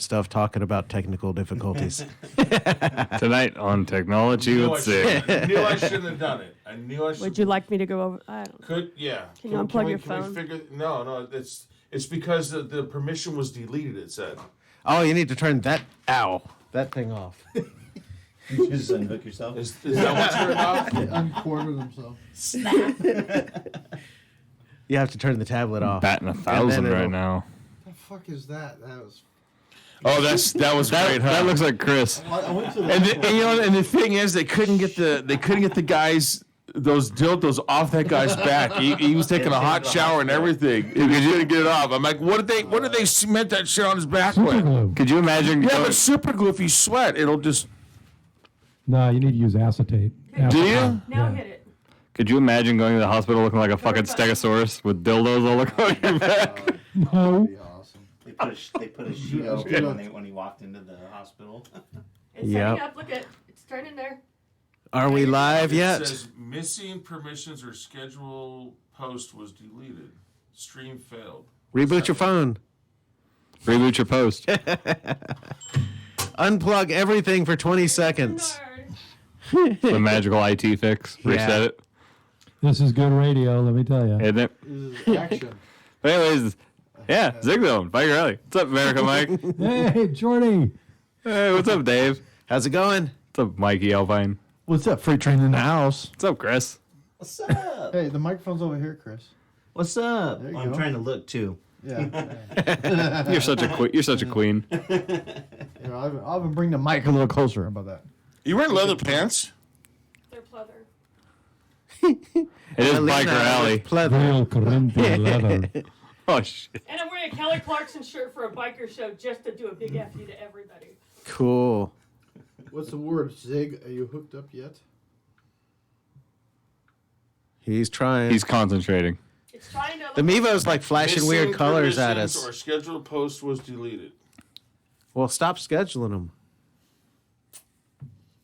stuff talking about technical difficulties. Tonight on Technology with Zig. I knew I shouldn't have done it. I knew I should. Would you like me to go over? I don't know. Could yeah. Can you unplug your phone? No. It's because the permission was deleted. It said. Oh, you need to turn that thing off. You just unhook yourself. Is that what's turned off? They uncornered themselves. You have to turn the tablet off. Batting 1,000 right it'll- now. The fuck is that? That was. Oh, that was great. Huh? That looks like Chris. I went to the. And the thing is, they couldn't get the guys those dildos off that guy's back. He was taking a hot shower and everything. He couldn't get it off. I'm like, what did they cement that shit on his back with? Could you imagine? Yeah, but super glue. If you sweat, it'll just. No, you need to use acetate. Do you? Now hit it. Could you imagine going to the hospital looking like a fucking stegosaurus with dildos all over your back? No. That'd be awesome. They put a sheet over him when he walked into the hospital. It's Yep. setting up. Look at it's turning there. Are we live It yet? says missing permissions or schedule post was deleted. Stream failed. Reboot your phone. Reboot your post. Unplug everything for 20 seconds. The magical IT fix. Reset Yeah. it. This is good radio, let me tell you. Isn't it? This is action. But anyways, yeah, Zigzone, Bike Rally. What's up, America Mike? Hey, Jordy. Hey, what's up, Dave? How's it going? What's up, Mikey Alpine? What's up, freight train in the house? What's up, Chris? What's up? Hey, the microphone's over here, Chris. What's up? There you I'm go. trying to look too. Yeah. You're such a queen. Here, I'll even bring the mic a little closer. How about that? You wearing leather pants? They're pleather. It is At least Bike not Rally. pleather. Real Corinthian leather. Oh shit. And I'm wearing a Kelly Clarkson shirt for a biker show just to do a big F you to everybody. Cool. What's the word, Zig? Are you hooked up yet? He's trying. He's concentrating. It's trying to. The Mevo's like flashing Missing weird colors at permissions us. Or scheduled post was deleted. Well, stop scheduling them.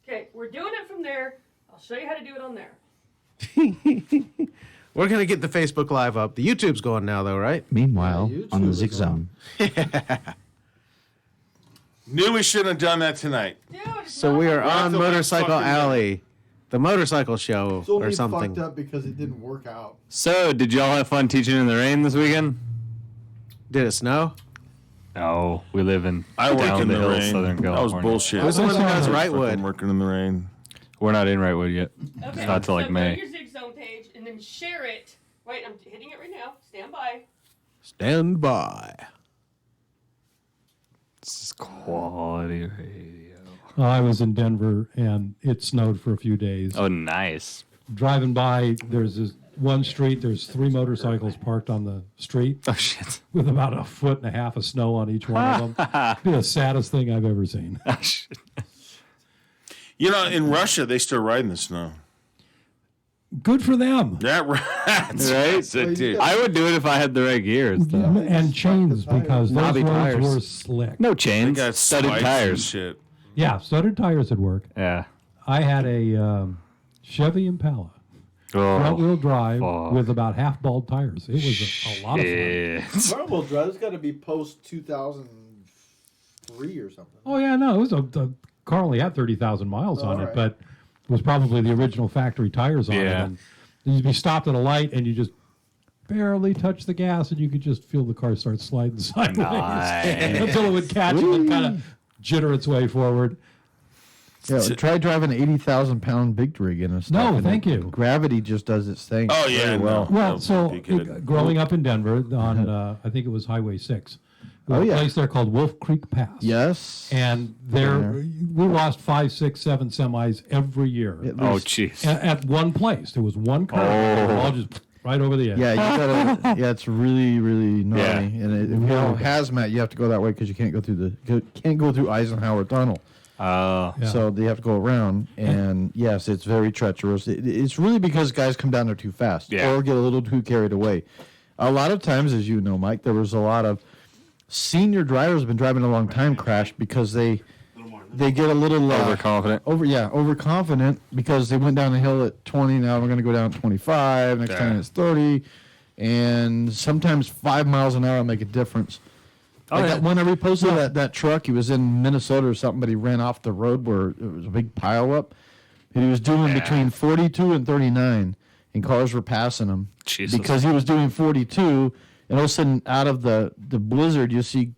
Okay, we're doing it from there. I'll show you how to do it on there. We're going to get the Facebook Live up. The YouTube's going now, though, right? Meanwhile, Yeah, on the YouTube Zig is Zone. Knew we shouldn't have done that tonight. Dude, it's So not we are like- on the Motorcycle fucking Alley, the motorcycle show It's only or something. fucked up because it didn't work out. So, did y'all have fun teaching in the rain this weekend? Did it snow? No, we live in I work down in the hills, rain. Southern That was California. bullshit. Who's the one that does Fucking Wrightwood? working in the rain. We're not in Wrightwood yet. Okay, Not till like so May. Go to your Zig Zone page and then share it. Wait, I'm hitting it right now. Stand by. Stand by. This is quality radio. I was in Denver and it snowed for a few days. Oh, nice. Driving by, there's this one street, there's 3 motorcycles parked on the street Oh shit. with about 1.5 foot of snow on each one of them. It'd be the saddest thing I've ever seen. Oh shit. You know, in Russia, they still ride in the snow. Good for them. That right? Right? Dude. I would do it if I had the right gear and stuff. And chains because those Knobby roads tires. were slick. No They chains. got Studded spikes and tires. shit. Yeah, studded tires would work. Yeah. I had a Chevy Impala, front Oh. wheel drive fuck. with about half bald tires. It was a lot of fun. Shit. Front-wheel drive, it's got to be post 2003 or something. Oh yeah, no, it was a car only had 30,000 miles on it, Alright. but it was probably the original factory tires on it. Yeah. And you'd be stopped at a light and you just barely touch the gas and you could just feel the car start sliding sideways Nice. until it would catch and then kind of jitter its way forward. Yeah, try driving an 80,000-pound big rig in a stuff. No, and thank you. Gravity just does its thing. Oh yeah, very well. no. Well, That so would be good. growing up in Denver on I think it was Highway 6. There was Oh, yeah. a place there called Wolf Creek Pass. Yes. And there There. we lost 5, 6, 7 semis every year. Yeah, Oh there's- jeez. At one place. There was one curve. Oh. All just right over the edge. Yeah, you gotta. Yeah, it's really, really gnarly. Yeah. And if you know hazmat, you have to go that way because you can't go through can't go through Eisenhower Tunnel. Oh. Yeah. So they have to go around, and yes, it's very treacherous. It's really because guys come down there too fast Yeah. or get a little too carried away. A lot of times, as you know, Mike, there was a lot of senior drivers have been driving a long time crash because they get a little Overconfident. overconfident because they went down the hill at 20. Now we're going to go down at 25. Next time Yeah. it's 30, and sometimes 5 miles an hour will make a difference. Like yeah. that one I reposted, that truck, he was in Minnesota or something, but he ran off the road where it was a big pile up. And he was doing between 42 and 39, and cars were passing him. Jesus. Because he was doing 42, and all of a sudden, out of the blizzard, you see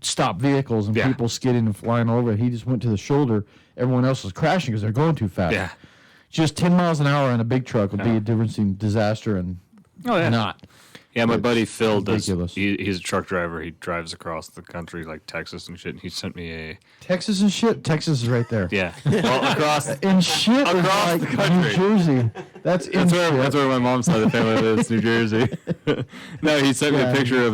stopped vehicles and Yeah. people skidding and flying over. He just went to the shoulder. Everyone else was crashing because they're going too fast. Yeah. Just 10 miles an hour in a big truck would be a difference in disaster and not. Yeah, my buddy Phil does. ridiculous. He's a truck driver. He drives across the country, like Texas and shit. And he sent me a Texas and shit? Texas is right there. well across. And shit is Across like the country. New Jersey. That's That's where my mom's side of the family lives, New Jersey. No, he sent me a picture of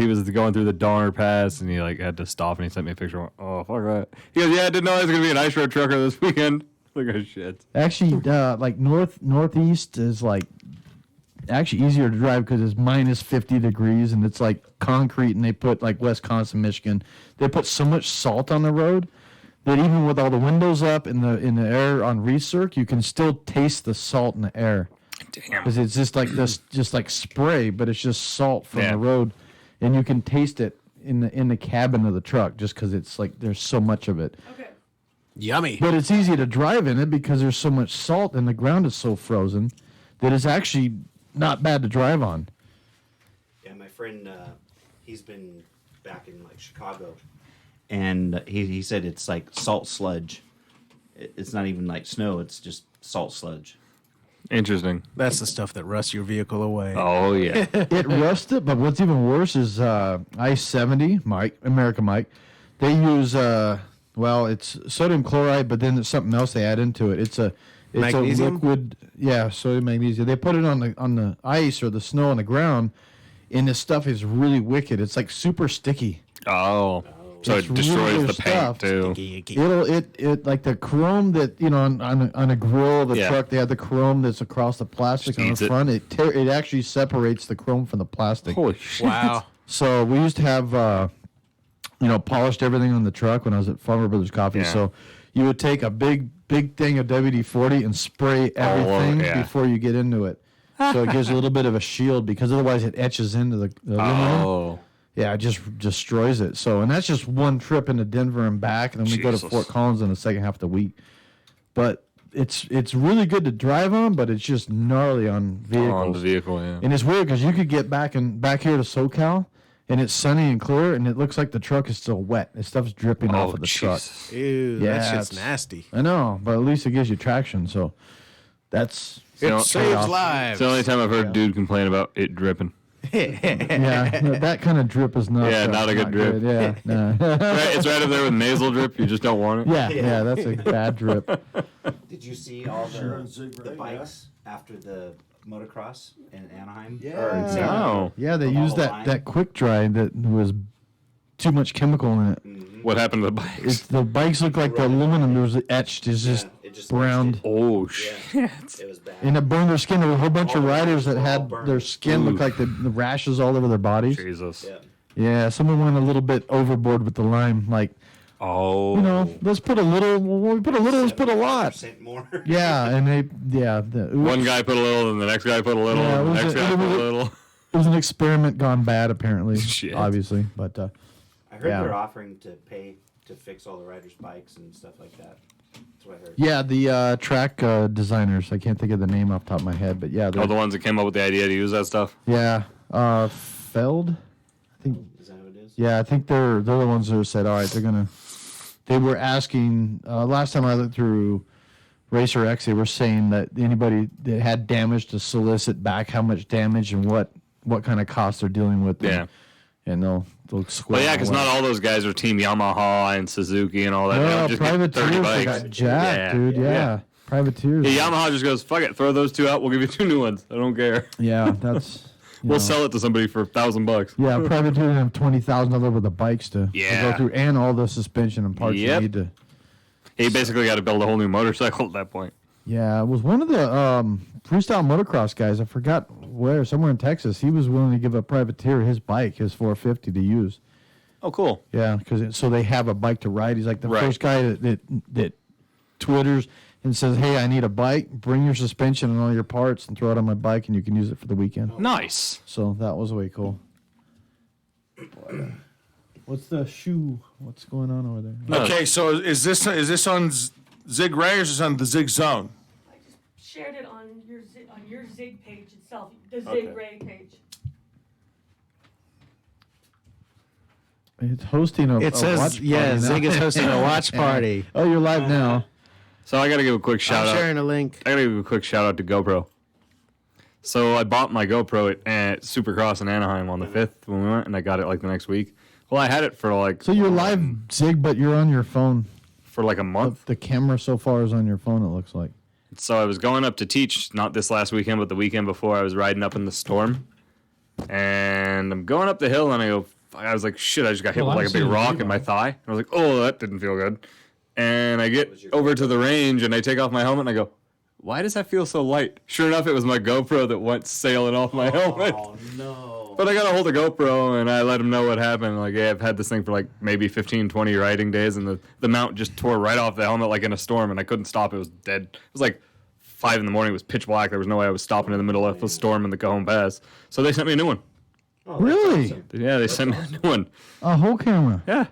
he was going through the Donner Pass and he like had to stop and he sent me a picture. Oh fuck that! He goes, yeah, I didn't know I was gonna be an ice road trucker this weekend. Look at shit. Actually, like northeast is like actually easier to drive because it's minus 50 degrees and it's like concrete, and they put like Wisconsin, Michigan, they put so much salt on the road that even with all the windows up in the air on recirc, you can still taste the salt in the air. Damn. Because it's just like this, just like spray, but it's just salt from Yeah. the road, and you can taste it in the cabin of the truck just because it's like there's so much of it. Okay. Yummy. But it's easy to drive in it because there's so much salt and the ground is so frozen that it's actually not bad to drive on. Yeah, my friend, he's been back in like Chicago, and he said it's like salt sludge. It's not even like snow; it's just salt sludge. Interesting. That's the stuff that rusts your vehicle away. Oh yeah. It rusted, but what's even worse is I-70, American Mike. They use it's sodium chloride, but then there's something else they add into it. It's a Magnesium? liquid, sodium magnesium. They put it on the ice or the snow on the ground, and this stuff is really wicked. It's like super sticky. Oh. So It's it destroys really the stuff. paint too. It like the chrome that on a grill of the Yeah. truck, they have the chrome that's across the plastic Just on eats the it. front. It actually separates the chrome from the plastic. Holy shit. Wow. So we used to have polished everything on the truck when I was at Farmer Brothers Coffee. Yeah. So you would take a big thing of WD-40 and spray everything yeah. before you get into it. So it gives a little bit of a shield because otherwise it etches into the aluminum. Oh. Yeah, it just destroys it. So, and that's just one trip into Denver and back, and then we go to Jesus. Fort Collins in the second half of the week. But it's really good to drive on, but it's just gnarly on vehicles. On the vehicle, yeah. And it's weird because you could get back here to SoCal, and it's sunny and clear, and it looks like the truck is still wet. The stuff's dripping off of the truck. Jesus. Ew, Yeah, that shit's it's- nasty. I know, but at least it gives you traction. So that's It know, saves chaos. lives. It's the only time I've heard dude complain about it dripping. yeah. That kind of drip is not. Yeah, not a good drip. Yeah, nah. Right, it's right up there with nasal drip. You just don't want it. yeah, that's a bad drip. Did you see all the bikes after the motocross in Anaheim? Yeah. Oh. Yeah, they From all used the that line? quick dry that was too much chemical in it. What happened to the bikes? It's the bikes look like the aluminum was etched. It's just it just browned. Oh shit. It was bad. And it burned their skin. There were a whole bunch of All the riders that all had burned. their skin look like the rashes all over their bodies. Jesus. Yeah. Yeah, someone went a little bit overboard with the lime. Like, Oh. let's put a little. When we put a little, let's put a lot. 7% more. Yeah, and the One guy put a little, and the next guy put a little, Yeah, and the it was next a- guy it put a was a- little. It was an experiment gone bad, apparently. Shit. Obviously, but I heard Yeah. they're offering to pay to fix all the riders' bikes and stuff like that. That's what I heard. yeah, the track designers. I can't think of the name off the top of my head, but yeah, Oh, they're- the ones that came up with the idea to use that stuff. yeah, Feld. I think. Is that who it is? Yeah, I think they're the ones who said, all right, they were asking, last time I looked through Racer X, they were saying that anybody that had damage to solicit back how much damage and what kind of costs they're dealing with. Yeah. And they'll square Well, yeah, it because away. not all those guys are Team Yamaha and Suzuki and all that. They No, don't just get 30 privateers, they bikes. got jacked, dude, yeah. Privateers. Yeah, Yamaha just goes, fuck it, throw those two out. We'll give you 2 new ones. I don't care. Yeah, that's... you We'll know. sell it to somebody for $1,000. Yeah, privateers have $20,000 worth of bikes to Yeah. go through, and all the suspension and parts Yep. you need to... He basically got to build a whole new motorcycle at that point. Yeah, it was one of the freestyle motocross guys. I forgot where, somewhere in Texas. He was willing to give a privateer his bike, his 450 to use. Oh, cool. Yeah, because so they have a bike to ride. He's like the Right. first guy that twitters and says, "Hey, I need a bike. Bring your suspension and all your parts and throw it on my bike, and you can use it for the weekend." Nice. So that was way cool. What's the shoe? What's going on over there? No. Okay, so is this on Zig Ray or is this on the Zig Zone? I just shared it on your Zig page itself, the Zig Ray page. It's hosting a It a says, watch yeah, party now. Zig is hosting a watch party. Oh, you're live now. So I got to give a quick shout I'm out. sharing a link. I got to give a quick shout out to GoPro. So I bought my GoPro at Supercross in Anaheim on the 5th when we went, and I got it like the next week. Well, I had it for like So you're live, Zig, but you're on your phone. for like a month. The camera so far is on your phone, it looks like. So I was going up to teach, not this last weekend, but the weekend before. I was riding up in the storm, and I'm going up the hill, and I was like, shit, I just got hit Well, with like I've a big seen a rock video. in my thigh. And I was like, oh, that didn't feel good. And I get over to the range, and I take off my helmet, and I go, why does that feel so light? Sure enough, it was my GoPro that went sailing off my helmet. Oh no. But I got a hold of GoPro, and I let him know what happened. Like, yeah, I've had this thing for like maybe 15, 20 riding days, and the mount just tore right off the helmet like in a storm, and I couldn't stop. It was dead. It was like 5 in the morning. It was pitch black. There was no way I was stopping in the middle of a storm in the Cajon Pass. So they sent me a new one. Really? Yeah, they sent me a new one. A whole camera? Yeah.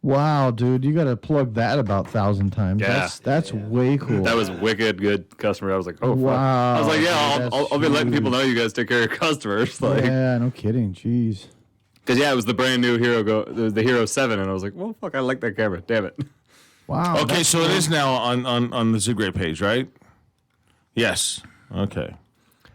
Wow, dude, you got to plug that about 1,000 times. Yeah. That's way cool. That was wicked good customer. I was like, oh, fuck. Wow, I was like, yeah, dude, I'll be letting that's people know you guys take care of your customers. Like, yeah, no kidding. Jeez. because yeah, it was the brand new the Hero 7, and I was like, well, fuck, I like that camera. Damn it. Wow. Okay, that's so it cool. is now on the Zig Ray page, right? Yes. Okay.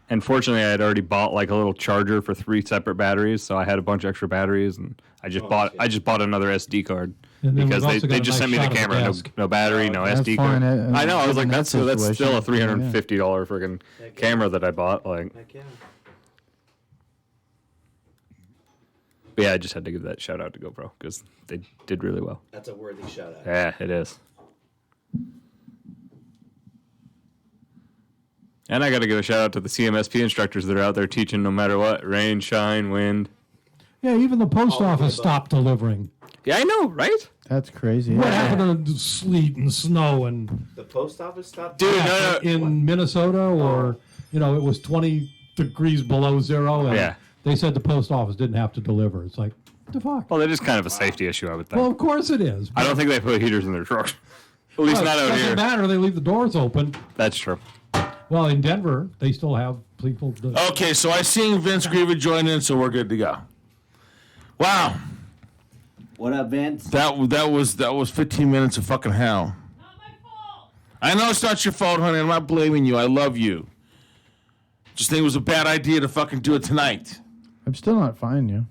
And fortunately, I had already bought like a little charger for 3 separate batteries, so I had a bunch of extra batteries, and I just bought another SD card And then because we've also they got a just nice sent me the shot of the camera, no, desk. no battery, no That's SD fine, card. I know. I was like, in that that's still a situation, $350 freaking camera that I bought. Like, Heck yeah. but yeah, I just had to give that shout out to GoPro because they did really well. That's a worthy shout out. Yeah, it is. And I got to give a shout out to the CMSP instructors that are out there teaching no matter what, rain, shine, wind. Yeah, even the post All of the office above. stopped delivering. Yeah, I know, right? That's crazy. What Yeah. happened to sleet and snow and The post office stopped. Dude, no. in Minnesota, or it was 20 degrees below zero, and Yeah. they said the post office didn't have to deliver. It's like, what the fuck? Well, that is kind of a safety issue, I would think. Well, of course it is. I don't think they put heaters in their trucks. At least not it out doesn't here. matter. They leave the doors open. That's true. Well, in Denver, they still have people. Okay, so I seen Vince Griever join in, so we're good to go. Wow, What up, Vince? that was 15 minutes of fucking hell. Not my fault. I know it's not your fault, honey. I'm not blaming you. I love you. Just think it was a bad idea to fucking do it tonight. I'm still not finding you.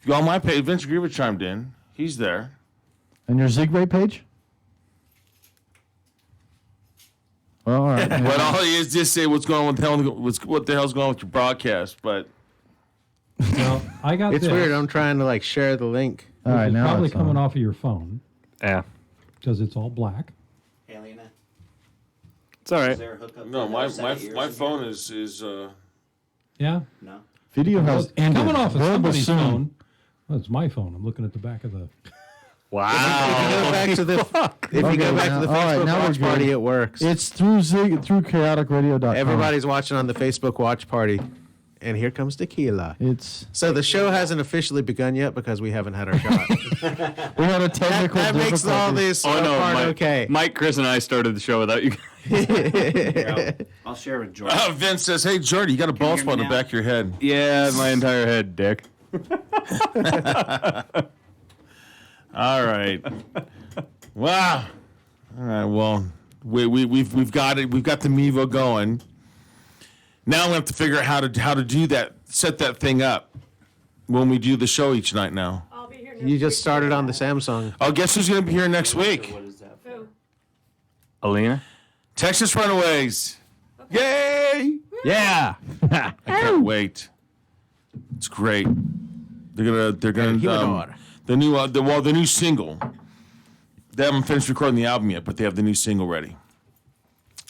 If you go on my page, Vince Griever chimed in. He's there. And your Zig Ray page? Well, all right. But all he is just say what the hell's going on with your broadcast. But Well, I got It's this, weird. I'm trying to like share the link. all right, It's now probably it's coming on. off of your phone Yeah. because it's all black. Hey, Lena, It's all right. is there a hookup? no, for my the set of ears my in phone here? is Yeah, No. Video has It's ended. coming off of Verbal somebody's soon. phone. Well, it's my phone. I'm looking at the back of the. Wow. Go back to the. If you Okay, go back to the now- all right, Facebook now we're watch party, good. it works. It's through chaoticradio.com. Everybody's watching on the Facebook watch party, and here comes tequila. It's So the show hasn't officially begun yet because we haven't had our shot. we had a technical that makes all difficulty. this Oh, no. part Mike, okay. Mike, Chris, and I started the show without you. Here, I'll share with Jordan. Vince says, "Hey, Jordy, you got a bald hear spot me on the now? back of your head." Yeah, my entire head, dick. All right. Wow. All right. Well, we've got it. We've got the Mevo going. Now we have to figure out how to do that. Set that thing up when we do the show each night. Now. I'll be here next You just week. started on the Samsung. Oh, guess who's going to be here next week? What is that? Who? Alina? Texas Runaways. Yay! Yeah. I can't wait. It's great. They're gonna Humidor. the new single. They haven't finished recording the album yet, but they have the new single ready.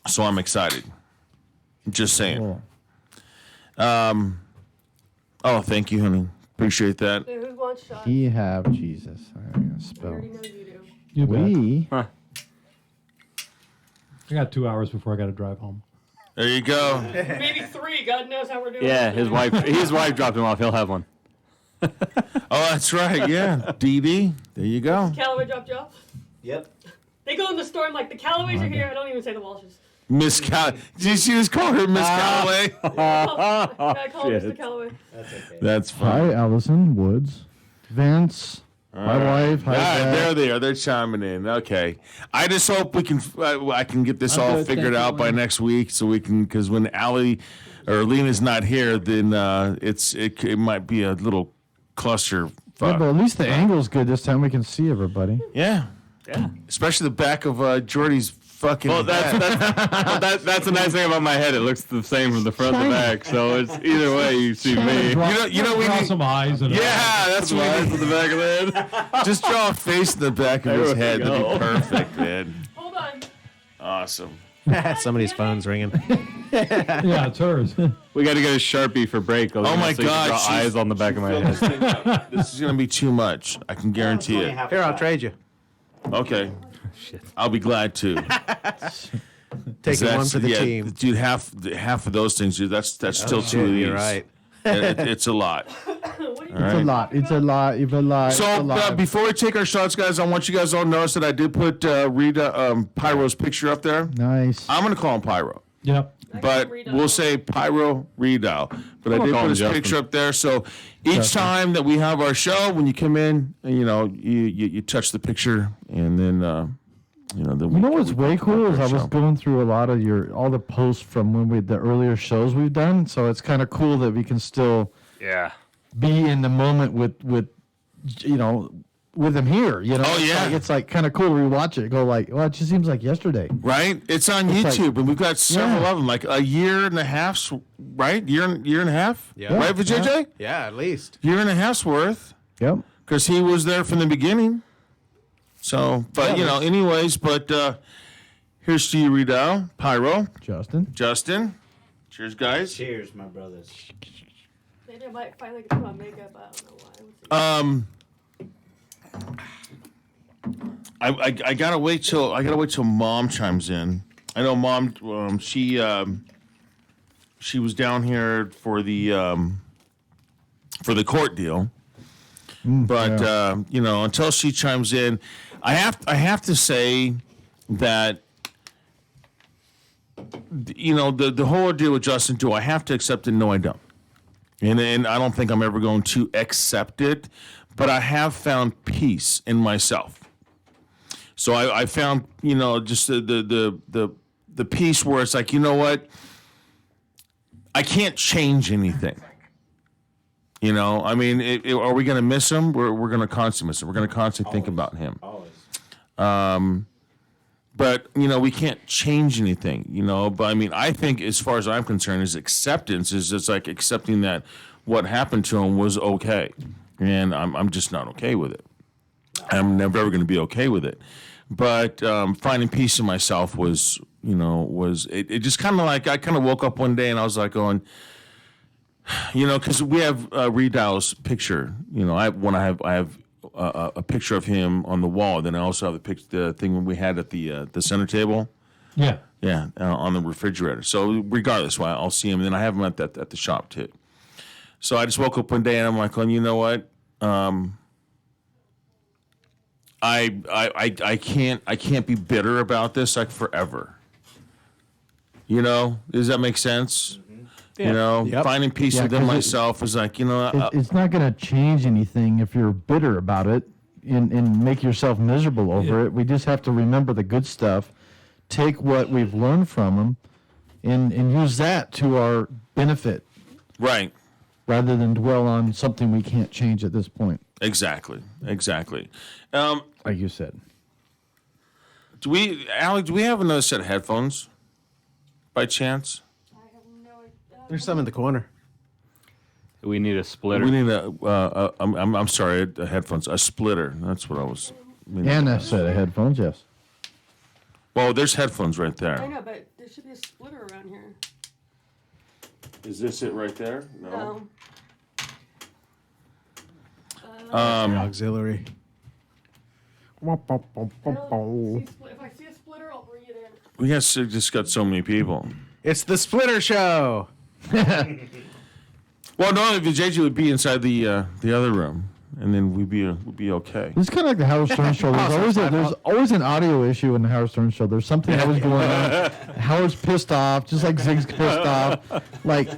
So I'm excited. Just saying. Cool. Oh, thank you, honey. Appreciate that. So who wants shots? We have Jesus. I'm gonna I spell. already know you do. You bet. We Huh. I got 2 hours before I got to drive home. There you go. Maybe 3. God knows how we're doing. Yeah, his wife dropped him off. He'll have one. Oh, that's right. Yeah, DD. There you go. Callaway dropped you off. Yep. They go in the store and like the Callaways are here. I don't even say the Walshes. Miss Cal. Did you just call her Miss Callaway? I call her Mr. Callaway. That's okay. That's fine. Hi, Allison Woods, Vince, my wife. Hi, All right, Dad. there they are. They're chiming in. Okay. I just hope we can. I can get this all good, figured thank you, out by Lynn. next week, so we can. Because when Allie or Lena's not here, then it might be a little cluster. Yeah, but at least the angle's good this time. We can see everybody. Yeah. Especially the back of Jordy's fucking. Well, head. that's the nice thing about my head. It looks the same from the front to the back. So it's either way you see me. You know we Draw need. some eyes and Yeah, that's what Eyes we to the back of the head. need. Just draw a face in the back of his There we head. That'd go. be perfect, man. Hold on. Awesome. Somebody's phone's ringing. Yeah, it's hers. We got to get a Sharpie for break. Oh my so you can God! draw she's- eyes on the back of my Fill this head. thing up. This is gonna be too much. I can guarantee Only it. half Here, a I'll shot. trade you. Okay. I'll be glad to. Taking one for the team. Dude. Half of those things, dude. That's still two of these. You're right. It's a lot. What are you It's a lot. It's a lot. It's a lot. So it's a lot. before we take our shots, guys, I want you guys all to notice that I did put Rita Pyro's picture up there. Nice. I'm gonna call him Pyro, Yep. but Rita. we'll say Pyro Redal. But I gonna did call put him his Justin. picture up there. So each time that we have our show, when you come in, you touch the picture, and then then You know what's way cool is I was show. going through a lot of all the posts from when the earlier shows we've done. So it's kind of cool that we can still Yeah. be in the moment with him here. Oh, yeah. It's like kind of cool to rewatch it. Go like, well, it just seems like yesterday. Right? It's on like- YouTube, and we've got several Yeah. of them, like a year and a half, right? Year and a half? Yeah. Right, for JJ? Yeah, at least. Year and a half's worth, Yep. because he was there from the beginning. So, but, anyways, but here's to you, Redal, Pyro, Justin. Justin. Cheers, guys. Cheers, my brothers. Maybe I might finally get to my makeup. I don't know why. I gotta wait till Mom chimes in. I know Mom. She was down here for the court deal, but until she chimes in, I have to say that the whole ordeal with Justin. Do I have to accept it? No, I don't. And I don't think I'm ever going to accept it, but I have found peace in myself. So I found, just the piece where it's like, you know what? I can't change anything. I mean, are we going to miss him? We're going to constantly miss him. We're going to constantly think about him. Always. But, we can't change anything, But I mean, I think as far as I'm concerned, is acceptance is just like accepting that what happened to him was okay. And I'm just not okay with it. I'm never ever going to be okay with it. But finding peace in myself was it just kind of like, I kind of woke up one day and I was like going, because we have Redal's picture. I have a picture of him on the wall. Then I also have the thing we had at the center table. Yeah. Yeah, on the refrigerator. So regardless, I'll see him. And then I have him at the shop too. So I just woke up one day and I'm like, well, you know what? I can't be bitter about this like forever. Does that make sense? Yep. Finding peace Yeah, within 'cause myself is like, It's not going to change anything if you're bitter about it and make yourself miserable over it. We just have to remember the good stuff, take what we've learned from them, and use that to our benefit right. rather than dwell on something we can't change at this point, Exactly. like you said. Alec, do we have another set of headphones by chance? I have no idea. There's some in the corner. We need a splitter. We need I'm sorry, a headphones, a splitter. That's what I was. And a set of headphones, yes. Well, there's headphones right I there. know, but there should be a splitter around here. Is this it right there? No. Auxiliary. I don't see if I see a splitter, I'll bring it in. We just got so many people. It's the Splitter Show. Well, no, if JJ would be inside the other room, and then we'd be okay. It's kind of like the Howard Stern show. There's always an audio issue in the Howard Stern show. There's something always going on. Howard's pissed off, just like Zig's pissed off. Like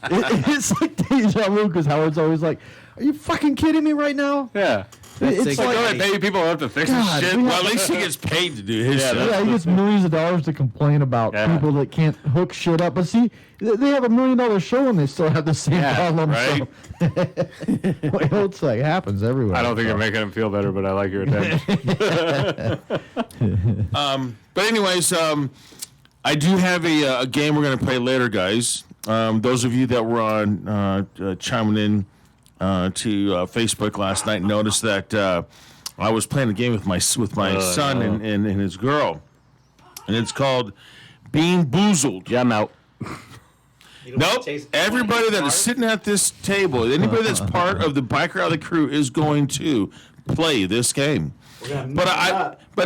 it's like deja vu because Howard's always like, "Are you fucking kidding me right now?" Yeah. It's Like, like, maybe people have to fix God, this shit. we Well, at least he gets paid to do his shit. yeah, he gets millions of dollars to complain about Yeah. people that can't hook shit up. But see, they have $1 million show and they still have the same problem. right. So. Well, it's like happens everywhere. I don't think you're making him feel better, but I like your attention. But anyways, I do have a game we're going to play later, guys. Those of you that were on chiming in to Facebook last night noticed that I was playing a game with my son and his girl, and it's called Bean Boozled. Yeah, I'm out. Nope. Everybody that is sitting at this table, anybody that's part of the Biker Alley crew, is going to play this game. But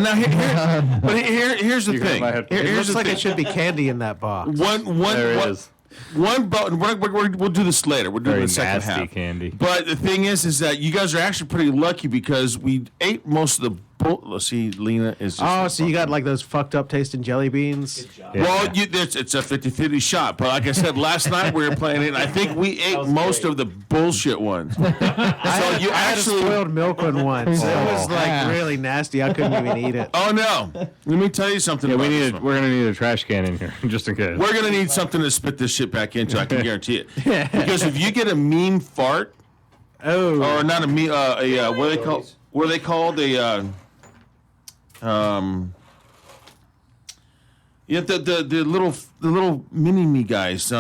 now here's the thing. It Here's looks the like thing. it should be candy in that box. There it is. One button. We'll do this later. We'll do it in Very the second nasty half. candy. But the thing is that you guys are actually pretty lucky because we ate most of the. Let's see, Lena is. Just Oh, so you got like those fucked up tasting jelly beans? Well, it's a 50-50 shot. But like I said, last night we were playing it, and I think we ate most of the bullshit ones. So you I had a actually. spoiled milk one once. It was like really nasty. I couldn't even eat it. Oh no! Let me tell you something. Yeah, about this one. we're gonna need a trash can in here just in case. We're gonna need something to spit this shit back into. I can guarantee it. Because if you get a mean fart, Oh, or not a mean, what are they called? Yeah, the little mini me guys.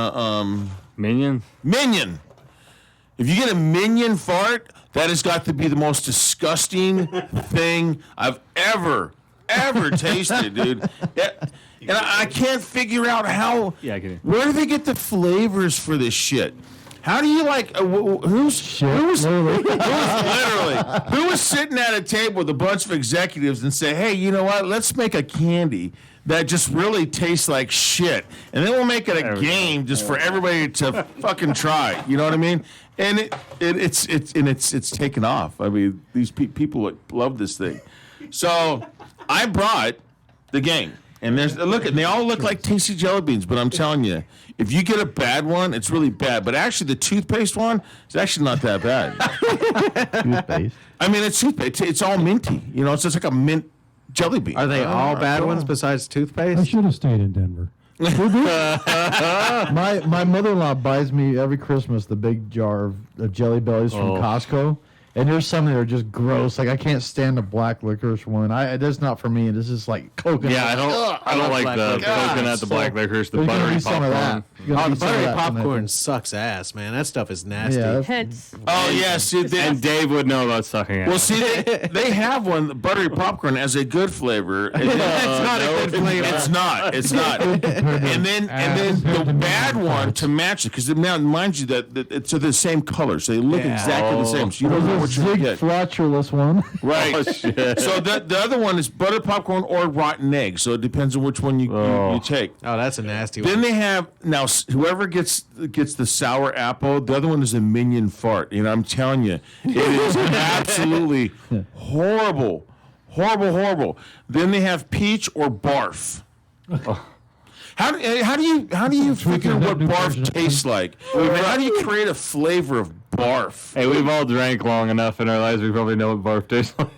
Minion? Minion. If you get a minion fart, that has got to be the most disgusting thing I've ever tasted, dude. And I can't figure out how. Yeah, I get it. Where do they get the flavors for this shit? How do you like? Who was sitting at a table with a bunch of executives and say, "Hey, you know what? Let's make a candy that just really tastes like shit, and then we'll make it a game just for everybody to fucking try." You know what I mean? And it's taken off. I mean, these people love this thing. So I brought the game, and they all look like tasty jelly beans, but I'm telling you. If you get a bad one, it's really bad. But actually, the toothpaste one is actually not that bad. Toothpaste. I mean, it's toothpaste. It's all minty. You know, it's just like a mint jelly bean. are they all bad ones besides I toothpaste? should have stayed in Denver. My mother-in-law buys me every Christmas the big jar of Jelly Bellies from Costco. And there's some that are just gross. Like I can't stand the black licorice one. That's not for me. This is like coconut. Yeah, I don't like black the licorice. coconut, the black licorice, the There's gonna buttery be some of popcorn. that. Gonna Oh, be the some of buttery that tonight. popcorn sucks ass, man. That stuff is nasty. Yeah, that's- Hence, Oh yes, And Dave would know about sucking well, ass. see, they have one buttery popcorn as a good flavor. And It's not a good flavor. It's not. It's not. And then the bad one to match it because now mind you that it's the same color, so they look exactly the same. So you don't know what you're Zig gonna get. flatulous one. Right. Oh, shit. So the other one is butter popcorn or rotten egg. So it depends on which one you take. Oh, that's a nasty Then one. they have now whoever gets the sour apple. The other one is a minion fart. You know, I'm telling you, it is absolutely horrible. Then they have peach or barf. How do you figure that what new barf version. tastes like? How do you create a flavor of barf? Hey, we've all drank long enough in our lives. We probably know what barf tastes like.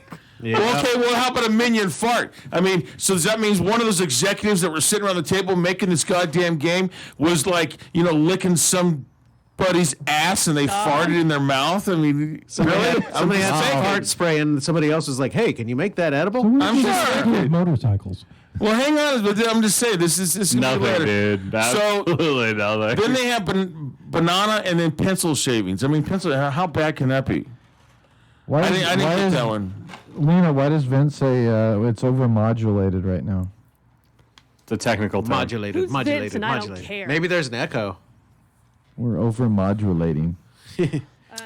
Well, okay, well, how about a minion fart? I mean, so does that mean one of those executives that were sitting around the table making this goddamn game was like, licking somebody's ass and they farted in their mouth? I mean, really? Somebody had fart spray, and somebody else was like, "Hey, can you make that edible?" I'm just With motorcycles. Well, hang on, but I'm just saying this is gonna be Nothing, later. dude. So Absolutely nothing. then they have banana and then pencil shavings. I mean, pencil. How bad can that be? Why I does, didn't why get does- that one. Lena, why does Vince say it's overmodulated right now? It's a technical term. Modulated, Who's modulated, Vince and I don't modulated. care? Maybe there's an echo. We're overmodulating.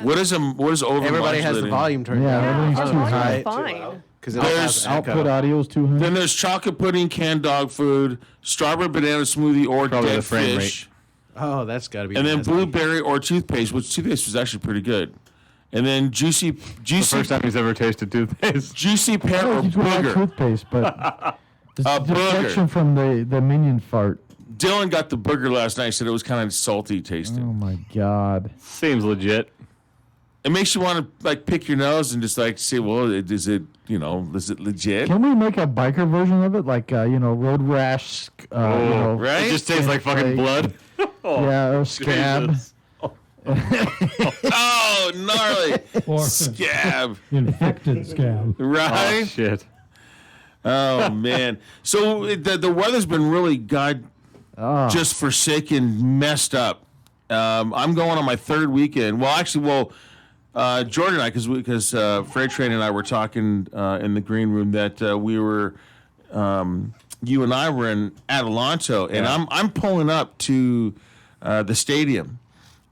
What is over? Everybody has the volume turned Yeah, down. everything's our too volume high. is fine. Because it There's has an echo. Output audio is too high. Then there's chocolate pudding, canned dog food, strawberry banana smoothie, or Probably dead the frame fish. Oh, that's got to be. And then nasty. blueberry or toothpaste, which toothpaste was actually pretty good. And then juicy The first time he's ever tasted toothpaste. juicy pear I or like you like booger. toothpaste, but the booger. deflection from the minion fart. Dylan got the booger last night. Said it was kind of salty tasting. Oh my god. Seems legit. It makes you want to like pick your nose and just like say, well, is it legit? Can we make a biker version of it, like road rash? right? It just tastes like fucking blood. Yeah, or scab. Jesus. Oh, gnarly Or scab, infected scab. Oh, right? shit. Oh man. So the weather's been really just forsaken, messed up. I'm going on my third weekend. Well, actually, Jordan and I, because Freight Train and I were talking in the green room that we were, you and I were in Adelanto, and I'm pulling up to the stadium,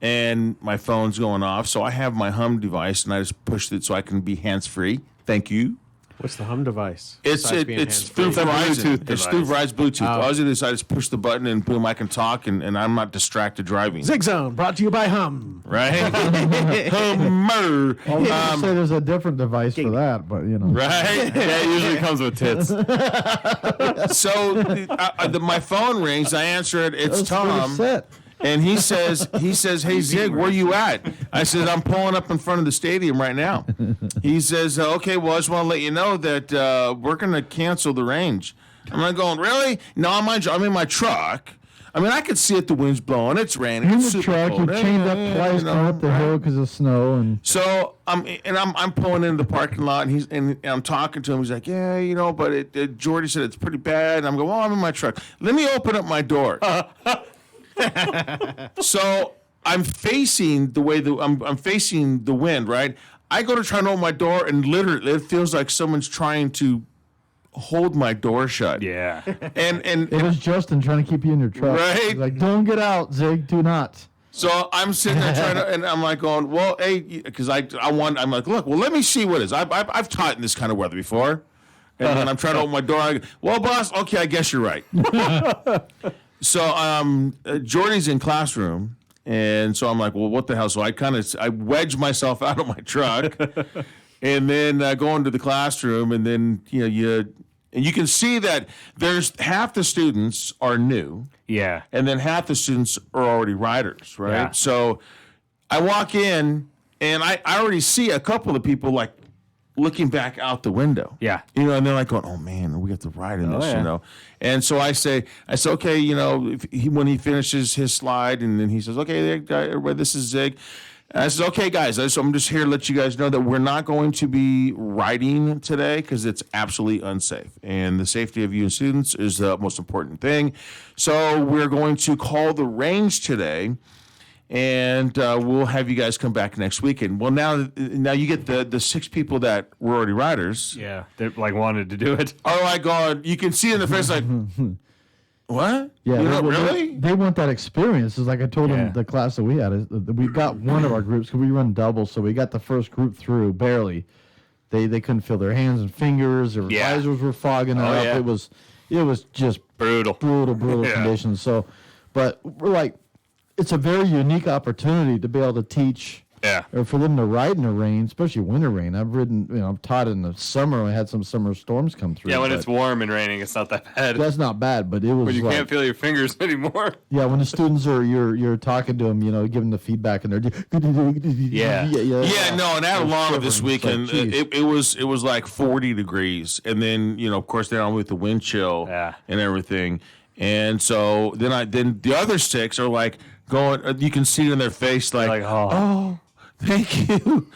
and my phone's going off, so I have my hum device, and I just pushed it so I can be hands free. Thank you. What's the hum device? It's besides being through hands-free? Verizon. Bluetooth It's through device. Verizon Bluetooth. Oh. All I do is I just push the button and boom, I can talk and I'm not distracted driving. Zig Zone brought to you by Hum. Right? Hummer. I was gonna say there's a different device for that, but Right? Yeah, it usually comes with tits. So my phone rings. I answer it. It's That's pretty Tom. set. And he says, hey Zig, where you at? I said, I'm pulling up in front of the stadium right now. He says, okay, well, I just want to let you know that we're going to cancel the range. I'm not going, really? No, I'm in my truck. I mean, I could see it. The wind's blowing. It's raining. In It's the super truck, cold. you chained up twice going up the hill because of snow, and So I'm pulling into the parking lot, and I'm talking to him. He's like, yeah, but Jordy said it's pretty bad. And I'm going, well, I'm in my truck. Let me open up my door. So I'm facing the way I'm facing the wind, right? I go to try and open my door, and literally it feels like someone's trying to hold my door shut. Yeah. And it was Justin trying to keep you in your truck. Right. He's like, don't get out, Zig. Do not. so I'm sitting there trying to, and I'm like going, well, hey, because I'm like, look, well, let me see what it is. I've taught in this kind of weather before, and then I'm trying to open my door. I go, well, boss, okay, I guess you're right. So Jordy's in classroom, and so I'm like, well, what the hell? So I wedge myself out of my truck, and then go into the classroom, and then you can see that there's half the students are new, Yeah. and then half the students are already riders, right? Yeah. So I walk in, and I already see a couple of people like looking back out the window. Yeah. And they're like going, oh man, we got to ride in this, yeah. And so I say, okay, when he finishes his slide, and then he says, okay, everybody, this is Zig. And I said, okay, guys, so I'm just here to let you guys know that we're not going to be riding today because it's absolutely unsafe. And the safety of you and students is the most important thing. So we're going to call the range today, and we'll have you guys come back next weekend. Well, now you get the 6 people that were already riders. Yeah. They wanted to do it. Oh my God! You can see in the face like, what? Yeah, Really? They want that experience. It's like I told Yeah. them the class that we had. We got one of our groups because we run doubles, so we got the first group through barely. They couldn't feel their hands and fingers. Their Yeah. visors were fogging up. yeah. It was just Brutal. brutal Yeah. conditions. So, but we're like, it's a very unique opportunity to be able to teach. Yeah. Or for them to ride in the rain, especially winter rain. I've ridden, I've taught in the summer. I had some summer storms come through. Yeah, when but it's warm and raining, it's not that bad. that's not bad, but it was When you like, can't feel your fingers anymore. yeah, when the students are you're talking to them, giving the feedback, and they're Yeah. Yeah, no, and Atalanta this shivering. It's like, weekend, geez. it was like 40 degrees, and then of course they're on with the wind chill Yeah. and everything, and so then the other 6 are like going. You can see it in their face like, Like, oh. oh, thank you,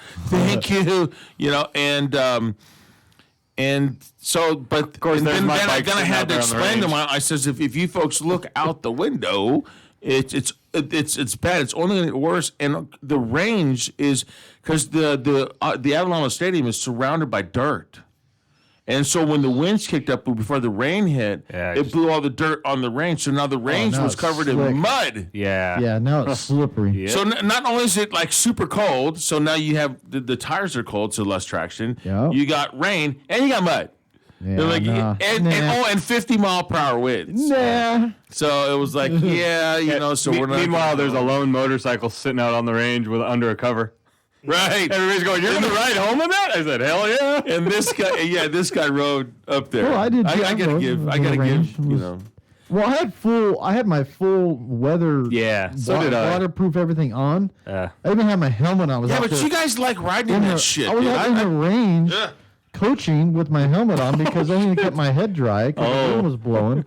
and so, but of course, there's my then bike I sitting had out to there on the explain to them. range. I says, if you folks look out the window, it's bad. It's only going to get worse. And the range is because the Atalanta Stadium is surrounded by dirt. And so when the winds kicked up before the rain hit, Yeah, it blew all the dirt on the range. So now the range now was it's covered slick. in mud. Yeah. Yeah, now it's slippery. Yeah. So not only is it like super cold, so now you have the tires are cold, so less traction. Yeah. You got rain and you got mud. Yeah, They're like, nah. and 50-mile-per-hour winds. Nah. So it was like, yeah, so we're not. Meanwhile, there's a lone motorcycle sitting out on the range with under a cover. Right. Everybody's going, "You're gonna ride home in that?" I said, "Hell yeah!" And this guy rode up there. Well, I did. I gotta give, Well, I had my full weather. Yeah, so did I. Waterproof everything on. Yeah. I even had my helmet on. I was Yeah, out but there you guys like riding in that the- shit. I was dude. out in the range Yeah. coaching with my helmet on because I only kept my head dry because the wind was blowing.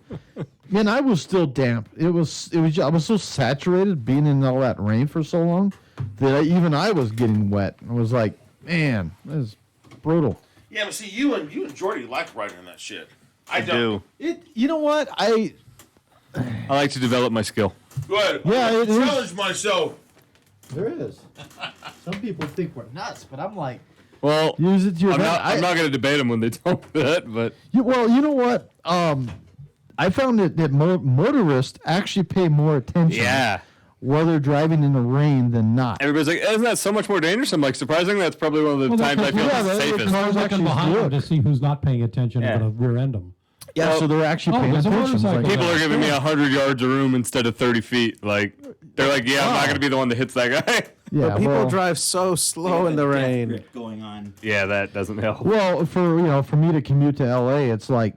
And I was still damp. It was. I was so saturated being in all that rain for so long that even I was getting wet. I was like, man, this is brutal. Yeah, but see, you and Jordy like riding that shit. I do. You know what? I like to develop my skill. Go ahead. Yeah, it is. Challenge myself. There is. Some people think we're nuts, but I'm like, Well, Use it to your I'm advantage. not going to debate them when they tell me that, but Well, you know what? I found that motorists actually pay more attention while they're driving in the rain than not. everybody's like, "Isn't that so much more dangerous?" I'm like, surprisingly, that's probably one of the Well, times I feel yeah, the that- safest. cars Looking actually behind them look. to see who's not paying attention Yeah. and going to rear end them. Yeah, so they're actually paying there's a attention. It's motorcycle. like, People are giving me 100 yards of room instead of 30 feet. Like, they're like, "Yeah, I'm not going to be the one that hits that guy." yeah, But people well, drive so slow in the Death rain. grip going on. Yeah, that doesn't help. Well, for me to commute to LA, it's like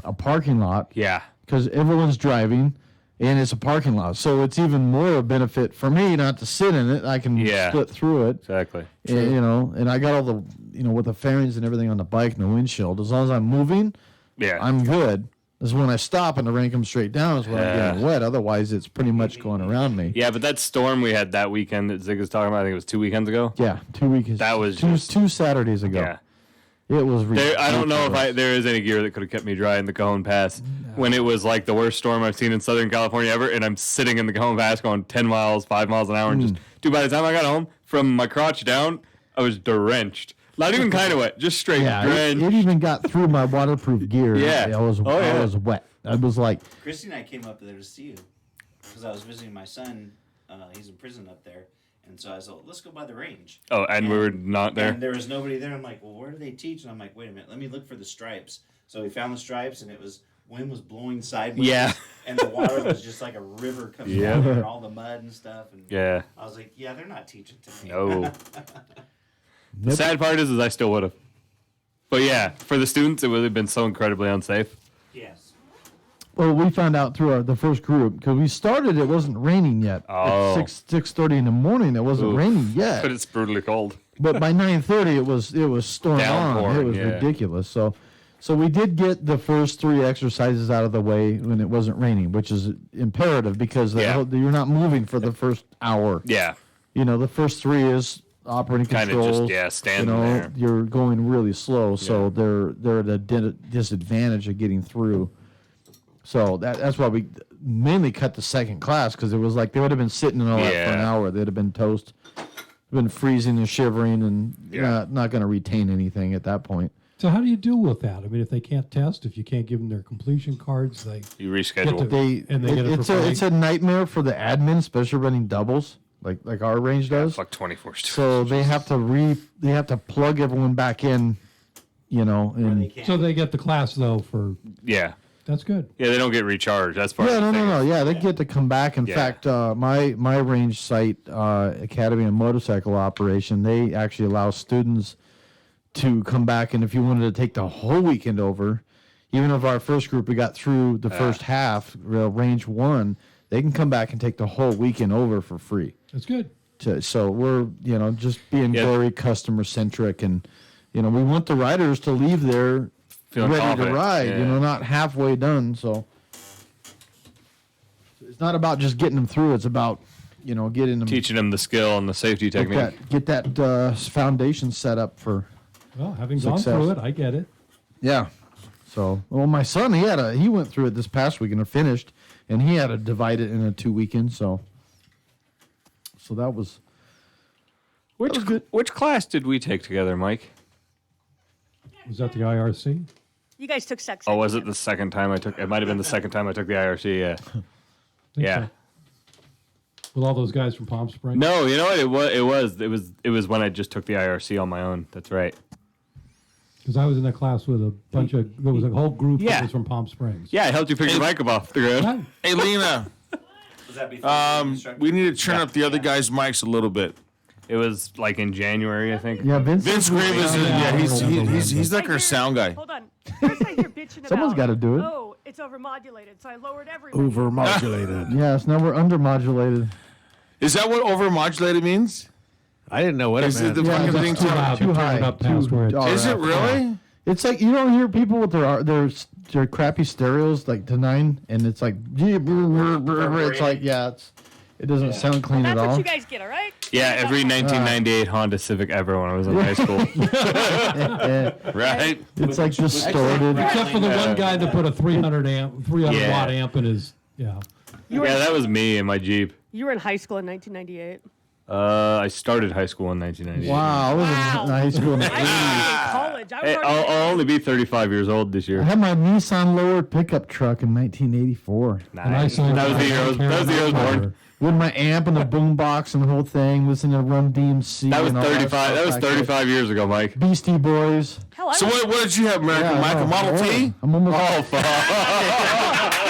a parking lot Yeah. because everyone's driving, and it's a parking lot. So it's even more a benefit for me not to sit in it. I can Yeah. split through it. Exactly. And I got all the with the fairings and everything on the bike and the windshield. As long as I'm moving, Yeah. I'm good. This is when I stop and the rain comes straight down is when I'm Yeah. getting wet. Otherwise, it's pretty much going around me. Yeah, but that storm we had that weekend that Zig was talking about, I think it was 2 weekends ago. Yeah, 2 weeks. That was two, just- 2 Saturdays ago. Yeah. It was ridiculous. I don't know if there is any gear that could have kept me dry in the Cajon Pass when it was like the worst storm I've seen in Southern California ever, and I'm sitting in the Cajon Pass going 10 miles, 5 miles an hour, and just, dude, by the time I got home, from my crotch down, I was drenched. Not even kind of wet, just straight Yeah, drenched. it even got through my waterproof gear. Yeah. I was Oh, yeah. I was wet. I was like, Christy and I came up there to see you because I was visiting my son. He's in prison up there, and so I was like, "Let's go by the range." Oh, and we were not there. And there was nobody there. I'm like, "Well, where do they teach?" And I'm like, "Wait a minute, let me look for the stripes." So we found the stripes, and it was wind was blowing sideways. Yeah. And the water was just like a river coming Yeah. down there, and all the mud and stuff. And Yeah. I was like, "Yeah, they're not teaching to me." No. The sad part is I still would have. But yeah, for the students, it would have been so incredibly unsafe. Yes. well, we found out through the first group because we started. It wasn't raining yet. Oh. At 6:30 in the morning, it wasn't Oof. raining yet. But it's brutally cold. But by 9:30, it was storm on. It Downpouring, was yeah. ridiculous. So we did get the first 3 exercises out of the way when it wasn't raining, which is imperative because Yeah. you're not moving for the first hour. Yeah. The first 3 is operating Kind of controls. just, standing there. You're going really slow, so they're at a disadvantage of getting through. So that's why we mainly cut the second class because it was like they would have been sitting in all that for an Yeah. hour. They'd have been toast, been freezing and shivering, and not going to retain anything at that point. So how do you deal with that? I mean, if they can't test, if you can't give them their completion cards, they You reschedule. Get to- And they get it for free. It's a nightmare for the admin, especially running doubles like our range does. Fuck 24 students. So they have to plug everyone back in, Where they and can. so they get the class though for Yeah. that's good. Yeah, they don't get recharged. That's part yeah, of the thing. no, yeah, they get to come back. In Yeah. fact, my range site, Academy of Motorcycle Operation, they actually allow students to come back, and if you wanted to take the whole weekend over, even if our first group we got through the first half, range 1, they can come back and take the whole weekend over for free. That's good. So we're just being Yep. very customer centric, and we want the riders to leave there Feeling ready to confident. ride, Yeah. not halfway done. So it's not about just getting them through. It's about getting them Teaching them the skill and the safety technique. get that foundation set up for Well, having gone Success. through it, I get it. yeah. So my son he went through it this past weekend and finished, and he had to divide it into 2 weekends. So that was Which class did we take together, Mike? Was that the IRC? You guys took sex. Oh, was it the second time I took? It might have been the second time I took the IRC. Yeah. Think Yeah. so. With all those guys from Palm Springs. No, you know what? It was when I just took the IRC on my own. That's right. Because I was in a class with a bunch of, there was a whole group Yeah. that was from Palm Springs. Yeah, I helped you pick your bike up off the ground. Right. Hey, Lena, Was that before we need to turn up the other guy's mics a little bit. It was like in January, I think. Yeah, Vince Grave is, Yeah. he's like our sound guy. Hold on. First I hear bitching about. Someone's gotta do it. Oh, it's overmodulated, so I lowered everything. Overmodulated. Yes, now we're undermodulated. Is that what overmodulated means? I didn't know what it Is it meant. the Yeah, fucking that's thing? Too loud. Too Turn high. it up past Too- where it- oh, Is it really? It's like you don't hear people with their crappy stereos like to 9, and it's like it's like it doesn't sound clean That's at all. what you guys get, all right? Yeah, every 1998 Honda Civic ever when I was in high school. Yeah, Right? it's like distorted. Except for the one guy that put a 300 Yeah. watt amp in his, yeah. Yeah, that was me in my Jeep. You were in high school in 1998. I started high school in 1998. Wow, I was Wow. in high school in the I 80s. was in college. I was Hey, already I'll only be 35 years old this I year. had my Nissan lowered pickup truck in 1984 And I Nice. signed That was the year I was, that was the year I was born. with my amp and the boombox and the whole thing, listening to Run DMC. That was and all 35. stuff That was back then. 35 years ago, Mike. Beastie Boys. Hell, I So was, what did you have, American Mike? A Model T? I'm almost. Oh, fuck.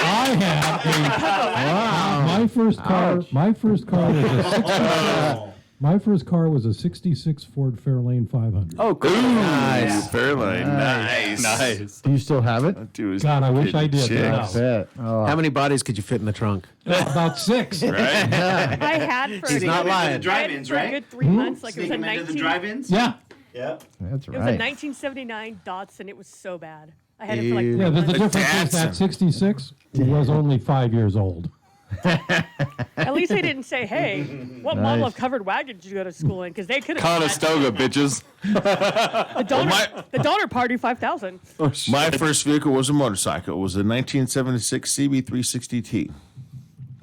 I had my first car. My first car was a 66, my first car was a 66 Ford Fairlane 500. Oh, cool. Nice. Fairlane. Nice. Nice. Do you still have it? Dude, God, I wish I did. Chicks. but I bet. Oh. How many bodies could you fit in the trunk? no. About 6. Right? I had for He's a not good- lying. I had Drive-ins, for a right? good 3 months. Like Sneak it was a them into the 19. drive-ins? Yeah. Yep. That's It was a right. 1979 Datsun. It was so bad. I had it for like 3 Yeah, but the months. difference is that Datsun. 66 was only 5 years old. At least they didn't say, "Hey, what model Nice. of covered wagon did you go to school in?" Because they could have. Conestoga, bitches. The Donner Party 5000. My first vehicle was a motorcycle. It was a 1976 CB360T.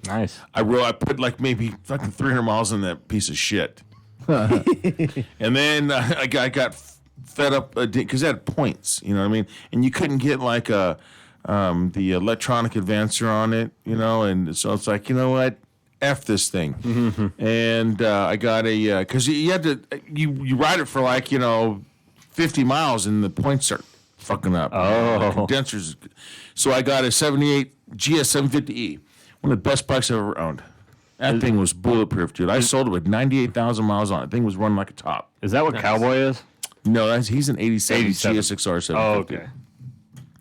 Nice. I put like maybe fucking 300 miles on that piece of shit. And then I got fed up because it had points, you know what I mean? And you couldn't get like the electronic advancer on it, you know? And so it's like, you know what? F this thing. And I got because you had to, you ride it for like, 50 miles and the points start fucking up. Oh. The condensers. So I got a 78 GS 750E. One of the best bikes I've ever owned. That thing was bulletproof, dude. I sold it with 98,000 miles on it. The thing was running like a top. Is that what Cowboy is? No, he's an 87, 87. GSXR 750. Oh, okay.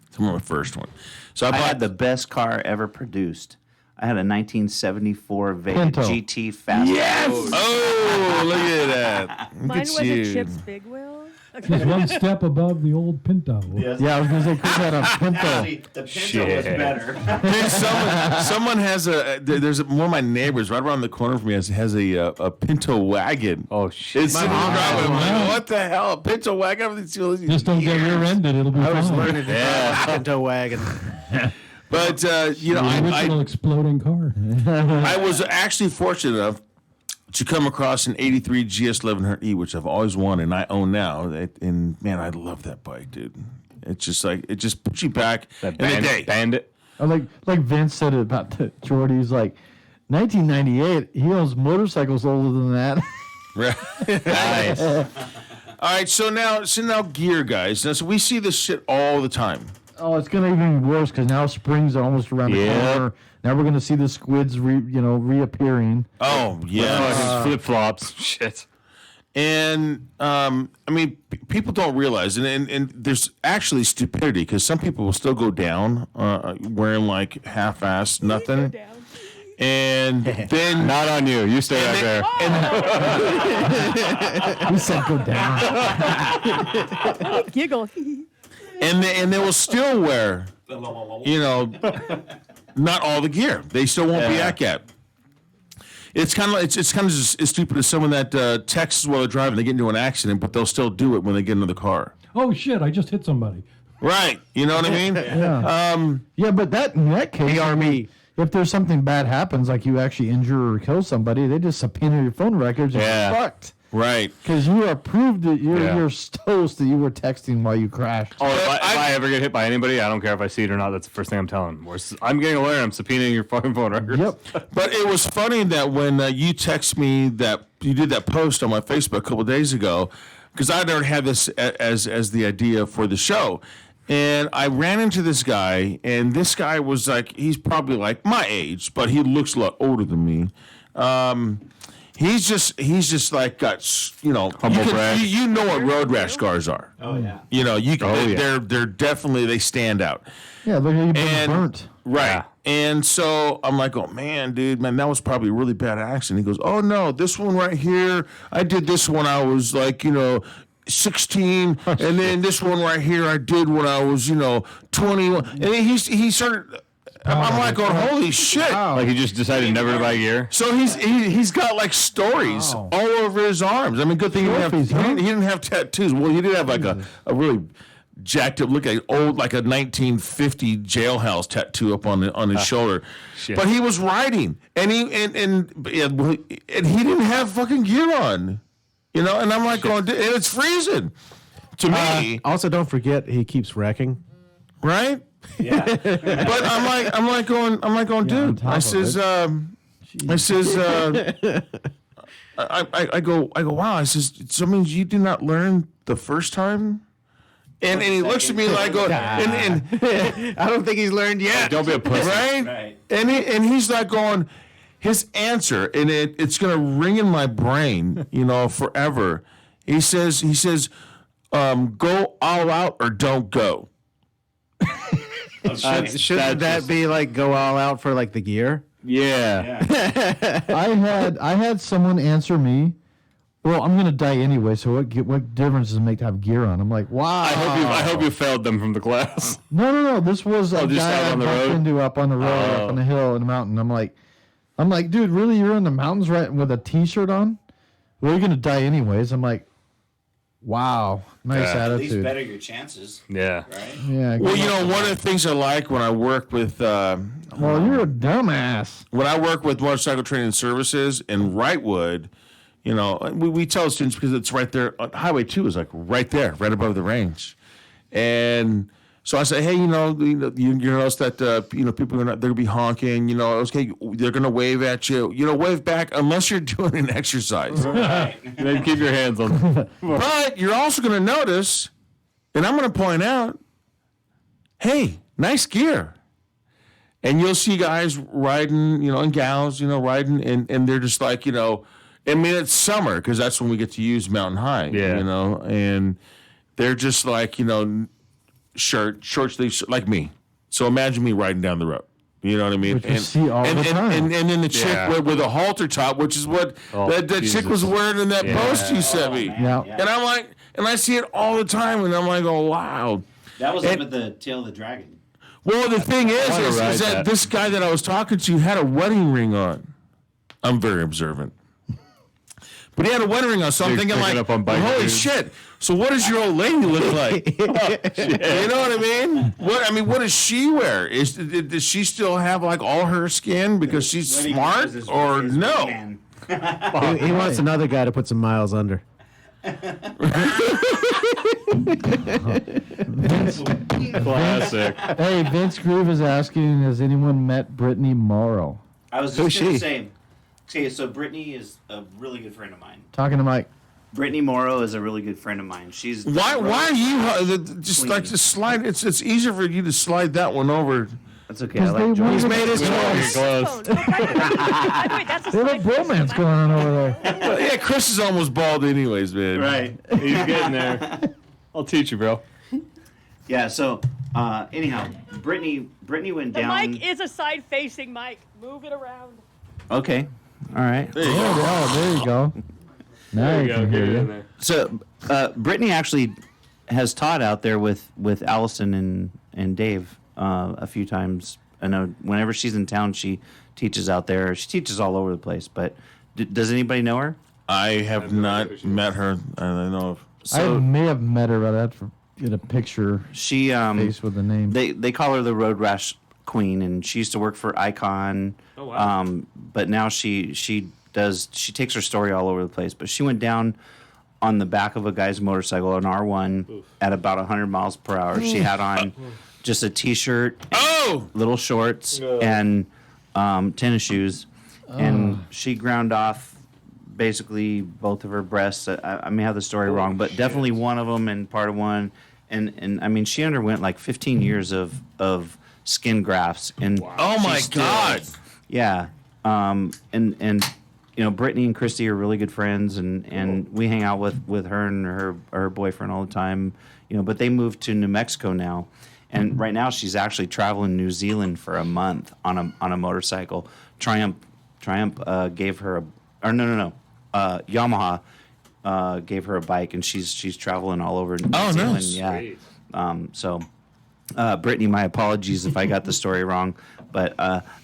It's my first one. So I I bought had the best car ever produced. I had a 1974 Vega Pinto. GT Fast. Yes! Oh, look at that. Look Mine at was you. a Chips Big Wheel. Just one step above the old Pinto. Yeah, I was gonna say Chris had a Pinto. Actually, the Pinto was Shit. better. Dude, someone has one of my neighbors right around the corner from me has a Pinto wagon. Oh, shit. It's sitting driving. I'm like, what the hell? A Pinto wagon? Just don't get rear-ended. It'll be I was fine. learning to drive a Pinto wagon. But, The original exploding car. I was actually fortunate enough to come across an 83 GS 1100E, which I've always wanted and I own now. And man, I love that bike, dude. It's just like, it just puts you back That in the day. bandit. Like Vince said about the Jordy. He's like, 1998. He owns motorcycles older than that. Right. Nice. All right, so now gear, guys. Now, so we see this shit all the time. Oh, it's gonna even be worse because now spring's almost around the Yeah. corner. Now we're gonna see the squids reappearing. Oh yeah, Flip flops. Shit. and I mean, people don't realize, and there's actually stupidity because some people will still go down wearing like half-assed nothing, Down. and then Not on you. You stay out there. He said go down. Giggle. and they will still wear, not all the gear. They still won't be at. It's kind of it's kind of just as stupid as someone that texts while they're driving. They get into an accident, but they'll still do it when they get into the car. Oh, shit, I just hit somebody. Right? You know what I mean? Yeah. Yeah, but in that case, if there's something bad happens, like you actually injure or kill somebody, they just subpoena your phone records and Yeah. you're fucked. Right. Because you are proved that you're Yeah. toast that you were texting while you crashed. Oh, if I ever get hit by anybody, I don't care if I see it or not. That's the first thing I'm telling them. I'm getting a lawyer. I'm subpoenaing your fucking phone records. Yep. But it was funny that when you text me that you did that post on my Facebook a couple days ago, because I'd already had this as the idea for the show. And I ran into this guy, and this guy was like, he's probably like my age, but he looks a lot older than me. He's just like got, you know, you know what road rash scars are. Oh yeah. You know, they're definitely, they stand out. Yeah, look at you being And burnt. right. Yeah. And so I'm like, oh man, dude, man, that was probably a really bad accident. He goes, oh no, this one right here, I did this when I was like, 16, and then this one right here I did when I was, 21. And then he started. I'm like, going, holy shit! Like he just decided never to buy gear. So he's got like stories all over his arms. I mean, good thing Trophies, he huh? didn't have tattoos. Well, he did have like a really jacked up, look like old, like a 1950 jailhouse tattoo up on his shoulder. Shit. But he was riding, and he didn't have fucking gear on, And I'm like, going, and it's freezing to me, Also, don't forget he keeps wrecking. right? Yeah. But I'm like going, dude. top I of says, I go, wow. I says, so means you did not learn the first time? And he looks at me like, going, and I don't think he's learned yet. Don't be a pussy. right? Right. And he's like going, his answer, and it's gonna ring in my brain, forever. He says, go all out or don't go. Shouldn't that be like go all out for like the gear? Yeah. I had someone answer me, well, I'm gonna die anyway, so what difference does it make to have gear on? I'm like, wow. I hope you failed them from the class. No. This was a just guy out I on the bumped road? into up on the road, up on the hill in the mountain. I'm like, dude, really? You're in the mountains right with a T-shirt on? Well, you're gonna die anyways. I'm like, wow, nice Yeah. At least attitude. better your chances, Yeah. right? Yeah. Well, one of the things I like when I work with well, you're a dumbass. when I work with motorcycle training services in Wrightwood, we tell students because it's right there. Highway 2 is like right there, right above the range, and so I say, hey, you notice that people are not, they're gonna be honking. Okay, they're gonna wave at you. Wave back unless you're doing an exercise. Right. Then keep your hands on them. But you're also gonna notice, and I'm gonna point out, hey, nice gear. And you'll see guys riding, and gals, riding, and they're just like, it's summer because that's when we get to use Mountain High, Yeah. and they're just like, short sleeves like me. So imagine me riding down the road. You know what I mean? Which you see all the time. And then the chick Yeah. with a halter top, which is what that chick was Jesus. wearing in that Yeah. post you sent me. Yeah. And I'm like, and I see it all the time, and I'm like, oh wow. That was And- up at the Tail of the Dragon. Well, the thing is wanna ride that that. this guy that I was talking to had a wedding ring on. I'm very observant. But he had a wedding ring on, so I'm You're thinking picking like, up on bike holy dudes. shit. So what does your old lady look like? You know what I mean? What does she wear? Does she still have like all her skin because she's Wedding smart is his- or his no? wingman. He wants another guy to put some miles under. Classic. Hey, Vince Groove is asking, has anyone met Brittany Morrow? I was Who's just going she? to say, okay, so Brittany is a really good friend of mine. Talking to Mike. Brittany Morrow is a really good friend of mine. She's Why are you just like to slide? It's easier for you to slide that one over. That's okay. I like They George. He's made his You're choice. close. Oh, no, by the way, that's a They have a slide fishing bromance line. going on over there. Yeah, Chris is almost bald anyways, man. Right. He's getting there. I'll teach you, bro. Yeah. So, anyhow, Brittany went The down. mic is a side facing mic. Move it around. Okay. All right. There you go. Now There you you go. can Get hear it you. in there. So, Brittany actually has taught out there with Allison and Dave a few times. I know whenever she's in town, she teaches out there. She teaches all over the place. But does anybody know her? I have not met her. I know of. I may have met her, but I have to get a picture She face with the name. they call her the Road Rash Queen, and she used to work for Icon. Oh, wow. But now she takes her story all over the place. But she went down on the back of a guy's motorcycle, an R1, at about 100 miles per hour. She had on just a T-shirt, Oh, little shorts, and tennis shoes, and she ground off basically both of her breasts. I may have the story wrong, but definitely one of them and part of one. And I mean, she underwent like 15 years of skin grafts. And Oh my she's still- God. Yeah. And you know, Brittany and Christy are really good friends, and we hang out with her and her boyfriend all the time. You know, but they moved to New Mexico now, and right now she's actually traveling New Zealand for a month on a motorcycle. Triumph gave her Yamaha gave her a bike, and she's traveling all over New Zealand. Nice. Yeah. So, Brittany, my apologies if I got the story wrong, but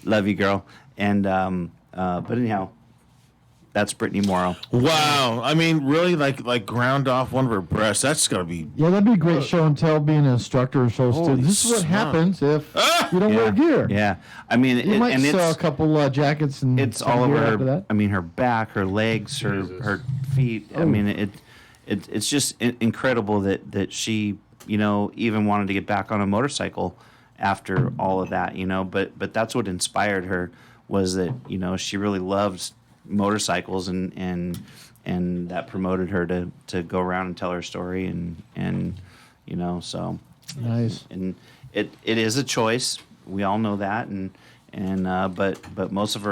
love you, girl. And but anyhow, that's Brittany Morrow. Wow. I mean, really, like ground off one of her breasts. That's gotta be. Yeah, that'd be a great show and tell being an instructor or show student. This is what smart. happens if you don't wear gear. Yeah, I mean, You might and sell a it's couple jackets and it's some all gear over after her. that. I mean, her back, her legs, her feet. I mean, it's just incredible that she, you know, even wanted to get back on a motorcycle after all of that, you know. But that's what inspired her, was that, you know, she really loved motorcycles, and that promoted her to go around and tell her story, and you know, so Nice. and it is a choice. We all know that, but most of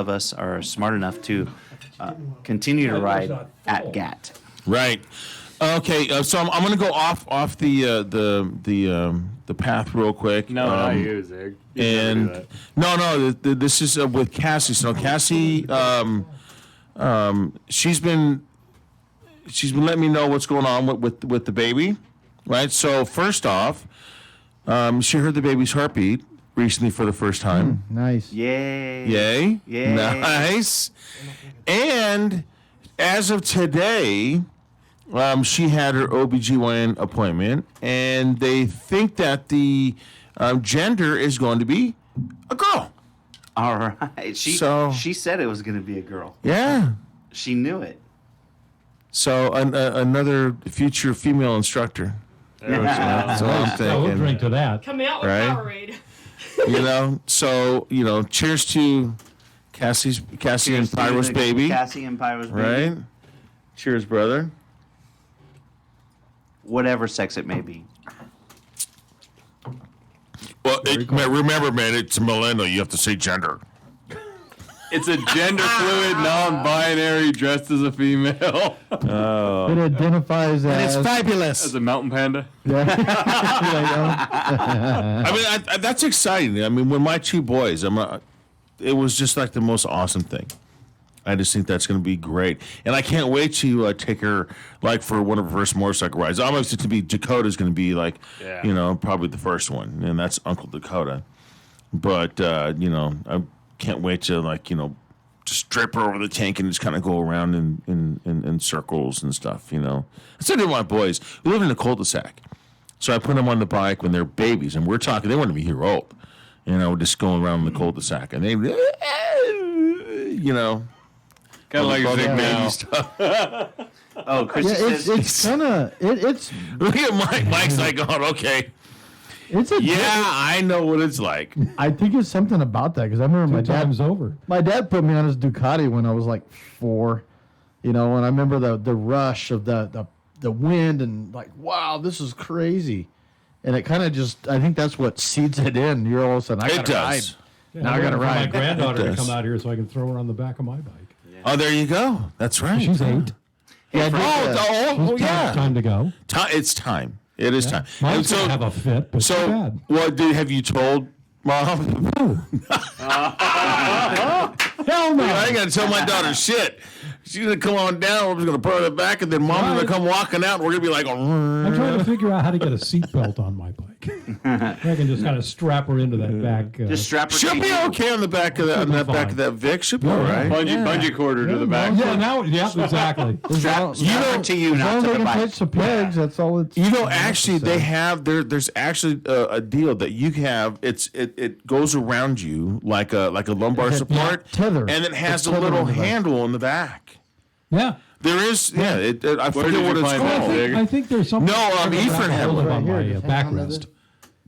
us are smart enough to continue to ride at GAT. Right. Okay. So I'm gonna go off the path real quick. No, not you, Zig. You never do And that. this is with Cassie. So Cassie, she's been letting me know what's going on with the baby, right? So first off, she heard the baby's heartbeat recently for the first time. Nice. Yay! Yay! Yay. Nice. And as of today, she had her OBGYN appointment, and they think that the gender is going to be a girl. All right. She said it was going to be a girl. Yeah. She knew it. So another future female instructor. That's what I'm Yeah, we'll thinking. drink to that. Come out with Right? Powerade. You know, so cheers to Cassie and Pyro's baby, Cassie and Pyro's baby. right? Cheers, brother. Whatever sex it may be. Well, remember, man, it's millennial. You have to say gender. It's a gender fluid, non-binary, dressed as a female. It identifies as. As Fabulous. a mountain panda. I mean, that's exciting. I mean, when my two boys, it was just like the most awesome thing. I just think that's going to be great, and I can't wait to take her like for one of her first motorcycle rides. Obviously, to be Dakota's going to be like, probably the first one, and that's Uncle Dakota. But I can't wait to just drape her over the tank and just kind of go around in circles and stuff. That's what I did with my boys. We live in a cul-de-sac, so I put them on the bike when they're babies, and we're talking. They want to be here old, just going around the cul-de-sac, and they, Kind of like All the Zig baby now. stuff. Oh, Chrissy Yeah, says it's kind of it's Look at Mike. Mike's like, going, okay. it's a Yeah, I know what it's like. I think it's something about that because I remember my Two dad. times over. My dad put me on his Ducati when I was like 4, and I remember the rush of the wind and like, wow, this is crazy, and it kind of just I think that's what seeds it in. You're all of a sudden I It gotta ride. does. Yeah, Now I I'm gotta waiting for ride. my It granddaughter to does. come out here so I can throw her on the back of my bike. Oh, there you go. That's right. She's 8. Yeah, I did that. Oh, It's yeah. time to go. It's time. It is time. Mine's And so, gonna have a fit, but too so bad. what have you told Mom? Hell no! I ain't gonna tell my daughter shit. She's gonna come on down. We're just gonna put her in the back, and then Mom's gonna Right. come walking out, and we're gonna be like, I'm trying to figure out how to get a seatbelt on my bike. I can just kind of strap her into that back. just strap her. she'll to be you. okay on the back of that, on be that back fine. of that Vic. She'll be all right. Bungee corder to the back. Yeah, exactly. Strap her to you, As long not as to they the can bike. touch the pegs, that's all it's. Actually, they have there's actually a deal that you have. It goes around you like a lumbar It's a support, tether. and it has It's a tether little on the back. handle in the back. Yeah. There is, I Where forget did what you it's find that, called. Zig? I think there's something. No, Ethan had one. on my Right here, just hang on to backrest.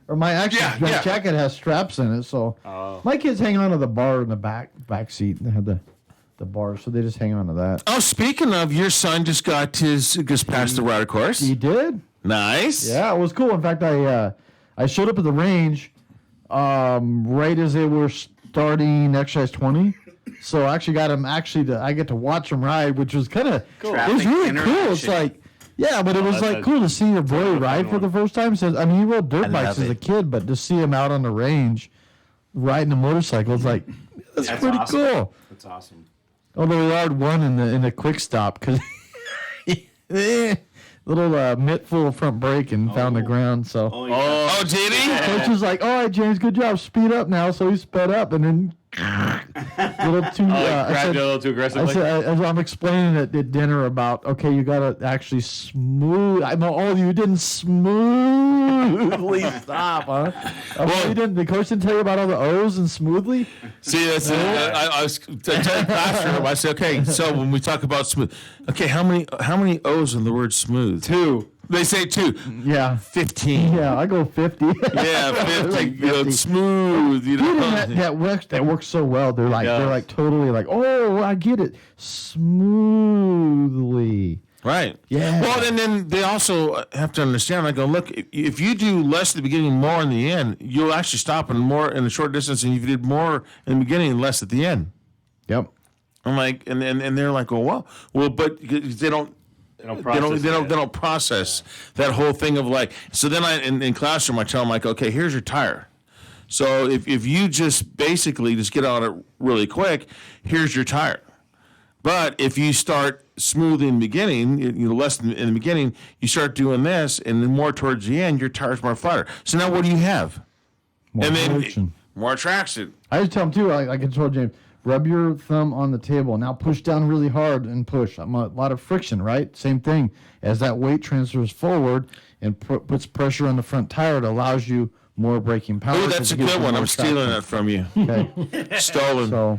Or my actual Yeah. jacket has straps in it, so my kids hang on to the bar in the back seat. They have the the bars, so they just hang on to that. Oh, speaking of, your son just passed the rider course. He did. Nice. Yeah, it was cool. In fact, I showed up at the range right as they were starting exercise 20. So I actually got him. I get to watch him ride, which was kind of cool. It was really cool. It's like, yeah, but it was like cool to see a boy ride for the first time. Since I mean, he rode dirt bikes as a kid, but to see him out on the range riding a motorcycle, it's like that's pretty awesome. cool. That's awesome. Although we rode one in the quick stop because little mitt full of front brake and found the ground. So Oh, did he? coach was like, "All right, James, good job. Speed up now." So he sped up and then a little too. Grabbed you a little too aggressively. As I'm explaining it at dinner about, okay, you gotta actually smooth. I know all of you didn't smoothly stop, huh? Well, you didn't. The coach didn't tell you about all the O's and smoothly. See, that's I was telling the classroom. I said, okay, so when we talk about smooth, okay, how many O's in the word smooth? 2. They say 2. Yeah, 15. yeah, I go 50. Yeah, 50. Like You know, 50. smooth. You know. That works so well. They're like totally like, oh, I get it, smoothly. Right. Yeah. Well, and then they also have to understand. I go, look, if you do less at the beginning, more in the end, you'll actually stop in more in a short distance, and if you did more in the beginning and less at the end. Yep. I'm like, and they're like, well, but they don't. They don't process that whole thing of like. So then in classroom I tell them like, okay, here's your tire. So if you just basically just get on it really quick, here's your tire. But if you start smooth in the beginning, less in the beginning, you start doing this, and then more towards the end, your tire's more flatter. So now what do you have? More traction. More traction. I just tell them too. I can tell James, rub your thumb on the table. Now push down really hard and push. A lot of friction, right? Same thing. As that weight transfers forward and puts pressure on the front tire, it allows you more braking power. Oh, that's a good one. I'm stealing that from you. Okay. Stolen. So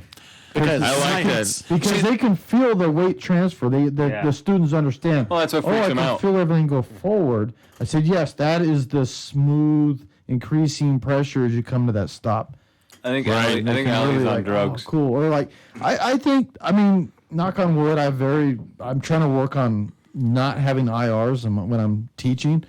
Because I like that. because they can feel the weight transfer. The students understand. Well, that's what freaks I them can out. feel everything go forward. I said, yes, that is the smooth increasing pressure as you come to that stop. I think Right. I think Allie's on like, drugs. Oh, cool. Or like, I think, I mean, knock on wood, I'm trying to work on not having IRs when I'm teaching.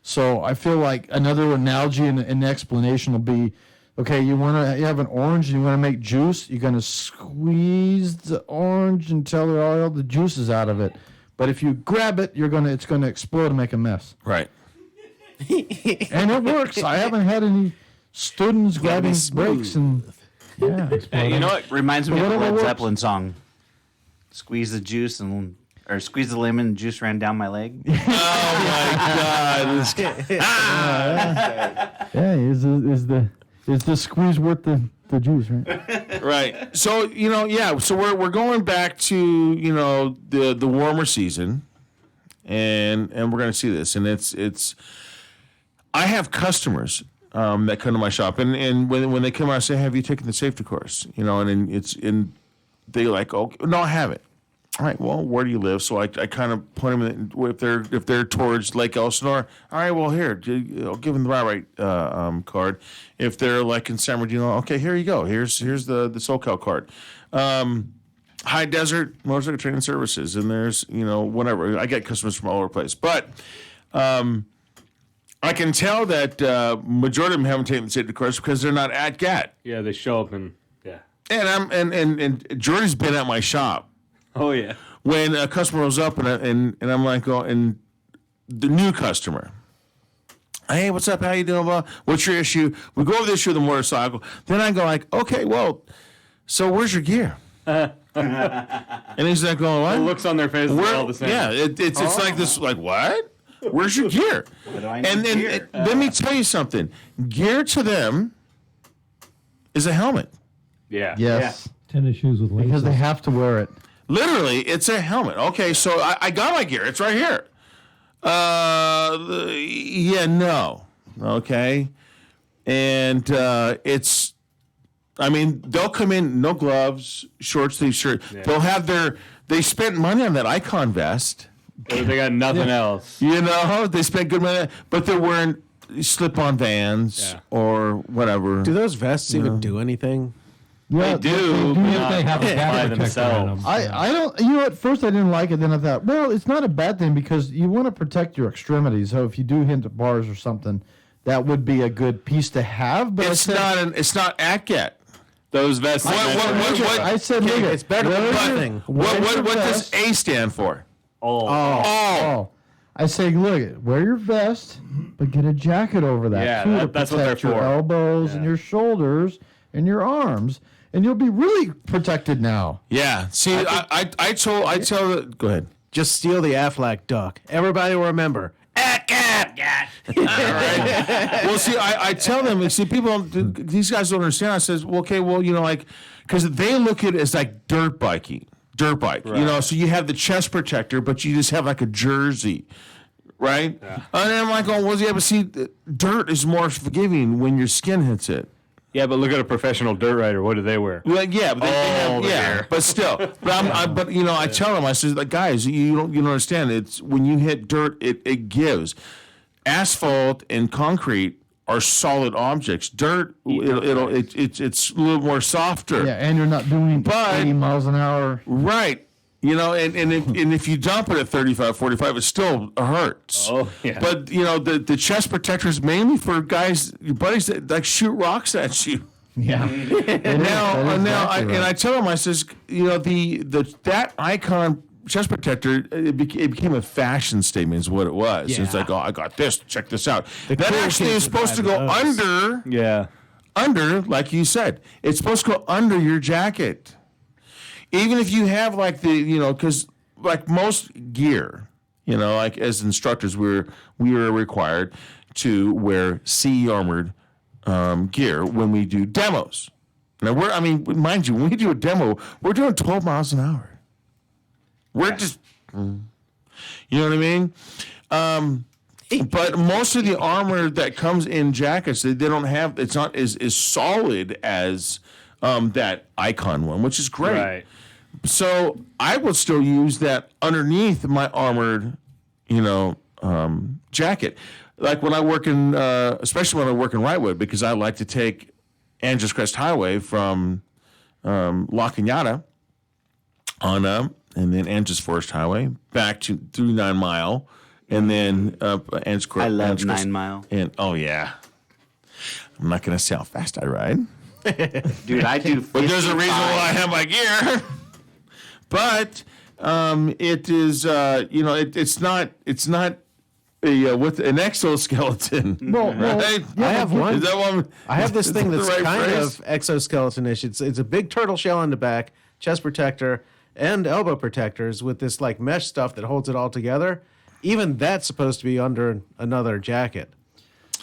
So I feel like another analogy and explanation will be, okay, you have an orange and you want to make juice. You're going to squeeze the orange until all the juice is out of it. But if you grab it, it's going to explode and make a mess. Right. And it works. I haven't had any students grabbing brakes and Hey, you know what? Reminds me of the Whatever Led works. Zeppelin song. Squeeze the juice or squeeze the lemon, and juice ran down my leg. Oh my God. This guy. yeah, is the squeeze worth the juice, right? Right. So so we're going back to the warmer season, and we're going to see this, and it's. I have customers that come to my shop, and when they come out, I say, "Have you taken the safety course?" And they like, "Oh no, I haven't." All right. Well, where do you live? So I kind of point them if they're towards Lake Elsinore. All right. Well, here, I'll give them the right card. If they're like in San Bernardino, okay, here you go. Here's the SoCal card. High Desert Motorcycle Training Services, and there's whatever. I get customers from all over the place, but I can tell that majority of them haven't taken the safety course because they're not at GAT. Yeah, they show up and And and Jordy's been at my shop. Oh yeah. When a customer rolls up and I'm like, and the new customer, hey, what's up? How you doing? Well, what's your issue? We go over the issue of the motorcycle. Then I go like, okay, well, so where's your gear? And he's like going, what? The looks on their faces are all the same. Yeah, it's like this, like what? Where's your gear? What do I need And gear? let me tell you something. Gear to them is a helmet. Yeah. Yes, Tennis shoes with laces. because they have to wear it. Literally, it's a helmet. Okay, so I got my gear. It's right here. No. Okay. And it's, I mean, they'll come in, no gloves, short sleeve shirt. Yeah. They'll have they spent money on that Icon vest. They got nothing else. They spent good money, but they're wearing slip-on Vans or whatever. Do those vests even do anything? Yeah, They do, but If not they have a by battery protector on themselves. them. I don't, you know, at first I didn't like it. Then I thought, well, it's not a bad thing because you want to protect your extremities. So if you do hit the bars or something, that would be a good piece to have. But It's not ACAT. Those vests. I said, look, it's better than wear nothing. your- wear your What does vest. A stand for? Oh. I say, look, wear your vest, but get a jacket over that Yeah, too to that's what they're protect your for. elbows and your shoulders and your arms, and you'll be really protected now. Yeah. See, I tell. Go ahead. Just steal the Aflac duck. Everybody will remember. Well, see, I tell them, see, these guys don't understand. I says, well, okay, well, you know, like, because they look at it as like dirt bike, you know, so you have the chest protector, but you just have like a jersey, right? Yeah. And I'm like, oh, well, yeah, but see, dirt is more forgiving when your skin hits it. Yeah, but look at a professional dirt rider. What do they wear? Well, yeah, but All the hair. but still, but you know, I tell them, I says, like, guys, you don't understand. It's when you hit dirt, it gives. Asphalt and concrete are solid objects. Dirt, it's a little more softer. Yeah, and you're not doing 80 miles an hour. Right. You know, and if you dump it at 35, 45, it still hurts. Oh, yeah. But, you know, the chest protector is mainly for guys, your buddies that like shoot rocks at you. Yeah. And I tell them, I says, you know, that Icon chest protector, it became a fashion statement is what it was. Yeah. It's like, oh, I got this. Check this out. That cool actually kids is supposed to would go buy those. under, like you said. It's supposed to go under your jacket. Even if you have like because like most gear, you know, like as instructors, we are required to wear CE armored gear when we do demos. Now mind you, when we do a demo, we're doing 12 miles an hour. We're just, you know what I mean? But most of the armor that comes in jackets, they don't have. It's not as solid as that Icon one, which is great. Right. So I will still use that underneath my armored, jacket. Like when I work in, especially when I work in Wrightwood, because I like to take Andrews Crest Highway from La Cañada on and then Andrews Forest Highway back through 9 Mile, and then up Andrews Crest. I love Andrews Crest- 9 Mile. And oh yeah, I'm not gonna say how fast I ride. Dude, I do. But there's a reason why I have my gear. But it is, it's not a with an exoskeleton. Well, right? I have one. Is that one? I have this is thing that the that's right kind phrase? of exoskeleton-ish. It's a big turtle shell on the back, chest protector, and elbow protectors with this like mesh stuff that holds it all together. Even that's supposed to be under another jacket.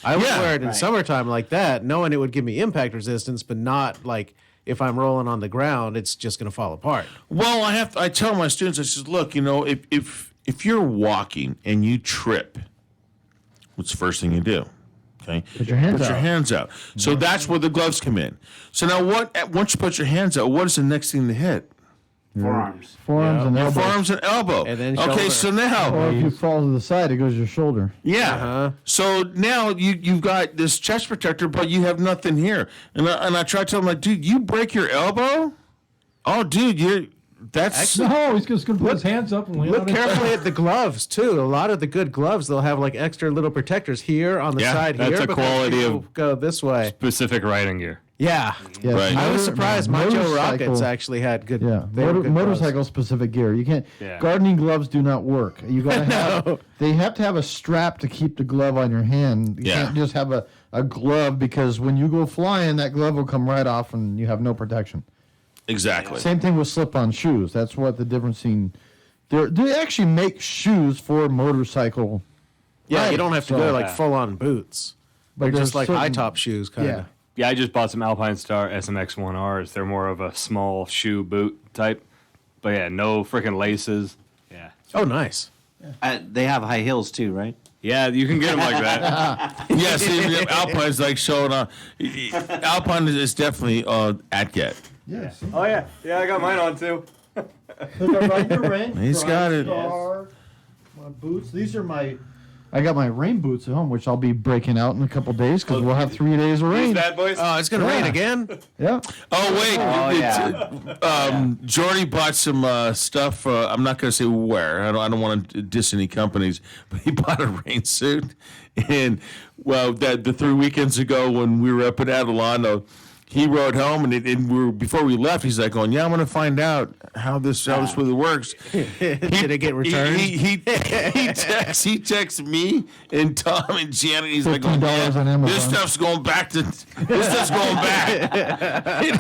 I would wear it in summertime like that, knowing it would give me impact resistance, but not like if I'm rolling on the ground, it's just going to fall apart. Well, I tell my students, I says, look, if you're walking and you trip, what's the first thing you do? Okay, Put your hands out. out. So that's where the gloves come in. So now, once you put your hands out, what is the next thing to hit? Forearms. Forearms and Your elbows. forearms and elbow. And then okay, shoulder. so now, Or if you fall to the side, it goes your shoulder. yeah. So now you've got this chest protector, but you have nothing here. And I try to tell them, like, dude, you break your elbow? Oh, dude, that's No, he's just going to put his hands up and land Look on his carefully at the gloves too. A lot of the good gloves, they'll have like extra little protectors here on the Yeah, side that's here. a because quality people of- go this way. Specific riding gear. Yeah. Yes, Right. I was surprised. Macho motorcycle- Rockets actually had good. Yeah, they were good gloves. motorcycle specific gear. You can't. Yeah. Gardening gloves do not work. You gotta have. They have to have a strap to keep the glove on your hand. You Yeah. can't just have a glove because when you go flying, that glove will come right off and you have no protection. exactly. Same thing with slip-on shoes. That's what the difference in. They actually make shoes for motorcycle. Yeah, Right. you don't have to So- go like full on boots. But They're there's just like certain- high top shoes, kind of. Yeah. Yeah, I just bought some Alpine Star SMX1Rs. They're more of a small shoe boot type. But yeah, no freaking laces. Yeah. Oh, nice. They have high heels too, right? Yeah, you can get them like that. Yes, Alpine's like showing on. Alpine is definitely at get. Yes. Oh, yeah. Yeah, I got mine on too. Rider Rank. He's got it. Star, my boots. These are my I got my rain boots at home, which I'll be breaking out in a couple days because we'll have 3 days of These rain. bad boys. Oh, it's gonna rain again. Yeah. Oh wait, Jordy bought some stuff. I'm not going to say where. I don't want to diss any companies, but he bought a rain suit, and well, the 3 weekends ago when we were up in Adelanto, he rode home, and before we left, he's like, "going, yeah, I'm going to find out how this really works." Did it get returned? He texts me and Tom and Janet. He's like, $15 yeah, on Amazon. this stuff's going back. It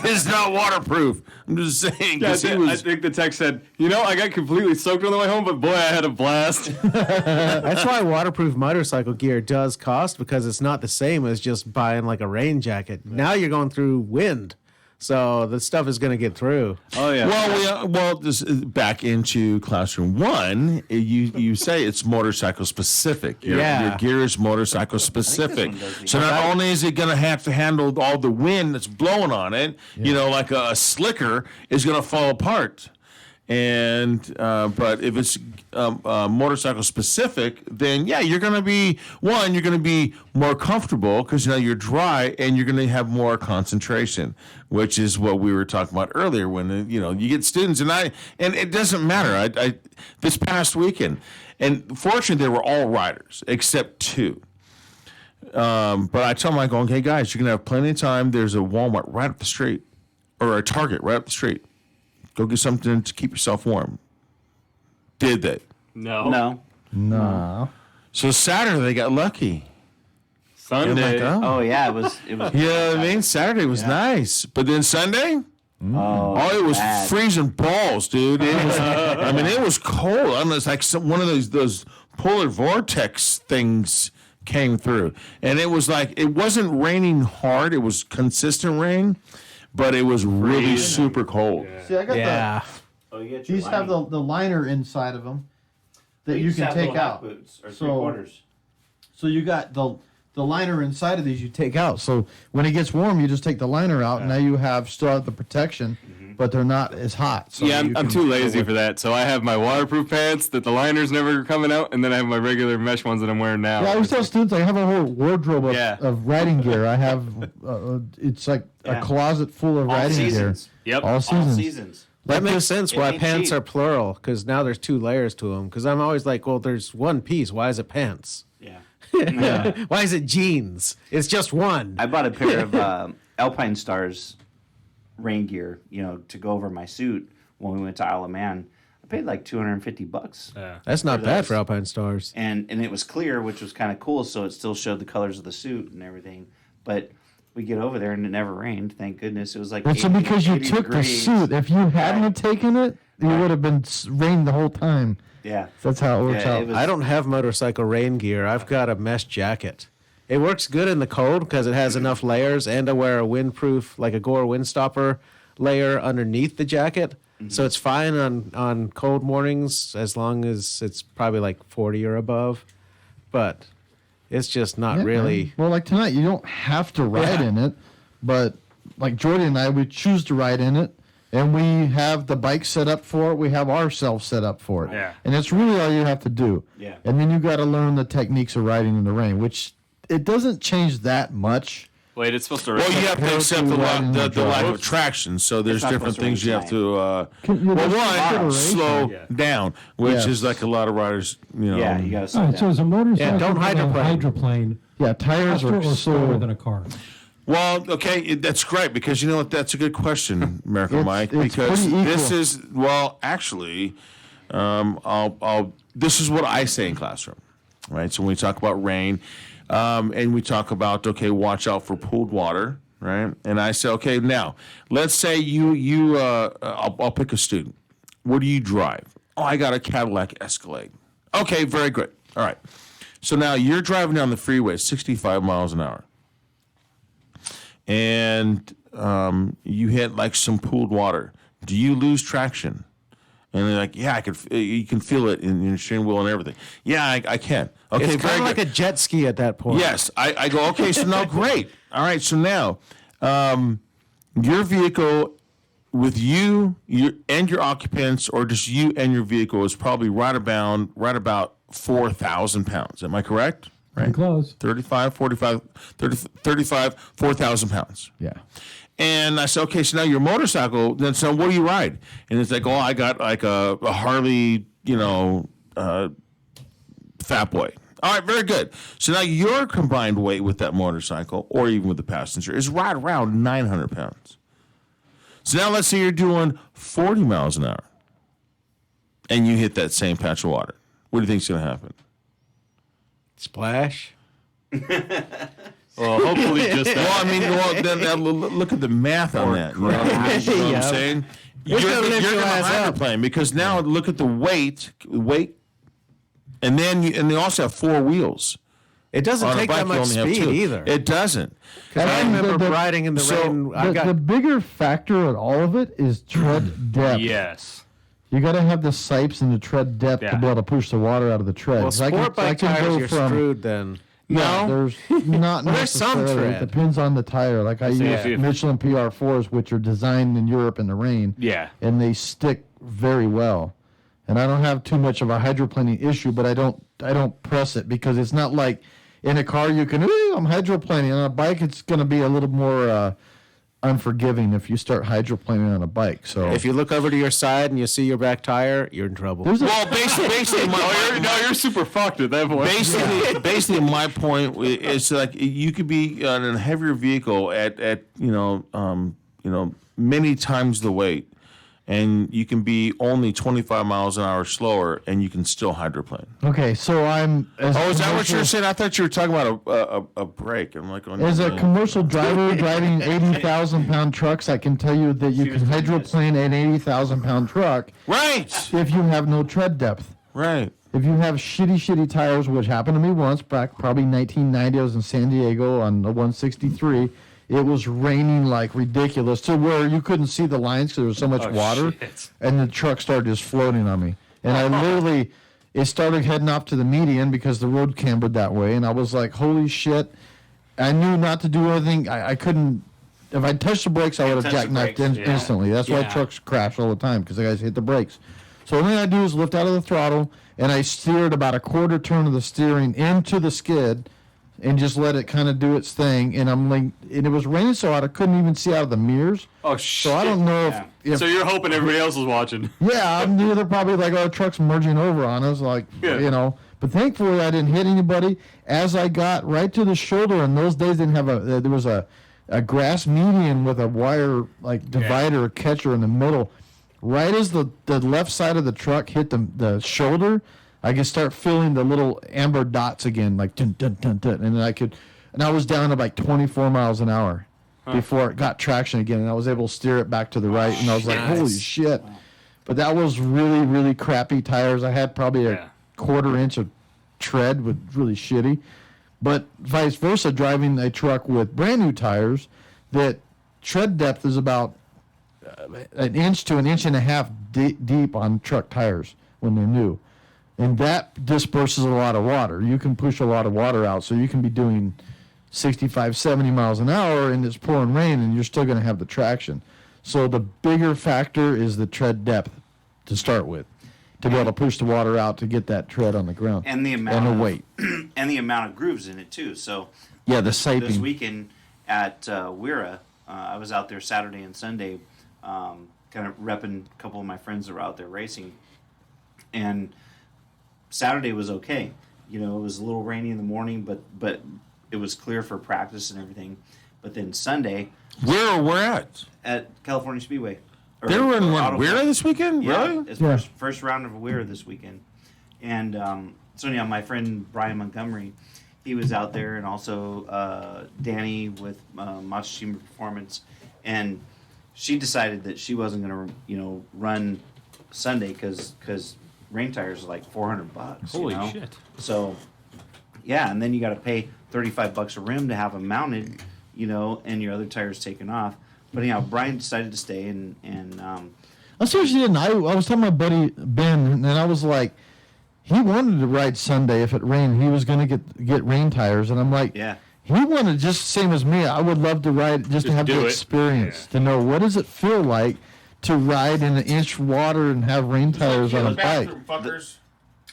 is not waterproof. I'm just saying. Yeah, 'Cause he I was, think the text said, I got completely soaked on the way home, but boy, I had a blast. That's why waterproof motorcycle gear does cost, because it's not the same as just buying like a rain jacket. Now you're going through wind, so the stuff is going to get through. Oh yeah. well, this back into classroom 1. You say it's motorcycle specific. Your gear is motorcycle specific. So not only is it going to have to handle all the wind that's blowing on it, like a slicker is going to fall apart. And but if it's motorcycle specific, then you're going to be more comfortable because you're dry and you're going to have more concentration, which is what we were talking about earlier. When you get students and it doesn't matter. I this past weekend, and fortunately they were all riders except 2. But I tell them, I go, okay, guys, you're going to have plenty of time. There's a Walmart right up the street, or a Target right up the street. Go get something to keep yourself warm. Did they? No. No. So Saturday they got lucky. Sunday. Oh yeah, it was. You know what I mean? Saturday was nice, but then Sunday, it was bad. freezing balls, dude. It was, it was cold. I mean, it's like one of those polar vortex things came through, and it was like it wasn't raining hard. It was consistent rain, but it was really super cold. See, I got Oh, you these have the liner inside of them that you can take out. Boots or So- 3/4. So you got the liner inside of these you take out. So when it gets warm, you just take the liner out, and now you still have the protection, but they're not as hot. So Yeah, you I'm can- too lazy for that. So I have my waterproof pants that the liner's never coming out, and then I have my regular mesh ones that I'm wearing now. Yeah, I always tell students I have a whole wardrobe of riding gear. I have it's like a closet full of All riding seasons. gear. Yep. All seasons. All seasons. That makes sense it why ain't pants cheap. are plural, because now there's 2 layers to them. Because I'm always like, well, there's one piece. Why is it pants? Yeah. Why is it jeans? It's just one. I bought a pair of Alpine Stars rain gear, to go over my suit when we went to Isle of Man. I paid like $250. That's not bad those. for Alpine Stars. And it was clear, which was kind of cool, so it still showed the colors of the suit and everything. But we get over there and it never rained, thank goodness. It was like Well, so 80 because you 80 took degrees. the suit, if you hadn't have taken it, you would have been rained the whole time. Yeah. That's how it works Yeah, out. it was- I don't have motorcycle rain gear. I've got a mesh jacket. It works good in the cold because it has enough layers, and I wear a windproof, like a Gore windstopper layer underneath the jacket. So it's fine on cold mornings as long as it's probably like 40 or above. But it's just not Yeah, really. man. Well, like tonight, you don't have to ride in it, but like Jordy and I, we choose to ride in it, and we have the bike set up for it. We have ourselves set up for it. Yeah. And it's really all you have to do. Yeah. And then you got to learn the techniques of riding in the rain, which it doesn't change that much. Wait, it's supposed to. Well, you have to accept the lack of It's traction. So there's not different supposed to things you rain have to. Can you Well, just one, consideration? slow Yeah. down, which Yes. is like a lot of riders. Yeah, you got to All slow right, so down. is a motorcycle don't or a hydroplane. hydroplane Yeah, tires faster are or slower so. than a car? Well, okay, that's great because you know what? That's a good question, Miracle It's- Mike. it's Because pretty this equal. is actually, this is what I say in classroom, right? So when we talk about rain, and we talk about watch out for pooled water, right? And I say, okay, now let's say I'll pick a student. What do you drive? Oh, I got a Cadillac Escalade. Okay, very good. All right. So now you're driving down the freeway, 65 miles an hour. And you hit like some pooled water. Do you lose traction? And they're like, yeah, you can feel it in your steering wheel and everything. Yeah, I can. Okay, It's very kind of like good. a jet ski at that point. Yes, I go, okay, so now great. All right, so now your vehicle with you and your occupants, or just you and your vehicle, is probably right about 4,000 pounds. Am I correct? Pretty close. 35, 45, 30, 35, 4,000 pounds. Yeah. And I said, okay, so now your motorcycle, then so what do you ride? And it's like, oh, I got like a Harley, Fat Boy. All right, very good. So now your combined weight with that motorcycle, or even with the passenger, is right around 900 pounds. So now let's say you're doing 40 miles an hour, and you hit that same patch of water. What do you think's going to happen? Splash. Well, hopefully just that. Well, then look at the math on that. You know what I'm saying? You're gonna going lift to your ass up. hydroplane because now look at the weight, and then they also have 4 wheels. It doesn't On a take bike, that you much only have speed 2. either. It doesn't. Because I And remember the- riding in the rain. The bigger factor at all of it is tread depth. Yes. You got to have the sipes and the tread depth Yeah. to be able to push the water out of the tread. well, 'Cause I sport bike can tires, go you're from- screwed then. No, there's not Well, there's some necessarily. tread. It depends on the tire. Like I use if- Michelin PR4s, which are designed in Europe in the rain. Yeah. And they stick very well. And I don't have too much of a hydroplaning issue, but I don't press it because it's not like in a car you can, ooh, I'm hydroplaning. On a bike, it's going to be a little more unforgiving if you start hydroplaning on a bike. So If you look over to your side and you see your back tire, you're in trouble. there's a, Well, basically, You're super fucked at that point. basically, my point is like you could be on a heavier vehicle at many times the weight, and you can be only 25 miles an hour slower, and you can still hydroplane. okay, so I'm. Oh, is that what you're saying? I thought you were talking about a brake. I'm like, As a commercial driver driving 80,000-pound trucks, I can tell you that you can hydroplane an 80,000-pound truck right, if you have no tread depth. right. If you have shitty tires, which happened to me once back probably 1990, I was in San Diego on the 163. It was raining like ridiculous to where you couldn't see the lines because there was so much water, and the truck started just floating on me. And I literally, it started heading off to the median because the road cambered that way, and I was like, holy shit. I knew not to do anything. I couldn't, if I touched the brakes, I would have touch the jackknifed brakes. instantly. That's why Yeah. trucks crash all the time because the guys hit the brakes. So the only thing I do is lift out of the throttle, and I steered about a quarter turn of the steering into the skid, and just let it kind of do its thing. And I'm like, and it was raining so hard I couldn't even see out of the mirrors. Oh shit. So I don't know if So you're hoping everybody else is watching. yeah, I'm they're probably like, oh, the truck's merging over on us, like, Yeah. you know. But thankfully, I didn't hit anybody. As I got right to the shoulder, in those days, didn't have there was a grass median with a wire like divider or catcher in the middle. Right as the left side of the truck hit the shoulder, I could start feeling the little amber dots again, like dun dun dun dun, and then I was down to like 24 miles an hour before it got traction again, and I was able to steer it back to the right, and I was like, holy shit. But that was really, really crappy tires. I had probably a quarter inch of tread with really shitty. But vice versa, driving a truck with brand new tires, that tread depth is about an inch to an inch and a half deep on truck tires when they're new. And that disperses a lot of water. You can push a lot of water out, so you can be doing 65, 70 miles an hour, and it's pouring rain, and you're still going to have the traction. So the bigger factor is the tread depth to start with, to be able to push the water out to get that tread on the ground. And the amount and the of weight. and the amount of grooves in it too. So Yeah, the this siping. weekend at Weira, I was out there Saturday and Sunday, kind of repping a couple of my friends that were out there racing, and Saturday was okay. You know, it was a little rainy in the morning, but it was clear for practice and everything. But then Sunday Where at? at California Speedway, They were in Auto Weira Club. this weekend? Yeah, Really? it's Yeah. first round of Weir this weekend, and so anyhow, my friend Brian Montgomery, he was out there, and also Danny with Matsushima Performance, and she decided that she wasn't going to run Sunday because rain tires are like $400. Holy you know? shit. So yeah, and then you got to pay $35 a rim to have them mounted, and your other tires taken off. But anyhow, Brian decided to stay, and I seriously didn't. I was telling my buddy Ben, and I was like, he wanted to ride Sunday if it rained. He was going to get rain tires, and I'm like, yeah. he wanted just the same as me. I would love to ride just to have do the it. experience to know what does it feel like to ride in an inch water and have rain tires on a bike. fuckers.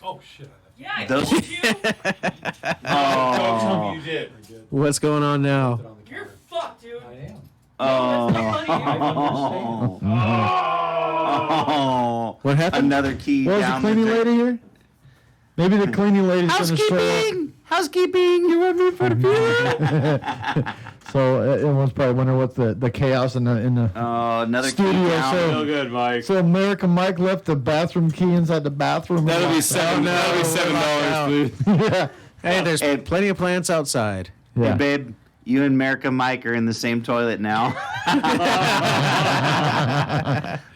Oh shit! Yeah, I Those- told you. Don't tell me you did. What's going on now? You're fucked, dude. Oh. That's not funny. Oh. What happened? Another key What was the down cleaning drain. lady here? Maybe the cleaning lady's going to show up. Housekeeping. You want me for the funeral? So everyone's probably wondering what the chaos in the Oh, another key Studio, down. so- Real good, Mike. So American Mike left the bathroom key inside the bathroom. That'll be and $7, please. yeah. Hey, there's Hey. plenty of plants outside. Yeah. Hey, babe, you and America Mike are in the same toilet now.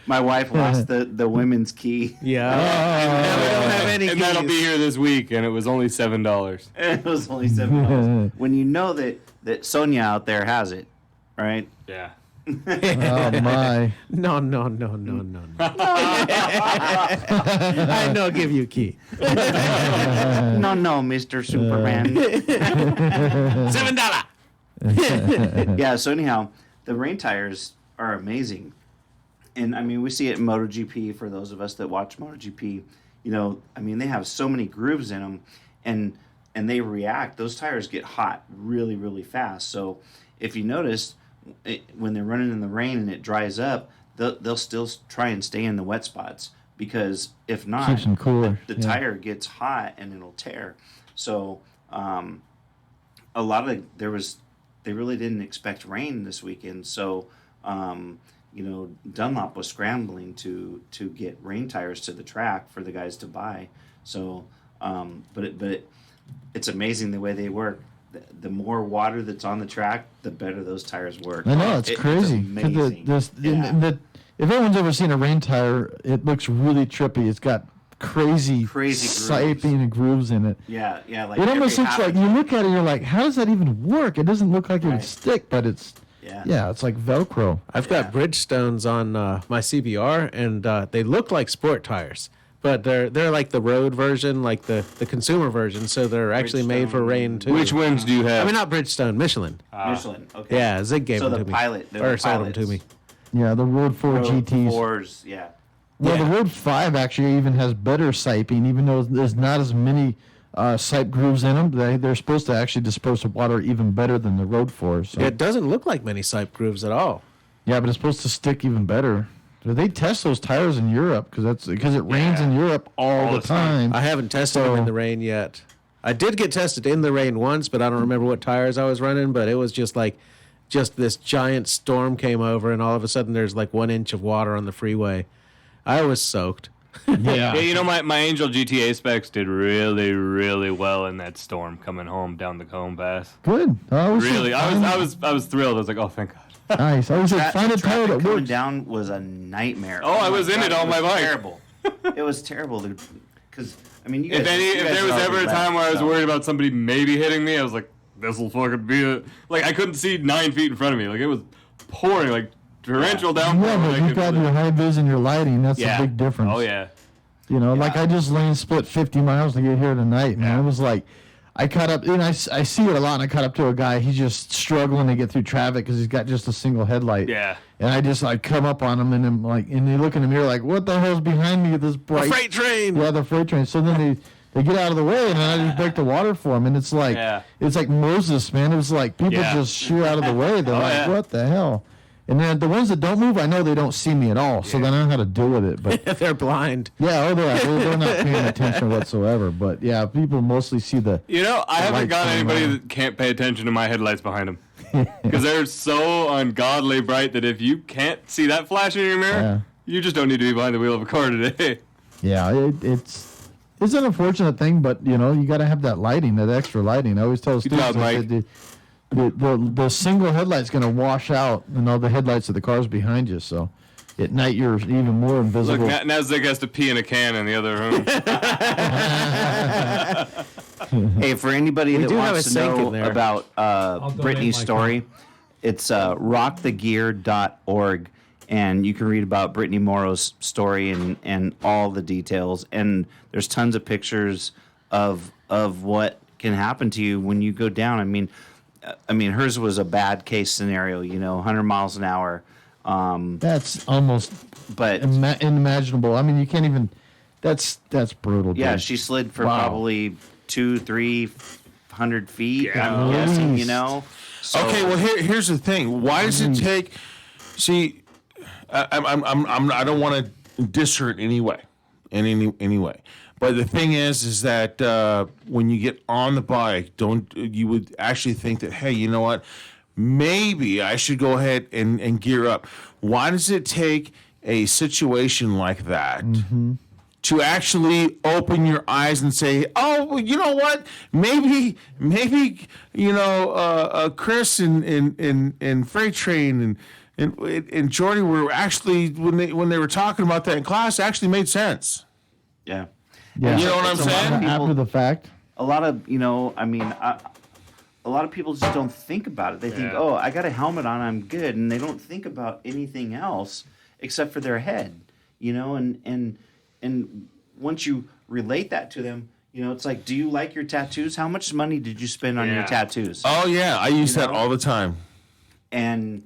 My wife lost the women's key. Yeah. Now we don't have any And that'll be keys. here this week, and it was only $7. It was only $7. When you know that Sonia out there has it, right? Yeah. Oh my. No. I know, give you a key. No, Mr. Superman. $7. Yeah, so anyhow, the rain tires are amazing. And I mean, we see it in MotoGP for those of us that watch MotoGP. You know, I mean, they have so many grooves in them and they react. Those tires get hot really, really fast. So if you notice, when they're running in the rain and it dries up, they'll still try and stay in the wet spots because if not, Keeps them cooler. the Yeah. tire gets hot and it'll tear. So a lot of they really didn't expect rain this weekend. So you know, Dunlop was scrambling to get rain tires to the track for the guys to buy. So it's amazing the way they work. The more water that's on the track, the better those tires work. I know, it's crazy. It's 'Cause amazing. If anyone's ever seen a rain tire, it looks really trippy. It's got crazy grooves. siping and grooves in it. Yeah. Like It almost every looks half like, a- you look at it, you're like, how does that even work? It doesn't look like it would Right. stick, but it's, Yeah. it's like Velcro. I've got Bridgestones on my CBR, and they look like sport tires, but they're like the road version, like the consumer version. So they're actually made for rain too. Which ones do you have? I mean, not Bridgestone, Michelin. Michelin. Okay. Yeah, Zig gave So them the to me. pilot, they're or the sold them to pilots. me. Yeah, the Road 4 Road GTs. 4s, yeah. Well, Yeah. the Road 5 actually even has better siping, even though there's not as many sipe grooves in them. They're supposed to actually disperse the water even better than the Road 4. So. It doesn't look like many sipe grooves at all. Yeah, but it's supposed to stick even better. So they test those tires in Europe because it rains in Europe all the time. I haven't tested them in So- the rain yet. I did get tested in the rain once, but I don't remember what tires I was running. But it was just this giant storm came over, and all of a sudden there's like 1 inch of water on the freeway. I was soaked. Yeah, you know, my Angel GTA specs did really, really well in that storm coming home down the Cone Pass. Good. Really, I was thrilled. I was like, oh, thank God. Nice. I was like, find a tire Traffic that coming works. down was a nightmare. Oh, I my was in it on was my bike. Terrible. It was terrible, because I mean, you guys. If there was ever a time where I was worried about somebody maybe hitting me, I was like, this will fucking be it. Like, I couldn't see 9 feet in front of me. Like, it was pouring, like, torrential downpour. Yeah, but Like, you've it got was- your high vis and your lighting. That's yeah. a big difference. Oh, yeah. You know, like I just lane split 50 miles to get here tonight, man. Yeah. It was like, I caught up, and I see it a lot, and I caught up to a guy. He's just struggling to get through traffic because he's got just a single headlight. Yeah. And I just like come up on him, and I'm like, and they look in the mirror like, what the hell's behind me? This bright Freight train. Yeah, the freight train. So then they get out of the way, and then I just break the water for them, and it's like Yeah. it's like Moses, man. It was like people Yeah. just shoot out of the way. They're Oh, like, yeah. what the hell? And then the ones that don't move, I know they don't see me at all, so then I know how to deal with it. But They're blind. yeah, they're not paying attention whatsoever. But yeah, people mostly see the. You know, I haven't lights got going anybody on. that can't pay attention to my headlights behind them. Because they're so ungodly bright that if you can't see that flash in your mirror, Yeah. you just don't need to be behind the wheel of a car today. Yeah, it's an unfortunate thing, but you know you got to have that lighting, that extra lighting. I always tell Good students job, Mike. that the single headlight's going to wash out, all the headlights of the cars behind you. So at night you're even more Look, invisible. now Zig has to pee in a can in the other room. Hey, for anybody We that do have wants a to sink in know there. about donate Brittany's my story, it's rockthegear.org, and you can read about Brittany Morrow's story and all the details. And there's tons of pictures of what can happen to you when you go down. I mean, hers was a bad case scenario, 100 miles an hour. That's almost But unimaginable. I mean, you can't even That's brutal. Yeah, dude. she slid for Wow. probably 200-300 feet. I'm guessing, you know. So, Okay, well here's the thing. Why does it take? See, I don't want to diss her in any way, any way. But the thing is that when you get on the bike, you would actually think that, hey, you know what? Maybe I should go ahead and gear up. Why does it take a situation like that to actually open your eyes and say, oh, well, you know what? Maybe you know, Chris and Freight Train and Jordy were actually when they were talking about that in class actually made sense. yeah. Yeah. You know what I'm It's a lot of saying? people- After the fact. A lot of, you know, I mean, a lot of people just don't think about it. They think, oh, I got a helmet on, I'm good. And they don't think about anything else except for their head, you know, and once you relate that to them, you know, it's like, do you like your tattoos? How much money did you spend on your tattoos? Oh yeah, I use that know? all the time. And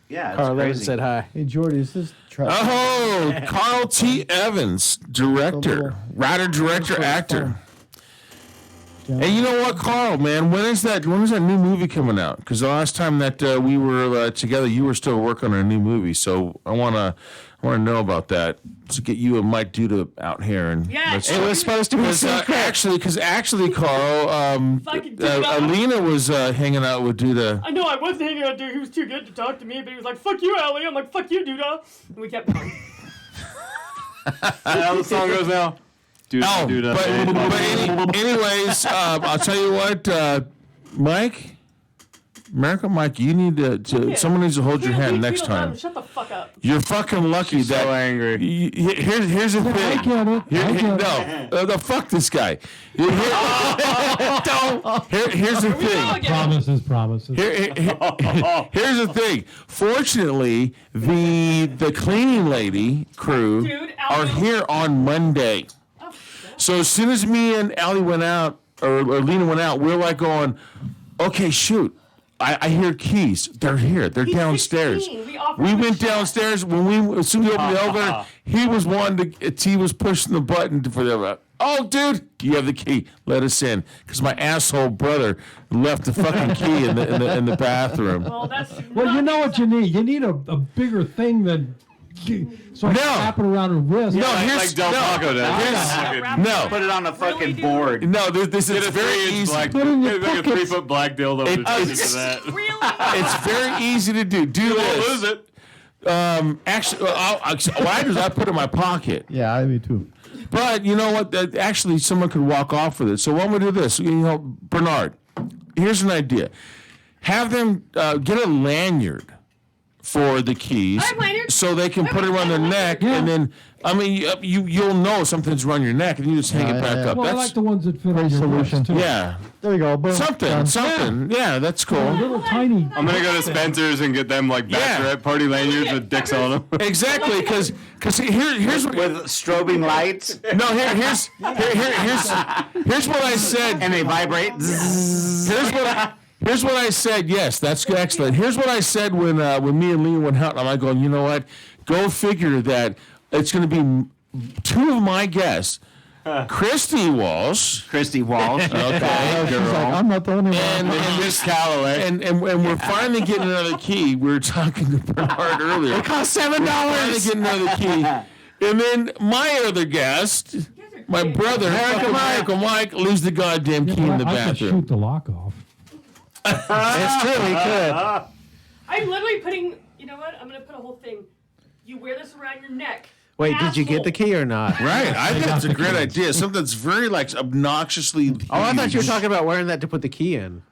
yeah, it's Carl Levin crazy. said hi. Hey, Jordy, is this Oh, Carl T. Evans, director, writer, director, actor. Hey, you know what, Carl? Man, when is that new movie coming out? Because the last time that we were together, you were still working on a new movie. So I wanna know about that. To get you and Mike Duda out here and Yes. It was supposed to be secret. actually, Carl, Fucking Duda. Alina was hanging out with Duda. I know I wasn't hanging out, dude. He was too good to talk to me, but he was like, "Fuck you, Ellie." I'm like, "Fuck you, Duda." And we kept going. How the song goes now? Dude, Oh, dude, but anyways, I'll tell you what, Mike, Mike, you need to someone needs to hold your hand next time. Shut the fuck up. You're fucking lucky that. so angry. Here's the thing. I get it. I get it. No, fuck this guy. Here's the We go thing. again. Promises. Here's the thing. Fortunately, the cleaning lady crew Dude, are Alvin. here on Monday. Oh, So as soon as me and Allie went out, or Lena went out, we're like going, okay, shoot. I hear keys. They're here. They're He's downstairs. 16. We offered We him a went shot. downstairs as soon as we opened the elevator. He was he was pushing the button for the. Oh, dude, you have the key. Let us in, because my asshole brother left the fucking key in the bathroom. Well, that's Well, not you know what you need? You need a bigger thing than so I can No. wrap it around her wrist. No, like here's Del Taco does. wrap no. it Put it on a around. fucking Really, dude? board. no. This is very easy. Black, Put it in your like a pockets. 3-foot black dildo. It- with a it's- to that. Really? It's very easy to do. Do this. Lose it. Actually, what I do is I put it in my pocket. Yeah, me too. But you know what? Actually, someone could walk off with it. So why don't we do this? You know, Bernard, here's an idea. Have them get a lanyard for the keys, I have lanyards. so they can put it around their neck, and then you'll know something's around your neck, and you just hang it back up. Well, I That's like the ones that fit on Great your solution. wrist, too. yeah, There you go. Boom. Done. something. Yeah, that's A cool. little tiny. I'm gonna go to Spencer's and get them like bachelorette party lanyards with dicks on them. Exactly, because here's what. With strobing lights, No, here's what I said. and they vibrate. Here's what I said. Yes, that's excellent. Here's what I said when me and Lee went out. I'm like going, you know what? Go figure that it's going to be two of my guests, Christy Walsh, Christy Walsh. okay, She's like, I'm not the only one. and Miss Calloway. and we're finally getting another key. We were talking to Bernard earlier. It cost $7. Finally getting another key, and then my other guest, my brother, Miracle Mike, leaves the goddamn key in the I could bathroom. shoot the lock off. It's true. He could. I'm literally putting. You know what? I'm gonna put a whole thing. You wear this around your neck. Wait, did you get the Asshole. key or not? Right, I think it's a great idea. Something that's very like obnoxiously. Oh, I thought you were talking about wearing that to put the key in.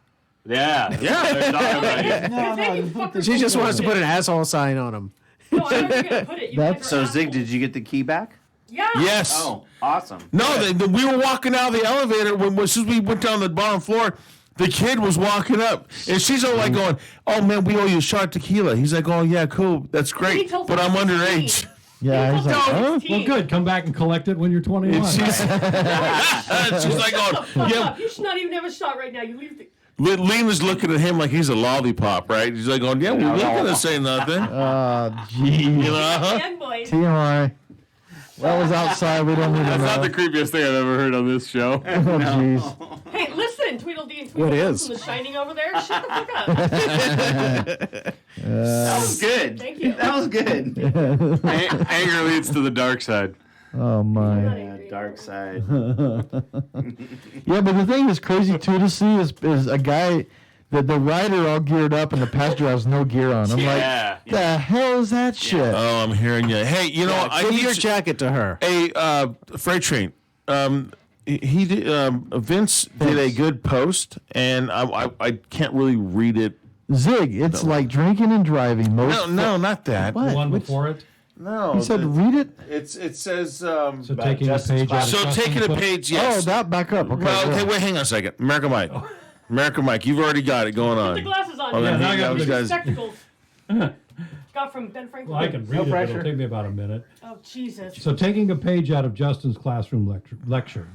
Yeah. They're talking about you. It's making fuckers She just go wants to with put it. an asshole sign on him. No, I'm not gonna put it. You guys are So Zig, assholes. did you get the key back? Yeah. Yes. Oh, awesome. No, we were walking out of the elevator when as soon as we went down the bottom floor. The kid was walking up, and she's all like going, "Oh man, we owe you a shot of tequila." He's like, "Oh yeah, cool, that's He great, tells but us I'm he's underage." 16. Yeah, he's like, He tells us huh? he's Well, 16. good. Come back and collect it when you're 21. She's like, Shut the "Oh fuck yeah." up. You should not even have a shot right now. You leave the. Lena's looking at him like he's a lollipop, right? He's like, "going, yeah, we're not gonna say nothing." Gee. You know? And boys. TMI. That was outside. We don't need to That's know. not the creepiest thing I've ever heard on this show. Oh, jeez. Hey, listen, Tweedledee and Tweedledum What is? from The Shining over there. Shut the fuck up. That was good. Thank you. That was good. Anger leads to the dark side. Oh, my. Yeah, dark side. Yeah, but the thing that's crazy, too, to see is a guy, the rider all geared up and the passenger has no gear on. I'm like, the hell is that shit? Oh, I'm hearing you. Hey, you know, I Give need your to- jacket to her. Hey, Freight Train. He did. Vince did a good post, and I can't really read it. Zig, it's like drinking and driving. No, not that. What? The one Which- before it. No, He said, read it. it says. So taking a page out of So taking a Justin's page, Oh, yes. that back up. Okay. Well, okay, yeah. wait, hang on a second. America Mike. America Mike, you've already got it going Put the on. glasses on. Oh, Yeah, then now I he- got those the guys- Spectacles. Got from Ben Franklin. Well, I can read it, but it'll take me about a minute. Oh, Jesus. So, taking a page out of Justin's classroom lecture,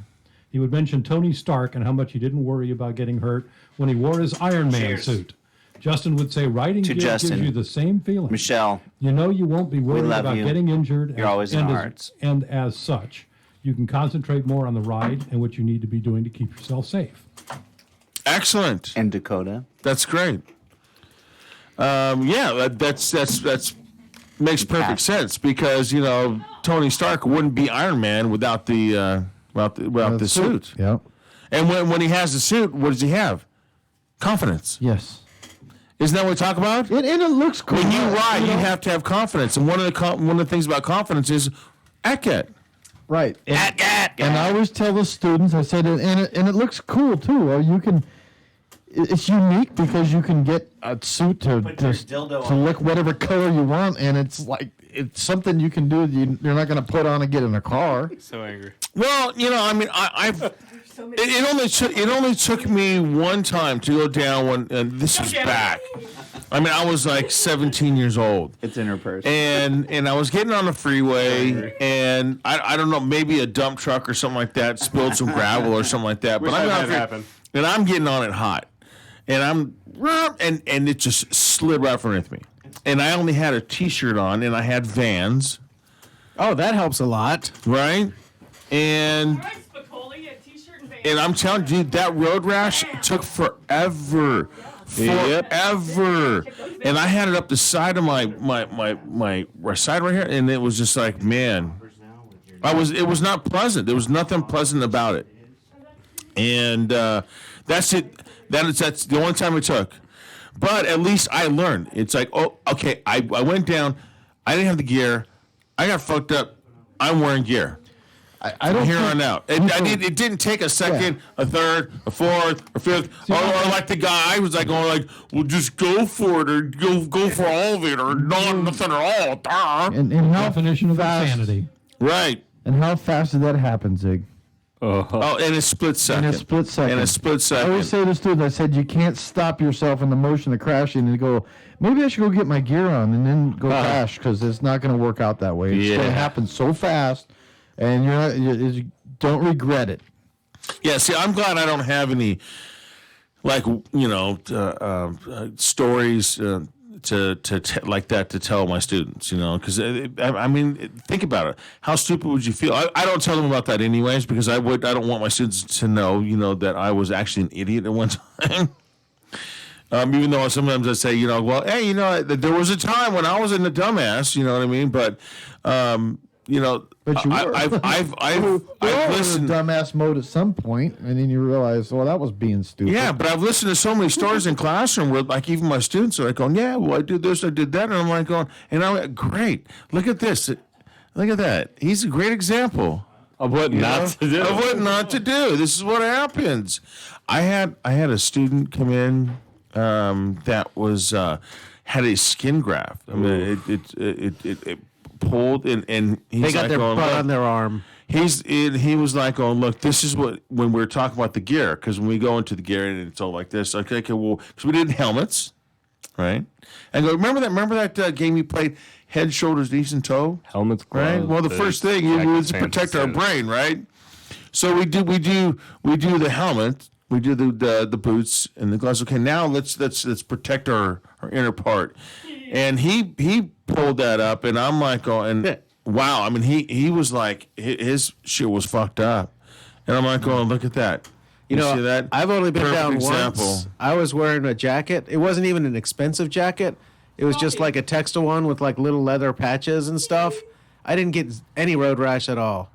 he would mention Tony Stark and how much he didn't worry about getting hurt when he wore his Iron Man Cheers. suit. Justin would say, riding To gear gives Justin. you the same feeling. Michelle, You know you won't be worried love about you. getting injured. You're always in and our as, hearts. And as such, you can concentrate more on the ride and what you need to be doing to keep yourself safe. Excellent. and Dakota. That's great. Yeah, that's makes perfect sense because Tony Stark wouldn't be Iron Man without the suit. Yeah. And when he has the suit, what does he have? Confidence. Yes. Isn't that what we talk about? And it looks cool. When you ride, you have to have confidence, and one of the things about confidence is ACAT. Right. And I always tell the students, I said, and it looks cool too. Or you can, it's unique because you can get a suit to Put your dildo to on. look whatever color you want, and it's like it's something you can do. You're not going to put on and get in a car. So angry. Well, I mean, I've. So many. It only took me one time to go down when, and this was back. I mean, I was like 17 years old. It's in her purse. And I was getting on the freeway, and I don't know, maybe a dump truck or something like that spilled some gravel or something like that. Wish I'm that out had there, happened. and I'm getting on it hot, and and it just slid right underneath me, and I only had a T-shirt on, and I had Vans, Oh, that helps a lot. right, and. All right, Spicoli, a t-shirt and And I'm telling you, that road rash took forever. Forever. And I had it up the side of my side right here, and it was just like, man. It was not pleasant. There was nothing pleasant about it. And that's it. That's the only time it took. But at least I learned. It's like, oh, okay, I went down, I didn't have the gear, I got fucked up, I'm wearing gear. I don't Here think- on out. It didn't take a second, a third, a fourth, a fifth. Or like the guy was like going like, well, just go for it, or go for all of it, or nothing at all. Duh. And how Definition of fast, insanity. Right. And how fast did that happen, Zig? Oh, in a split second. In a split second. In a split I always second. say to students, I said, you can't stop yourself in the motion of crashing and go, maybe I should go get my gear on and then go crash, because it's not going to work out that way. It's going Yeah. to happen so fast, and you don't regret it. Yeah. See, I'm glad I don't have any, like stories like that to tell my students. Because I mean, think about it. How stupid would you feel? I don't tell them about that anyways, because I don't want my students to know that I was actually an idiot at one time. Even though sometimes I say, well, hey, there was a time when I was in the dumbass, you know what I mean? But, But you were. I've listened. Dumbass mode at some point, and then you realize, well, that was being stupid. Yeah, but I've listened to so many stories in classroom where, like, even my students are like going, yeah, well, I did this, I did that. And I'm like going, and I'm like, great. Look at this. Look at that. He's a great example. Of what not to do. Of what not to do. This is what happens. I had a student come in that was had a skin graft. I mean, it pulled and he's They got like their going, butt "Look." on their arm. He was like, "Oh, look, this is what when we were talking about the gear, because when we go into the gear and it's all like this, okay, well, because we did helmets, right? And I go, remember that game you played, head, shoulders, knees, and toe, Helmets, right? gloves, Well, the boots, first thing jackets, is to pants, protect our and brain, right? So we do the helmet, we do the boots and the gloves. Okay, now let's protect our inner part. And he pulled that up, and I'm like, wow. I mean, he was like, his shit was fucked up. And I'm like, going, look at that. You know, see that? I've only been Perfect down example. once. I was wearing a jacket. It wasn't even an expensive jacket. It was just like a textile one with like little leather patches and stuff. I didn't get any road rash at all.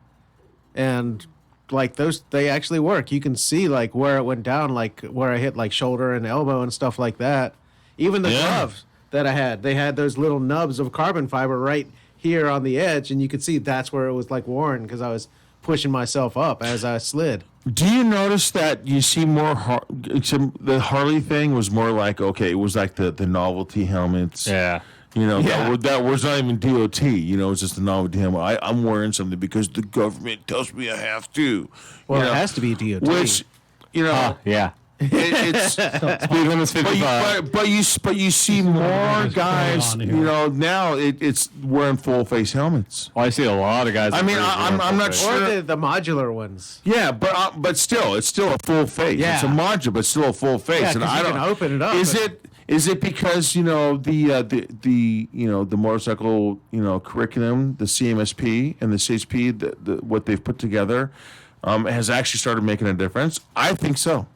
And like those, they actually work. You can see like where it went down, like where I hit like shoulder and elbow and stuff like that. Even the gloves that I had, they had those little nubs of carbon fiber right here on the edge, and you could see that's where it was like worn because I was pushing myself up as I slid. Do you notice that you see more? The Harley thing was more like, okay, it was like the novelty helmets. Yeah. You know, that was not even DOT. You know, it's just a novelty helmet. I'm wearing something because the government tells me I have to. Well, you know, it has to be DOT. Which, you know, Yeah. it's. Speed limit's 55. But you see more just guys. going on You here. know, now it's wearing full face helmets. Well, I see a lot of guys. I mean, I'm not or sure. the modular ones. Yeah, but still, it's still a full face. Yeah. It's a module, but still a full face. Yeah, and 'cause I you don't can open it up, Is but- it because the the motorcycle curriculum, the CMSP and the CHP, the what they've put together, has actually started making a difference? I think so.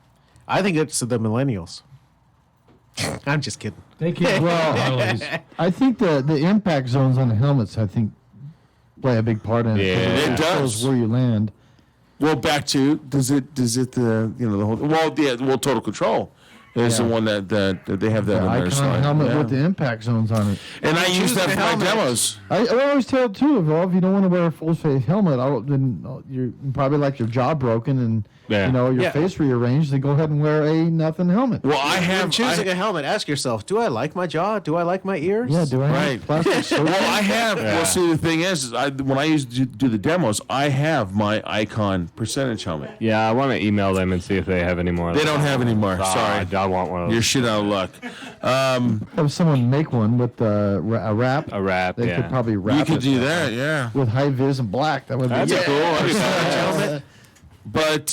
I think it's the millennials. I'm just kidding. They keep Harleys. I think the impact zones on the helmets, I think, play a big part in it. Yeah. It does. Shows where you land. Well, back to does it the whole total control is the Yeah. one that they have that The on their icon slide. helmet Yeah. with the impact zones on it. And I use Choose that the for my helmet. demos. I always tell too, if you don't want to wear a full face helmet, then you're probably like your jaw broken and Yeah. your Yeah. face rearranged. Then go ahead and wear a nothing helmet. Well, I When have choosing a helmet, ask yourself, do I like my jaw? Do I like my ears? Yeah, do I Right. have plastic surgery? Well, I have. Well, see, the thing is when I used to do the demos, I have my Icon percentage helmet. Yeah, I want to email them and see if they have any more. They don't have any more. Sorry, I want one of you're those. shit out of luck. Have someone make one with a wrap. A wrap, They yeah. could probably wrap You could it do that, yeah. with high vis and black. That would be That's cool. That'd be fun. But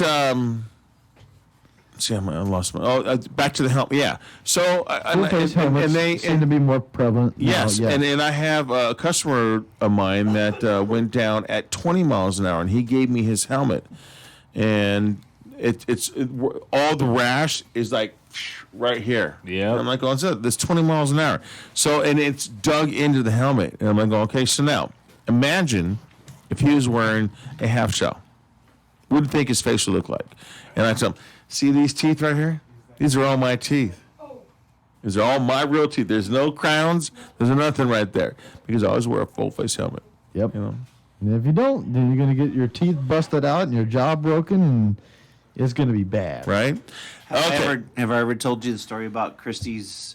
see, I lost my. Back to the helmet. Yeah. So full face helmets and they seem to be more prevalent. now, yes, yeah. and I have a customer of mine that went down at 20 miles an hour, and he gave me his helmet, and it's all the rash is like right here. Yeah. And I'm like, oh, that's 20 miles an hour. So and it's dug into the helmet, and I'm like, okay, so now imagine if he was wearing a half shell. What do you think his face would look like? And I tell him, see these teeth right here? These are all my teeth. These are all my real teeth. There's no crowns. There's nothing right there. Because I always wear a full face helmet. Yep. You know? And if you don't, then you're going to get your teeth busted out and your jaw broken, and it's going to be bad. Right? Okay. Have I ever told you the story about Christy's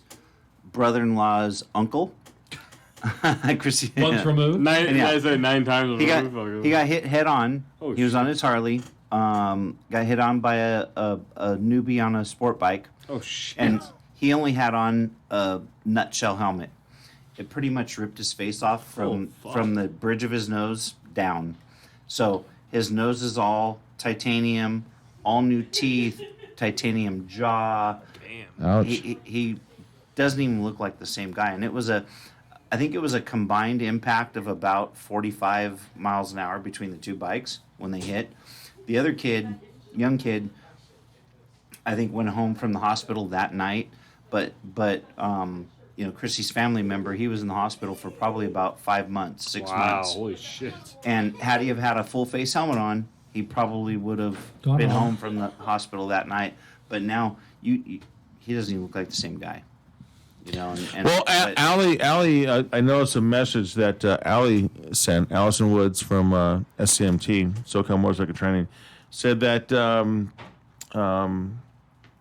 brother-in-law's uncle? Christy. Once removed. Nine, Yeah. I said 9 times. He got hit head on. Oh, he was on his Harley. Got hit on by a newbie on a sport bike. Oh shit. And he only had on a nutshell helmet. It pretty much ripped his face off from the bridge of his nose down. So his nose is all titanium, all new teeth, titanium jaw. Ouch. He doesn't even look like the same guy. And I think it was a combined impact of about 45 miles an hour between the two bikes when they hit. The other kid, young kid, I think went home from the hospital that night. But Chrissy's family member, he was in the hospital for probably about 5 months, 6 months. Holy shit. And had he have had a full face helmet on, he probably would have Gone been home. home from the hospital that night. But now he doesn't even look like the same guy. Well, Allie, I noticed a message that Allie sent, Allison Woods from SCMT, SoCal Motorcycle Training, said that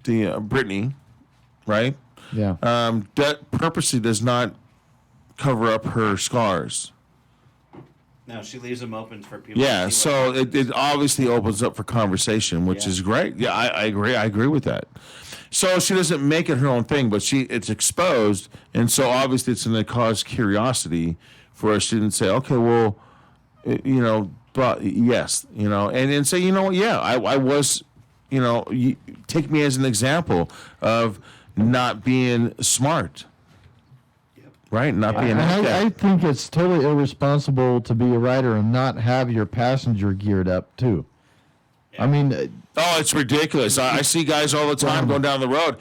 Brittany, right, Yeah. that purposely does not cover up her scars. no, she leaves them open for people. Yeah, to see so what- it obviously opens up for conversation, which is great. Yeah, I agree. I agree with that. So she doesn't make it her own thing, but it's exposed, and so obviously it's going to cause curiosity for a student to say, okay, well, but yes, and say, yeah, I was, take me as an example of not being smart. right? Not being And like I that. think it's totally irresponsible to be a rider and not have your passenger geared up too. I mean, Oh, it's ridiculous. I see guys all the time going down the road,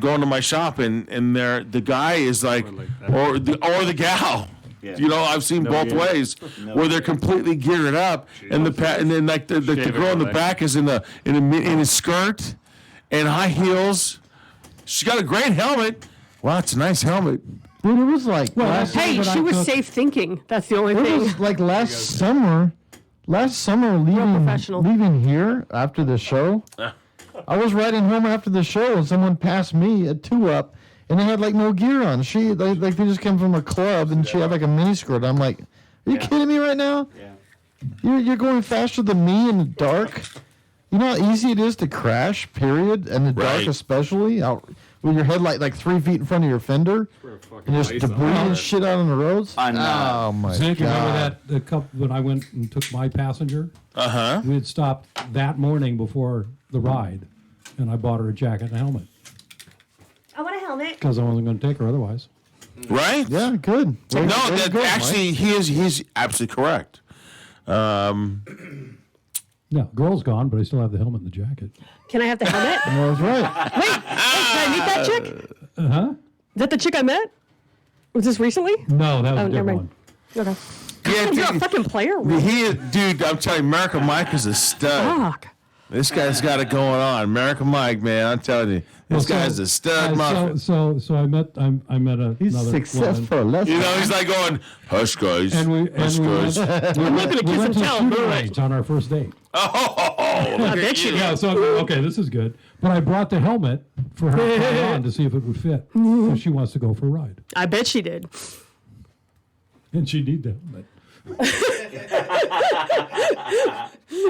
going to my shop, and the guy is like, or the gal. Yeah. You know, I've seen both ways where they're completely geared up, and and then like the girl in the back is in a skirt and high heels. She's got a great helmet. Wow, it's a nice helmet. dude, it was like last, Hey, But I she was took- safe thinking. That's the only it thing. was like last summer. Last summer, professional. leaving here after the show, I was riding home after the show, and someone passed me at 2-Up, and they had like no gear on. They just came from a club, and she had like a mini skirt. I'm like, are you kidding me right now? Yeah. You're going faster than me in the dark. You know how easy it is to crash, period, and the dark Right. especially, out with your headlight like 3 feet in front of your fender, and just debris and shit out on the roads. Oh my Zink, remember god! that the couple when I went and took my passenger? Uh-huh. We had stopped that morning before the ride, and I bought her a jacket and a helmet I want a helmet. because I wasn't going to take her otherwise. Right? Yeah, good. Way No, to that go, Mike. actually he's absolutely correct. No, girl's gone, but I still have the helmet and the jacket. Can I have the helmet? No, that's right. Wait, can I meet that chick? Huh? Is that the chick I met? Was this recently? No, that was Oh, a never different mind. one. Okay. Yeah, You're a dude, fucking player. dude, I'm telling you, America Mike is a stud. Fuck. This guy's got it going on. America Mike, man, I'm telling you, this guy's a stud. muffin. So I met another He's woman, successful. Let's You know, he's like going, hush, guys. and we hush, guys. went, I'm not gonna we kiss went and to tell. shooting Move range on our first date. I bet you Yeah, did. so okay, this is good. But I brought the helmet for her to try on to see if it would fit. So she wants to go for a ride, I bet she did. and she needs the helmet.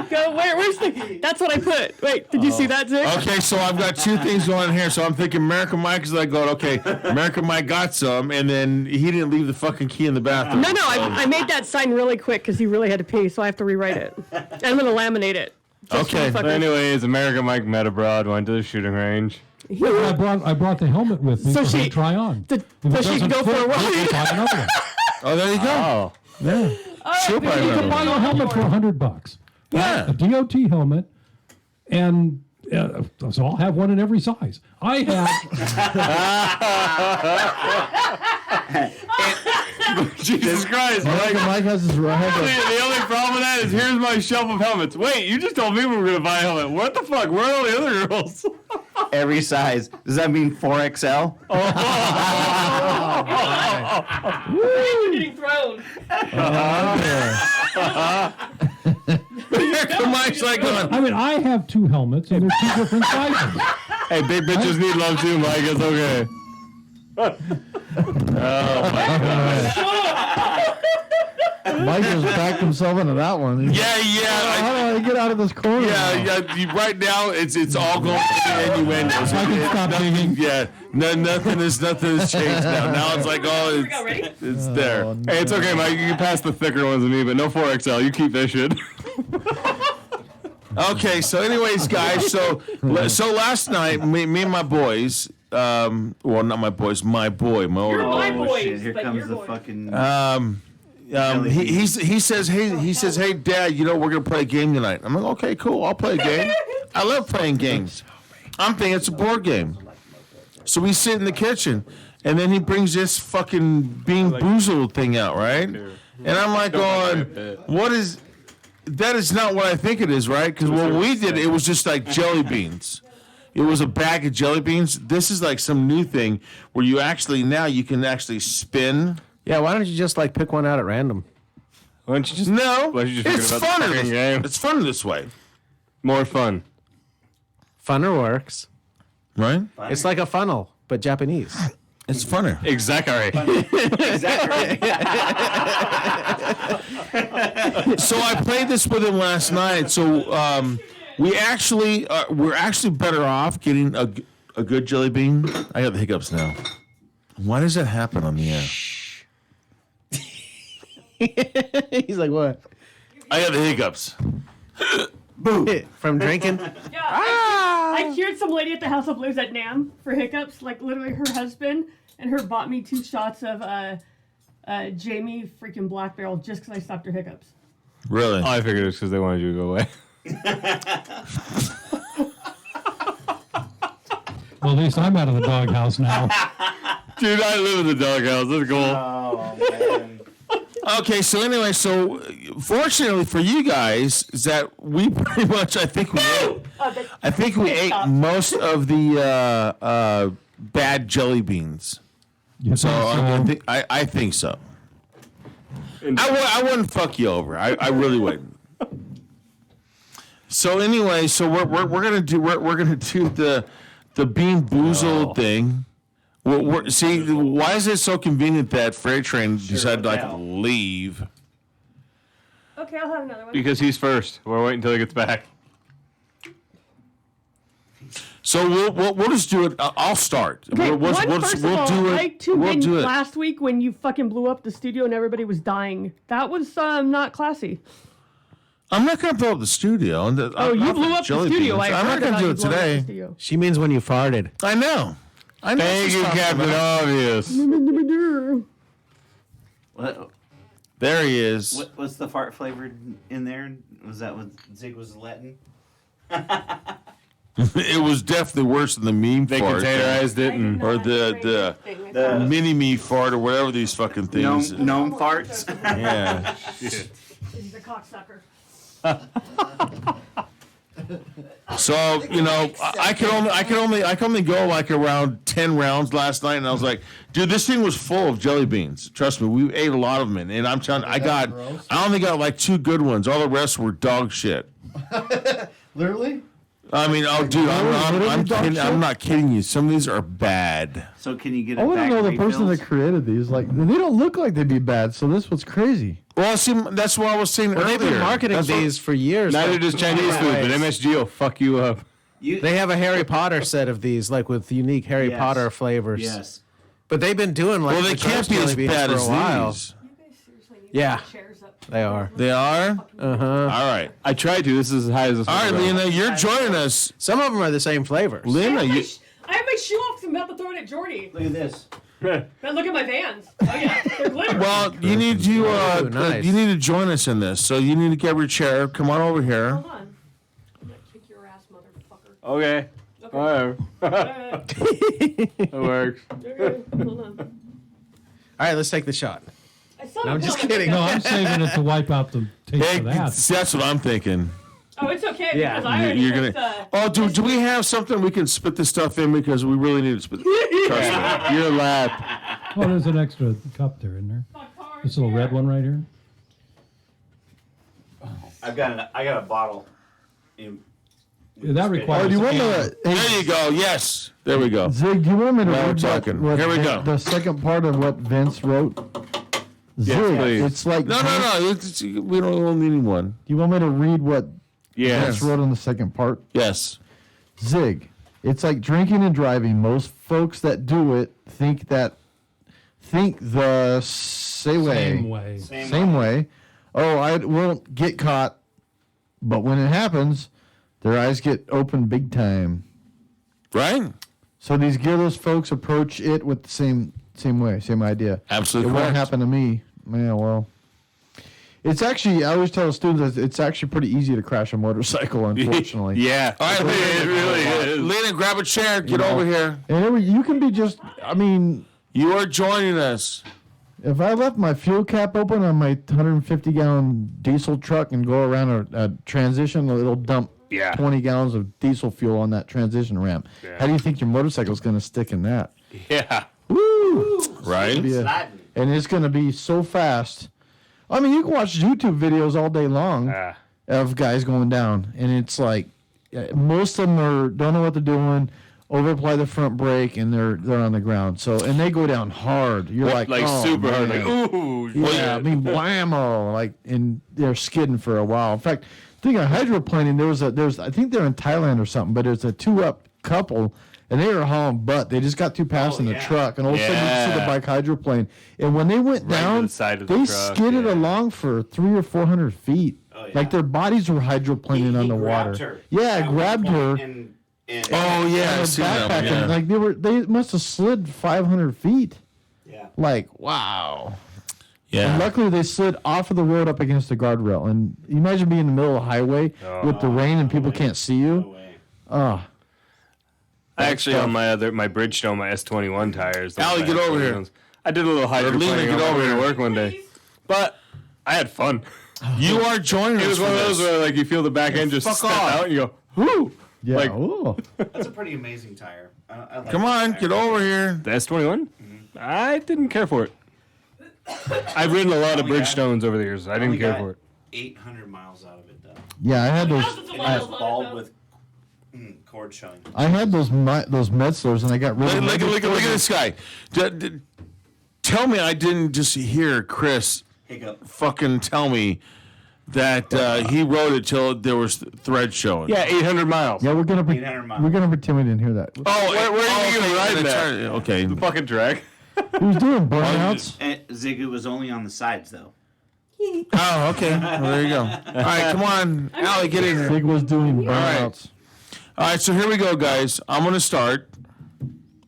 Go where's the? That's what I put. Wait, did you see that, Zick? Okay, so I've got two things going on here. So I'm thinking America Mike is like going, okay, America Mike got some, and then he didn't leave the fucking key in the bathroom. No, I made that sign really quick because he really had to pee, so I have to rewrite it. And I'm gonna laminate it. Just Okay. for But fucking- anyways, America Mike met abroad, went to the shooting range. I brought the helmet with me So for her she- to try on. to- If so it she can doesn't go for a fit, ride. we'll buy another one. Oh, there you go. Oh, Yeah. She'll probably You can remember. buy a helmet for $100. Yeah. A DOT helmet, and so I'll have one in every size. I have. Jesus Christ! Mike has his right. The only problem with that is here's my shelf of helmets. Wait, you just told me we were gonna buy a helmet. What the fuck? Where are all the other girls? Every size. Does that mean 4XL? You're getting thrown. America Mike's like going, I mean, I have two helmets, and they're two different sizes. Hey, big bitches need love too, Mike. It's okay. Mike just backed himself into that one. yeah. How do I get out of this corner? Right now, it's all going to the innuendos. I can stop digging. Yeah, nothing has changed now. Now it's like, oh, we go, ready? it's there. Oh, Hey, it's okay, Mike. You can pass the thicker ones to me, but no 4XL. You keep this shit. Okay, so anyways, guys, so last night, me and my boys, well, not my boys, my boy, my You're older my boy. boys, Shit, here but comes you're the boys. fucking. He says, hey, Dad, you know, we're gonna play a game tonight. I'm like, okay, cool, I'll play a game. I love playing games. I'm thinking it's a board game. So we sit in the kitchen, and then he brings this fucking Bean Boozled thing out, right? And I'm like, going, what is? That is not what I think it is, right? Because when we did it was just like jelly beans. It was a bag of jelly beans. This is like some new thing where you can actually spin. Yeah, why don't you just like pick one out at random? Why don't you just No, Why don't you just it's forget about the funner. fucking game? It's funner this way, more fun? Funner works. right? It's like a funnel, but Japanese. It's funner. Exactly. So I played this with him last night. So we're actually better off getting a good jelly bean. I got the hiccups now. Why does that happen on the air? He's like, what? I got the hiccups. From drinking? Yeah, I cured some lady at the House of Blues at NAM for hiccups. Like literally, her husband and her bought me 2 shots of Jamie freaking Black Barrel just because I stopped her hiccups. Really? Oh, I figured it was because they wanted you to go away. Well, at least I'm out of the doghouse now. Dude, I live in the doghouse. That's cool. Oh man. Okay, so anyway, so fortunately for you guys, is that we pretty much, I think we ate Stop. most of the bad jelly beans. You So think so? I think so. I wouldn't fuck you over. I really wouldn't. So anyway, so we're gonna do the Bean Boozled thing. See, why is it so convenient that Freight Train decided to now. leave? Okay, I'll have another one. Because he's first. We're waiting until he gets back. So we'll just do it. I'll start. Okay, We'll first of all, do it. I tuned We'll in do it. last week when you fucking blew up the studio and everybody was dying. That was not classy. I'm not gonna blow up the studio. Oh, you blew up the studio. I I'm heard not gonna about do you it blowing up the today. studio. She means when you farted. I know. Thank you, Captain Obvious. What, There he is. what's the fart flavored in there? Was that what Zig was letting? It was definitely worse than the meme They fart. containerized it and Or the mini me fart or whatever these fucking things. Gnome farts. Yeah. He's a cocksucker. So I can only go like around 10 rounds last night, and I was like, dude, this thing was full of jelly beans. Trust me, we ate a lot of them, and I'm telling you, I only got like 2 good ones. All the rest were dog shit. Literally? I mean, oh, dude, I'm dog kidding. shit? I'm not kidding you. Some of these are bad. So can you get? I want to know the person that that. created these. Like, they don't look like they'd be bad, so this was crazy. Well, see, that's what I was saying Well, earlier. they've been marketing That's what- these for years. neither does Chinese food, but MSG will fuck you up. They have a Harry Potter set of these, like with unique Harry Yes. Potter flavors. Yes. But they've been doing like Well, they the can't ghost be jelly as beans bad for as a while. these. You guys seriously need Yeah. to put chairs up. They are. They are? Uh-huh. All right. I tried to. This is as high as this. All right, will go. Lena, you're joining us. Some of them are the same flavors. Lena, you, I have my shoe off 'cause I'm about to throw it at Jordy. Look at this. But look at my Vans. Oh yeah, they're glitter. well, you need to Ooh, nice. you need to join us in this. So you need to grab your chair. Come on over here. Hold on. I'm gonna kick your ass, motherfucker. Okay. Okay. Whatever. Alright, That works. okay, hold on. All right, let's take the shot. I still No, I'm haven't just put on my kidding. No, makeup. I'm saving it to wipe out the taste Hey, of that. that's what I'm thinking. Oh, it's okay Yeah, because I already You're put, gonna. Oh, do we have something we can spit this stuff in because we really need to spit. Trust me. Your lap. Oh, there's an extra cup there, isn't there? my car This little red one right here. I got a bottle. In, Yeah, that requires. Oh, do you want a to? There you go. Yes. There we go. Zig, do you want me to Now we're read talking. what Here we Vin- go. the second part of what Vince wrote? Zig, please. it's like No. We don't need anyone. Do you want me to read what Yes. Vince wrote on the second part? Yes. Zig, it's like drinking and driving. Most folks that do it think the same way. Same way. Oh, I won't get caught. But when it happens, their eyes get open big time. Right? So these gearless folks approach it with the same way, same idea. Absolutely It won't correct. happen to me. Yeah, well. It's actually, I always tell students, it's actually pretty easy to crash a motorcycle, unfortunately. Yeah. All right, It really is. Lena, grab a chair. Get over here. And you can be just, I mean, You are joining us. if I left my fuel cap open on my 150-gallon diesel truck and go around a transition, it'll dump Yeah. 20 gallons of diesel fuel on that transition ramp. Yeah. How do you think your motorcycle's going to stick in that? Yeah. Woo! Right? Yeah. sliding. And it's going to be so fast. I mean, you can watch YouTube videos all day long Ah. of guys going down, and it's like most of them don't know what they're doing, overplay the front brake, and they're on the ground. So and they go down hard. You're like oh, super hard. man. Like, ooh. Yeah, I mean, blammo, like, and they're skidding for a while. In fact, thinking of hydroplaning, I think they're in Thailand or something, but it's a 2-up couple, and they were hauling butt. They just got too fast in the yeah. truck, and all of a sudden you see the Yeah. bike hydroplane. And when they went Right to down, the side of the they truck, skidded yeah. along for 300 or 400 feet. Oh, yeah. Like their bodies were hydroplaning He on the grabbed water. her Yeah, at one grabbed her. point and And, Oh yeah, I They're see that one. backpacking. Yeah. Like they must have slid 500 feet. yeah. Like, wow. And Yeah. luckily, they slid off of the road up against the guardrail. And you imagine being in the middle of the highway with the rain and people can't see No you. way. Oh, I actually on my Bridgestone, my S21 tires. those Allie, my get over here. S21s, I did a little Lena, hydroplaning get on my over way to here. work one day, Please. but I had fun. You are joining It us was for one of those this. where like you feel the back end just fuck step off. out and you go, whoo! yeah. Like- oh. That's a pretty amazing tire. I like Come that on, tire. get over here. The S21? I didn't care for it. I've ridden a lot of Oh, yeah. Bridgestones over the years. I didn't Only care got for it. 800 miles out of it though. Yeah, I had those. Thousands of And miles it was on it, bald though. with cord showing. I had those Metzlers, and I got rid Look, of look, them. look at this guy. Tell me I didn't just hear Chris Hiccup. fucking tell me that he rode it till there was thread showing. Yeah, 800 miles. Yeah, we're gonna 800 miles. pretend we didn't hear that. Oh, Where are you okay, gonna ride the that? tire- Okay. The fucking drag. He was doing burnouts. And Zig, it was only on the sides though. Oh, okay. Well, there you go. All right, come on, Allie, get in here. Big was doing burnouts. All right, so here we go, guys. I'm gonna start.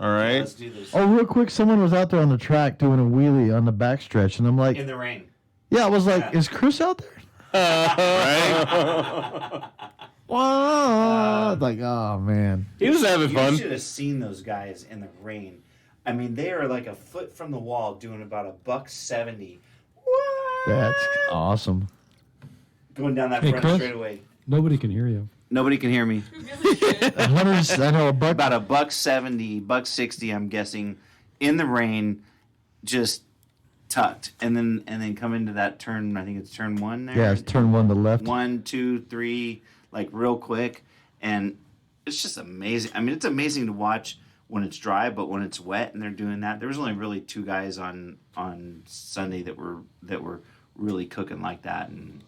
All right. Let's do this Oh, real quick, someone was out there on the track doing a wheelie on the backstretch, and I'm like, in the rain. yeah, I was like, is Chris out there? Right. What? Like, oh man. He was having You fun. should have seen those guys in the rain. I mean, they are like a foot from the wall, doing about $170. What? That's awesome. Going down that Hey, front Chris? straightaway. Nobody can hear you. Nobody can hear me. Hunters, I know a buck. About $170, $160, I'm guessing, in the rain, just tucked, and then come into that turn. I think it's turn one there. Yeah, it's turn one to the left. 1, 2, 3, like real quick, and it's just amazing. I mean, it's amazing to watch when it's dry, but when it's wet and they're doing that, there was only really 2 guys on Sunday that were really cooking like that, and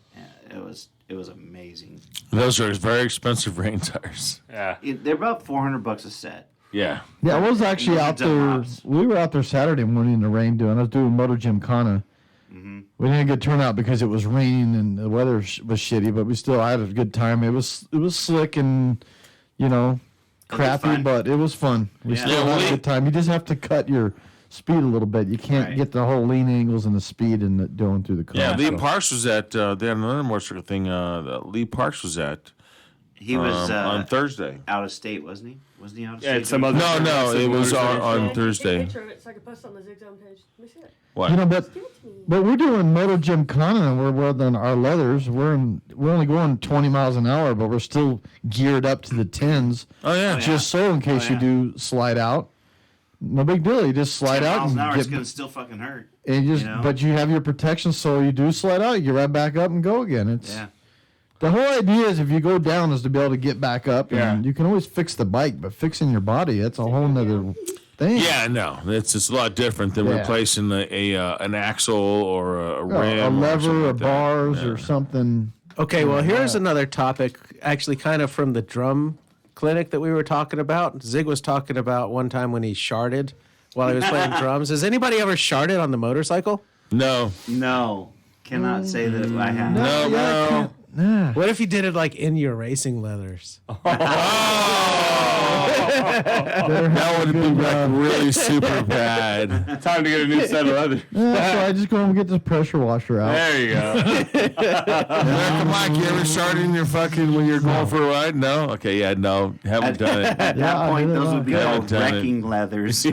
it was amazing. Those are very expensive rain tires. Yeah. They're about $400 a set. Yeah. Yeah, I was actually Those are out there. Dunlops. We were out there Saturday morning in the rain doing. I was doing Moto Gymkhana. We didn't get turnout because it was raining and the weather was shitty, but I had a good time. It was slick and crappy, fun. but it was fun. We Yeah. still Yeah, had we- a good time. You just have to cut your speed a little bit. You can't Right. get the whole lean angles and the speed and going through the car. Yeah, Lee so. Parks was at. They had another motorcycle thing. That Lee Parks was at He was on Thursday. out of state, wasn't he? Wasn't he out of Yeah, state? it's some other. No, it was on Take a Thursday. picture of it so I can post it on the Zig Zone page. Let me see it. What? You know, but Give it to me. But we're doing Moto Gymkhana, and we're wearing our leathers. We're only going 20 miles an hour, but we're still geared up to the 10s. Oh yeah. Just so in case Oh, you yeah. do slide out. No big deal. You just slide 10 out miles and an hour, it's get, gonna still fucking hurt. and you just, you know? but you have your protection, so you do slide out. You get right back up and go again. It's Yeah. the whole idea is if you go down is to be able to get back up. Yeah. And you can always fix the bike, but fixing your body, that's a whole nother thing. Yeah, no, it's a lot different than Yeah. replacing an axle or a rim, A or lever something or like that. bars Yeah. or something. Okay, well, here's another topic, actually, kind of from the drum clinic that we were talking about. Zig was talking about one time when he sharded while he was playing drums. Has anybody ever sharded on the motorcycle? No, No, cannot say that I have. no, no. Nah. What if he did it like in your racing leathers? That would be like really super bad. Time to get a new set of leather. Yeah, so I just go home and get this pressure washer out. There you go. Come on, you ever started in your fucking when you're going for a ride? No. Okay, yeah, no, haven't done it. At Yeah, that I point, did it those all. would be Haven't called done it. wrecking leathers.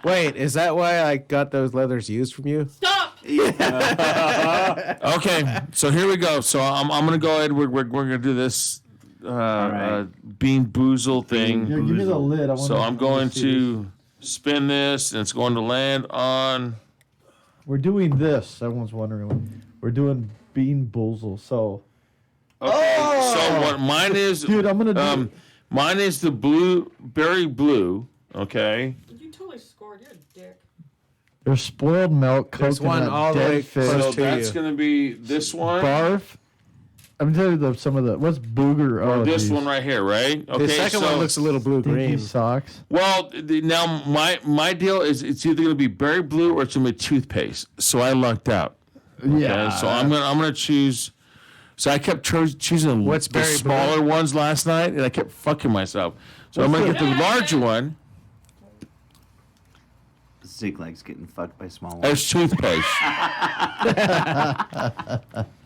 Wait, is that why I got those leathers used from you? Stop! Okay, so here we go. So I'm gonna go ahead. We're gonna do this right. Bean Boozle thing. Here, give me the lid. I So wanna- I'm going to spin this, and it's going to land on. We're doing this. Everyone's wondering. We're doing Bean Boozle. So, Okay. So what mine is? dude, I'm gonna do. Mine is the berry blue. Okay. You totally scored. You're a dick. There's spoiled milk, There's coconut, one all the way dead fish, So close to that's you. gonna be this one. barf. I'm gonna tell you some of the what's booger. Or this geez. one right here, right? Okay. The second so, one looks a little blue Stinky green. socks. Well, now my deal is it's either gonna be berry blue or it's gonna be toothpaste. So I lucked out. Yeah. Okay, so I'm gonna choose So I kept choosing What's the berry smaller ones last night, and I kept fucking myself. So I'm gonna get the larger one. Zigleg's getting fucked by small ones. As toothpaste.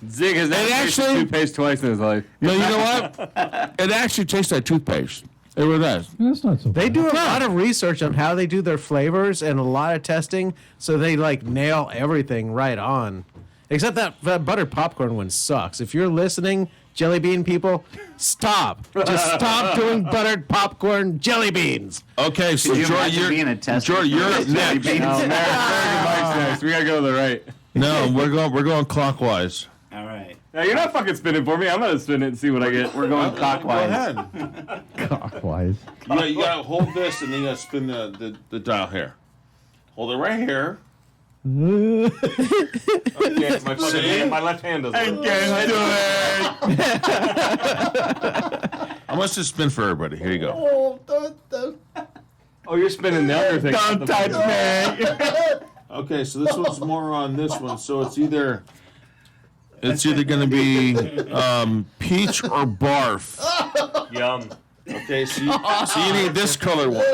Zig has never tasted actually- toothpaste twice in his life. No, you know what? It actually tastes like toothpaste. It really does. That's not so bad. They do a lot of research on how they do their flavors and a lot of testing, so they like nail everything right on. Except that buttered popcorn one sucks. If you're listening, jelly bean people, stop. Just stop doing buttered popcorn jelly beans. Okay, so Could you Jordan, imagine being a tester? Jordan, you're up for jelly next. beans? American Mike's next. We gotta go to the right. No, we're going clockwise. All right. Now, you're not fucking spinning for me. I'm gonna spin it and see what I get. We're going clockwise. Go ahead. Clockwise. You gotta hold this and then you gotta spin the dial here. Hold it right here. Okay, my fucking hand, my left hand doesn't work. I must just spin for everybody. Here you go. Oh, you're spinning the other thing. Don't touch me. Okay, so this one's more on this one. So it's either gonna be peach or barf. Yum. Okay, so you need this color one.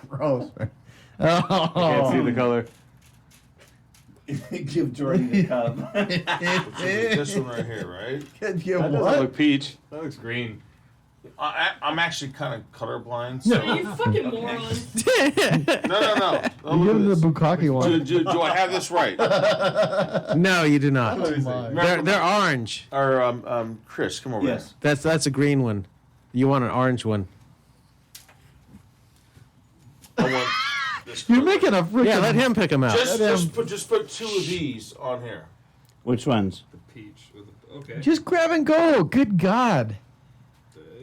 Gross. Man. Can't see the color. Give Jordan the cup. This one right here, right? That doesn't look peach. That looks green. I'm actually kind of colorblind. Yeah. So. You fucking moron. No. You give him the bukkake one. Do I have this right? No, you do not. Remember- They're orange. Or Chris, come over Yes. That's a green one. You want an orange one. here. I want this You're color. making a freaking. Yeah, let him pick them out. Just put two of these on here. Which ones? Peach. Okay. Just grab and go. Good God.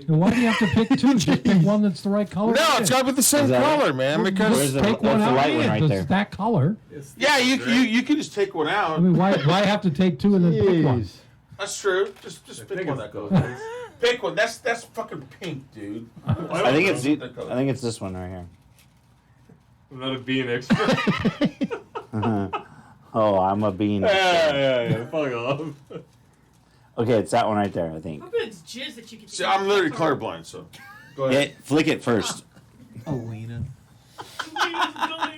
And why do you have to pick two? Just pick one that's the right color. No, it's got to be the same that color, man. Because Where's the- Take one that's the out. light one Yeah, right it's there. that color. yeah, you can just take one I out. mean, why have to take two and then pick one? Jeez. That's true. Just pick one that goes. Pick one. That's fucking pink, dude. I think it's this one right here. I'm not a bean expert. Oh, I'm a bean. yeah. Fuck off. Okay, it's that one right there, I think. Hope it's jizz that you can See, I'm literally colorblind, so go ahead. Flick it first. Alina.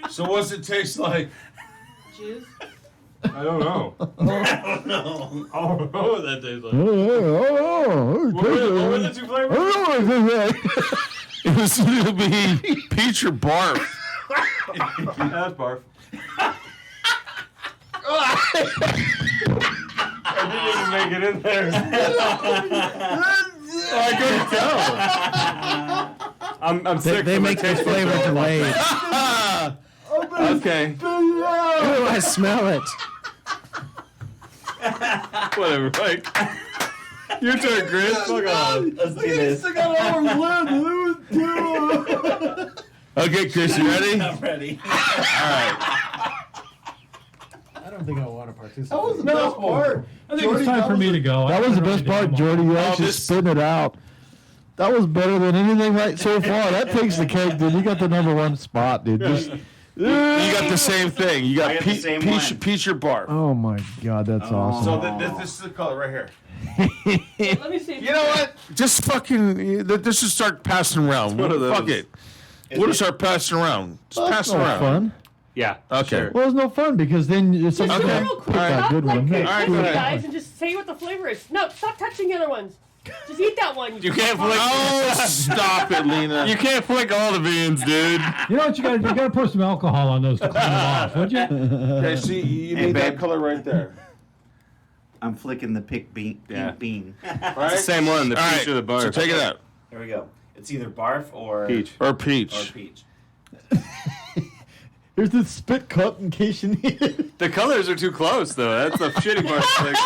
So what's it taste like? Jizz? I don't know. I don't know what that tastes like. What were the two flavors? It was either be peach or barf. That's barf. I didn't even make it in there. I couldn't tell. I'm sick. They from make the taste flavor buds. delayed. Okay. Ooh, I smell it. Whatever, Mike. Your turn, Chris. Fuck off. Let's do this. Okay, Chris, you ready? I'm ready. I don't think I want to participate. That was the best part. I think it's time for me to go. That was the best part, Jordy. You actually this- spit it out. That was better than anything right so far. That takes the cake, dude. You got the #1 spot, dude. Just, You got the same thing. You got I got the same peach, one. peach or barf. oh my God, that's awesome. So this is the color right here. Let me see. You know what? Just fucking. This should start passing around. one of Fuck those. it. We'll just start passing around. Just Well, pass that's it no around. fun. Yeah. Okay. Sure. Well, it's no fun because then it's like, Just Okay. do a real quick. All right. Stop, Good one. like, All right, listen, go ahead. guys, and just say what the flavor is. No, stop touching the other ones. Just eat that one. You can't flick. Oh, stop it, Lena. You can't flick all the beans, dude. You know what you got to do? You got to pour some alcohol on those to clean them off, would you? Okay, see, you Hey, need that babe. color right there. I'm flicking the pink bean. Yeah. Bean. Right? Same one, the All peach right, or the barf. So take it out. Here we go. It's either barf or Peach. Or Or peach. peach. Here's the spit cup in case you need it. The colors are too close, though. That's the shitty part. Like,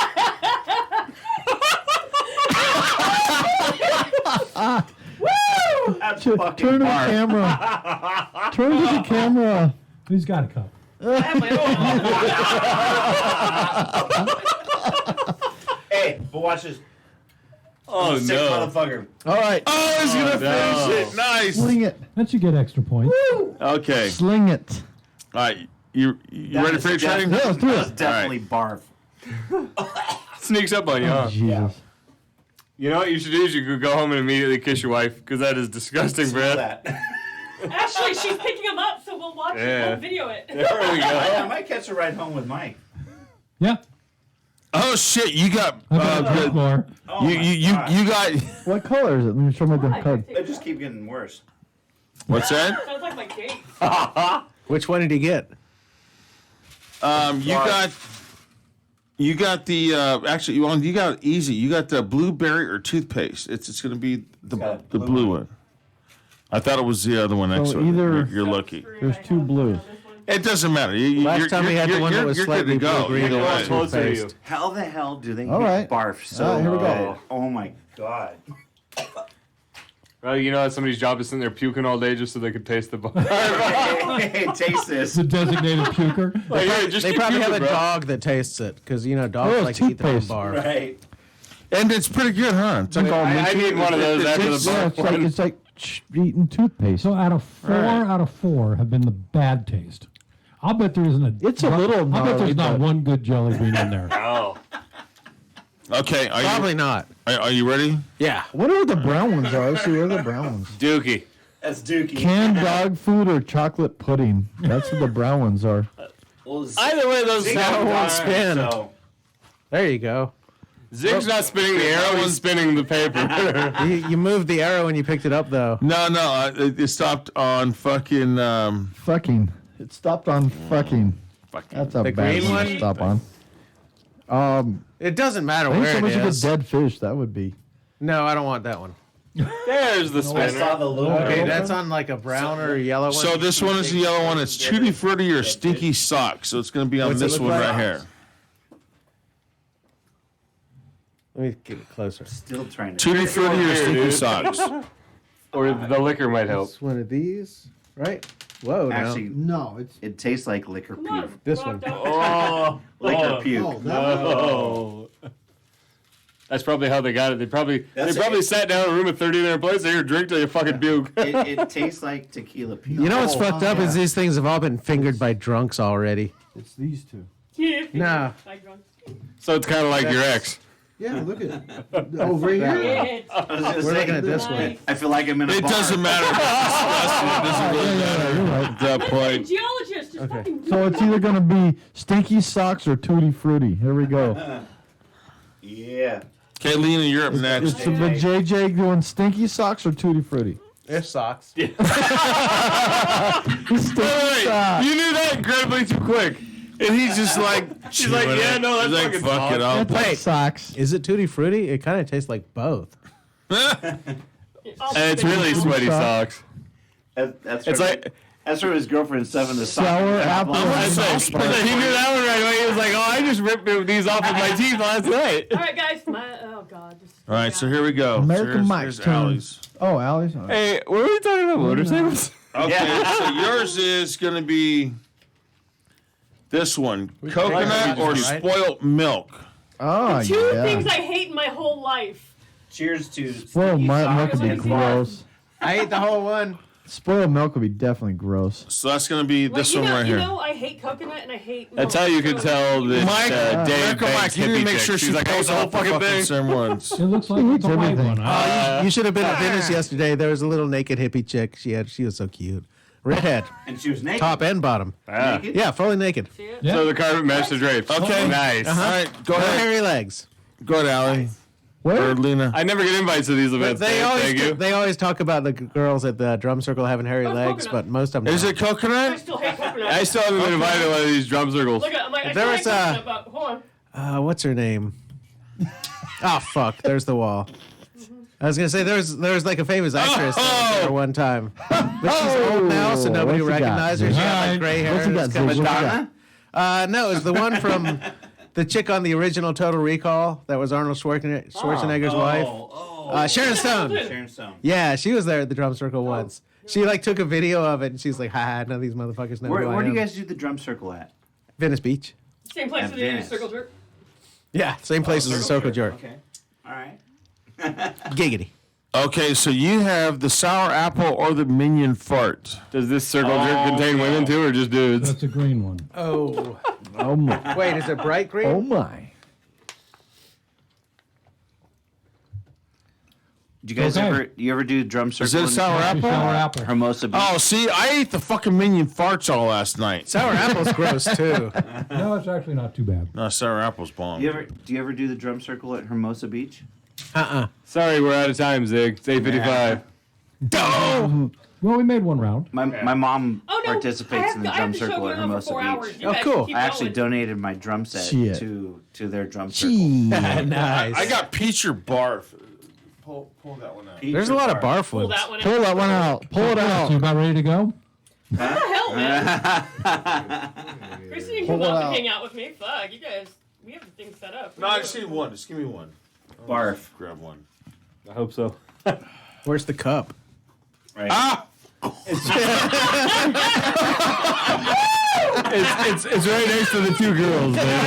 That's Turn fucking to the barf. camera. Turn to the camera. Who's got a cup? I have my own. Hey, but watch this. oh Sick no. motherfucker. All right. Oh, he's gonna no. finish it. Nice. Sling it. That you get extra points. Okay. Sling it. All right. You ready for your That training? Yeah, let's do was it. definitely barf. Sneaks up on you, huh? Jesus. You know what you should do is you could go home and immediately kiss your wife, because that is disgusting, Smell Brad. that. Actually, she's picking him up, so we'll watch Yeah. it. We'll video it. There we go. I might catch a ride home with Mike. Yeah. Oh shit! You got I got a bit more. Oh you my God. you got What color is it? Let me show my Why? the card. They just keep getting worse. what's that? Sounds like my date. Which one did he get? You got the actually you got it easy. You got the blueberry or toothpaste. It's gonna be the got the blue blue one. one. I thought it was the other one next So to it. either- You're lucky. There's two blues. It doesn't matter. Last time we had the one that was you're good slightly to go. blue-green. You're It was good. Closer to you. toothpaste. How the hell do they All right. barf so All right, here we go. bad? Oh my God. Well, you know that somebody's job is sitting there puking all day just so they could taste the bar. Hey, taste this. The designated puker. Like, hey, just They keep probably have puking, a bro. dog that tastes it, because you know dogs Oh, like to eat their own toothpaste. bar. Right. And it's pretty good, huh? It's like all I minty. need one of those after the It's- Yeah, it's like eating toothpaste. So out of four have been the bad taste. I'll bet there isn't a. It's a little I'll bet gnarly, there's not but- one good jelly bean in there. Oh. Okay, Probably not. are you ready? Yeah. What are the brown ones? Are let's see what are the brown ones? Dookie. That's Dookie. Canned dog food or chocolate pudding? That's what the brown ones are. Well, Either way, those Zig's sound won't done, spin. So There you go. Zig's not spinning the arrow, he's spinning the paper. You moved the arrow when you picked it up, though. No, it stopped on fucking. Fucking. It stopped on fucking. That's a The bad green one to one? stop on. It doesn't matter I think where somebody it should is. get dead fish. That would be. No, I don't want that one. There's the I saw spinner. the little. Okay, girl. that's on like a brown or yellow one. So this one is the yellow one. It's Tutti Frutti or Stinky Socks. So it's going to be on What's it this look one like? right here. Let me get it closer. Still trying to. Tutti Frutti or Here, Stinky dude. Socks. Or the liquor might help. It's one of these, right? Whoa, no. Actually, No, it's. it tastes like liquor Come on. puke. This Rock one. dog. Oh. Liquor puke. Oh. That's probably how they got it. They probably That's sat down in a room with 30 in their place. They here, drink till you fucking puke. It tastes like tequila puke. You know what's Oh, fucked up is yeah. these things have all been fingered by drunks already. It's these two. Yeah. No. Like drunk. So it's kind of like your ex. Yeah, look at it. Over here. Shit. I was gonna We're say, looking at this one. Nice. I feel like I'm in a It bar. doesn't matter. It doesn't really matter You're right. at that I'm a point. geologist. Just fucking do So it. it's either going to be Stinky Socks or Tutti Frutti. Here we go. Yeah. Okay, Lena, you're up It's next. the JJ doing Stinky Socks or Tutti Frutti? It sucks. Stinky Wait, Socks. you knew that incredibly too quick. And he's just like, She's like, yeah, no, that's he's like, fucking fuck it, dog. I'll That's like socks. Is it Tutti Frutti? It kind of tastes like both. Oh, And it's really sweaty socks. That's It's from, like, that's from his girlfriend stuffing the Sour apple. he knew that one right away. He was like, oh, I just ripped these off with my teeth last night. All right, guys. Oh God. This is All right, so here we go. American So Mike's here's turn. Allie's. Oh, Allie's. All right. Hey, what were we talking about? Motorcycles? Okay, so yours is going to be this one. Coconut or right? spoiled milk. Oh, two yeah. things I hate in my whole life. Cheers to. Spoiled Stinky milk Socks would be and gross. I ate the whole one. Spoiled milk would be definitely gross. So that's going to be Like, this you one know, right you here. know, I hate coconut and I hate. That's milk, how you can so- tell this Mike, Dave Mike, Banks you need to hippie make chick. sure She's she like, I posts ate the whole all the fucking fucking thing. same ones. It looks like He it's a eats white everything. one. You should have been at Venice yesterday. There was a little naked hippie chick. She was so cute. Redhead, And she was naked. top and bottom. Ah. Naked? Yeah, fully naked. See it? Yeah. So the carpet matched the drapes. Okay. Nice. All right, go No ahead. hairy legs. Go ahead, Allie. Or Where? Lena. I never get invites to these But events. they Thank you. always talk about the girls at the drum circle having hairy That's legs, coconut. but most of them Is don't. it I coconut? still hate coconut. I still haven't been invited to one of these drum circles. Look at, I'm like, I There still was, hate coconut, but hold on. What's her name? Oh fuck! There's the wall. I was gonna say there was like a famous actress that was there one time, but she's old now, so nobody What's he got? recognized her. She had like Right. gray hair. What's he and got, was kinda Zig? What's he dark. got? No, it was the one from the chick on the original Total Recall. That was Arnold Schwarzenegger's wife. Sharon Stone. Sharon Stone. Yeah, she was there at the drum circle once. She like took a video of it and she's like, "Ha, none of these motherfuckers know who I Where do am." you guys do the drum circle at? Venice Beach. Same place At as the Venice. circle jerk. Yeah, same place as the Circle Jerk. Okay. All right. Giggity. Okay, so you have the sour apple or the minion fart. Does this circle jerk contain women too, or just dudes? That's a green one. Oh, Oh my. wait, is it bright green? Oh my. Do you guys Okay. ever do drum circle? Is it a in sour apple? Sour apple. Hermosa Beach? Oh, see, I ate the fucking minion farts all last night. Sour apple's gross too. No, it's actually not too bad. No, sour apple's bomb. Do you ever do the drum circle at Hermosa Beach? Sorry, we're out of time, Zig. It's 8:55. Well, we made one round. My mom Oh no! participates in the I have drum to show circle you at around for Hermosa 4 hours. Beach. You Oh, guys cool. keep I actually going. donated my drum set Shit. to their drum circle. Nice. I got peach or barf. Pull that one out. There's a lot of barf Pull ones. that one out. Pull that one out. Pull it So out. you about ready to go? What the hell, man? Chrissy didn't come Pull it up out. and hang out with me. Fuck, you guys. We have the thing set up. No, I just need one. Just give me one. Barf. Grab one. I hope so. Where's the cup? Right. Ah! It's right next to the two girls, man.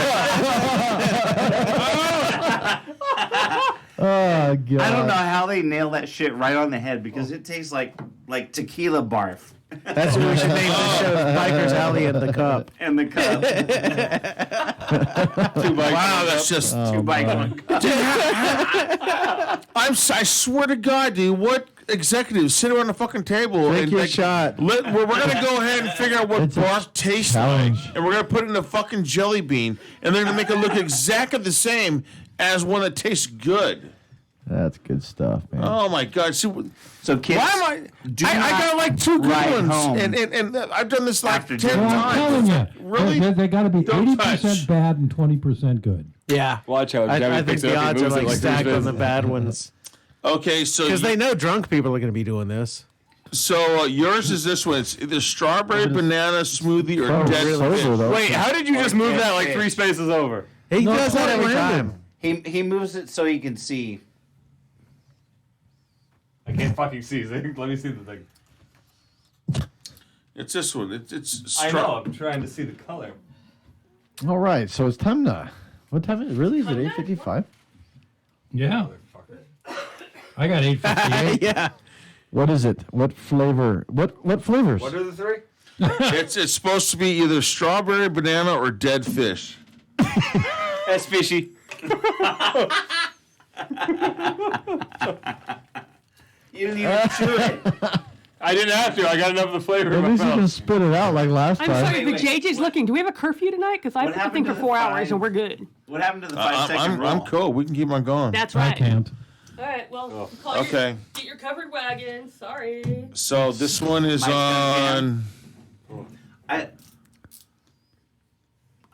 Oh god. I don't know how they nail that shit right on the head because it tastes like tequila barf That's what we should name the show: Bikers Alley and the Cup. in the cup. Wow, that's just. Two bike. I swear to God, dude, what executives sit around the fucking table Take and your like, shot. we're gonna go ahead and figure out what It's a barf tastes challenge. like, and we're gonna put it in a fucking jelly bean, and they're gonna make it look exactly the same as one that tastes good. That's good stuff, man. Oh my God! See, So kids, why am I? do I not got like two good ride ones, home and I've done this like after 10 dinner. Well, I'm telling times. you, Really? they got to be Don't 80% touch. bad and 20% good. Yeah. Watch how I Jamie think picks it the up. He odds are moves it like three stacked on spaces. the bad ones Okay, so because they know drunk people are going to be doing this. yours is this one. It's either strawberry banana smoothie or Oh, dead really? fish. Sober, though. Wait, how did you just move that like fish. 3 spaces over? He No, does that quite every random. time. He moves it so he can see. I can't fucking see. Zig. Let me see the thing. It's this one. It's I know. I'm trying to see the color. All right, so it's time to. What time is it? Really? Is it 8:55? Yeah. I got 858. Yeah. What is it? What flavor? What flavors? What are the three? It's supposed to be either strawberry banana or dead fish. That's fishy. You didn't even chew it. I didn't have to. I got enough of the flavor At in my least you can mouth. spit it out like last I'm time. sorry, but wait. JJ's looking. Do we have a curfew tonight? Because I What put the thing happened for to 4 the hours five? and we're good. What happened to the 5-second rule? I'm cool. We can keep on going. That's I right. can't. All right, well, call Okay. get your covered wagon. Sorry. So this one is Mike's gonna on. I can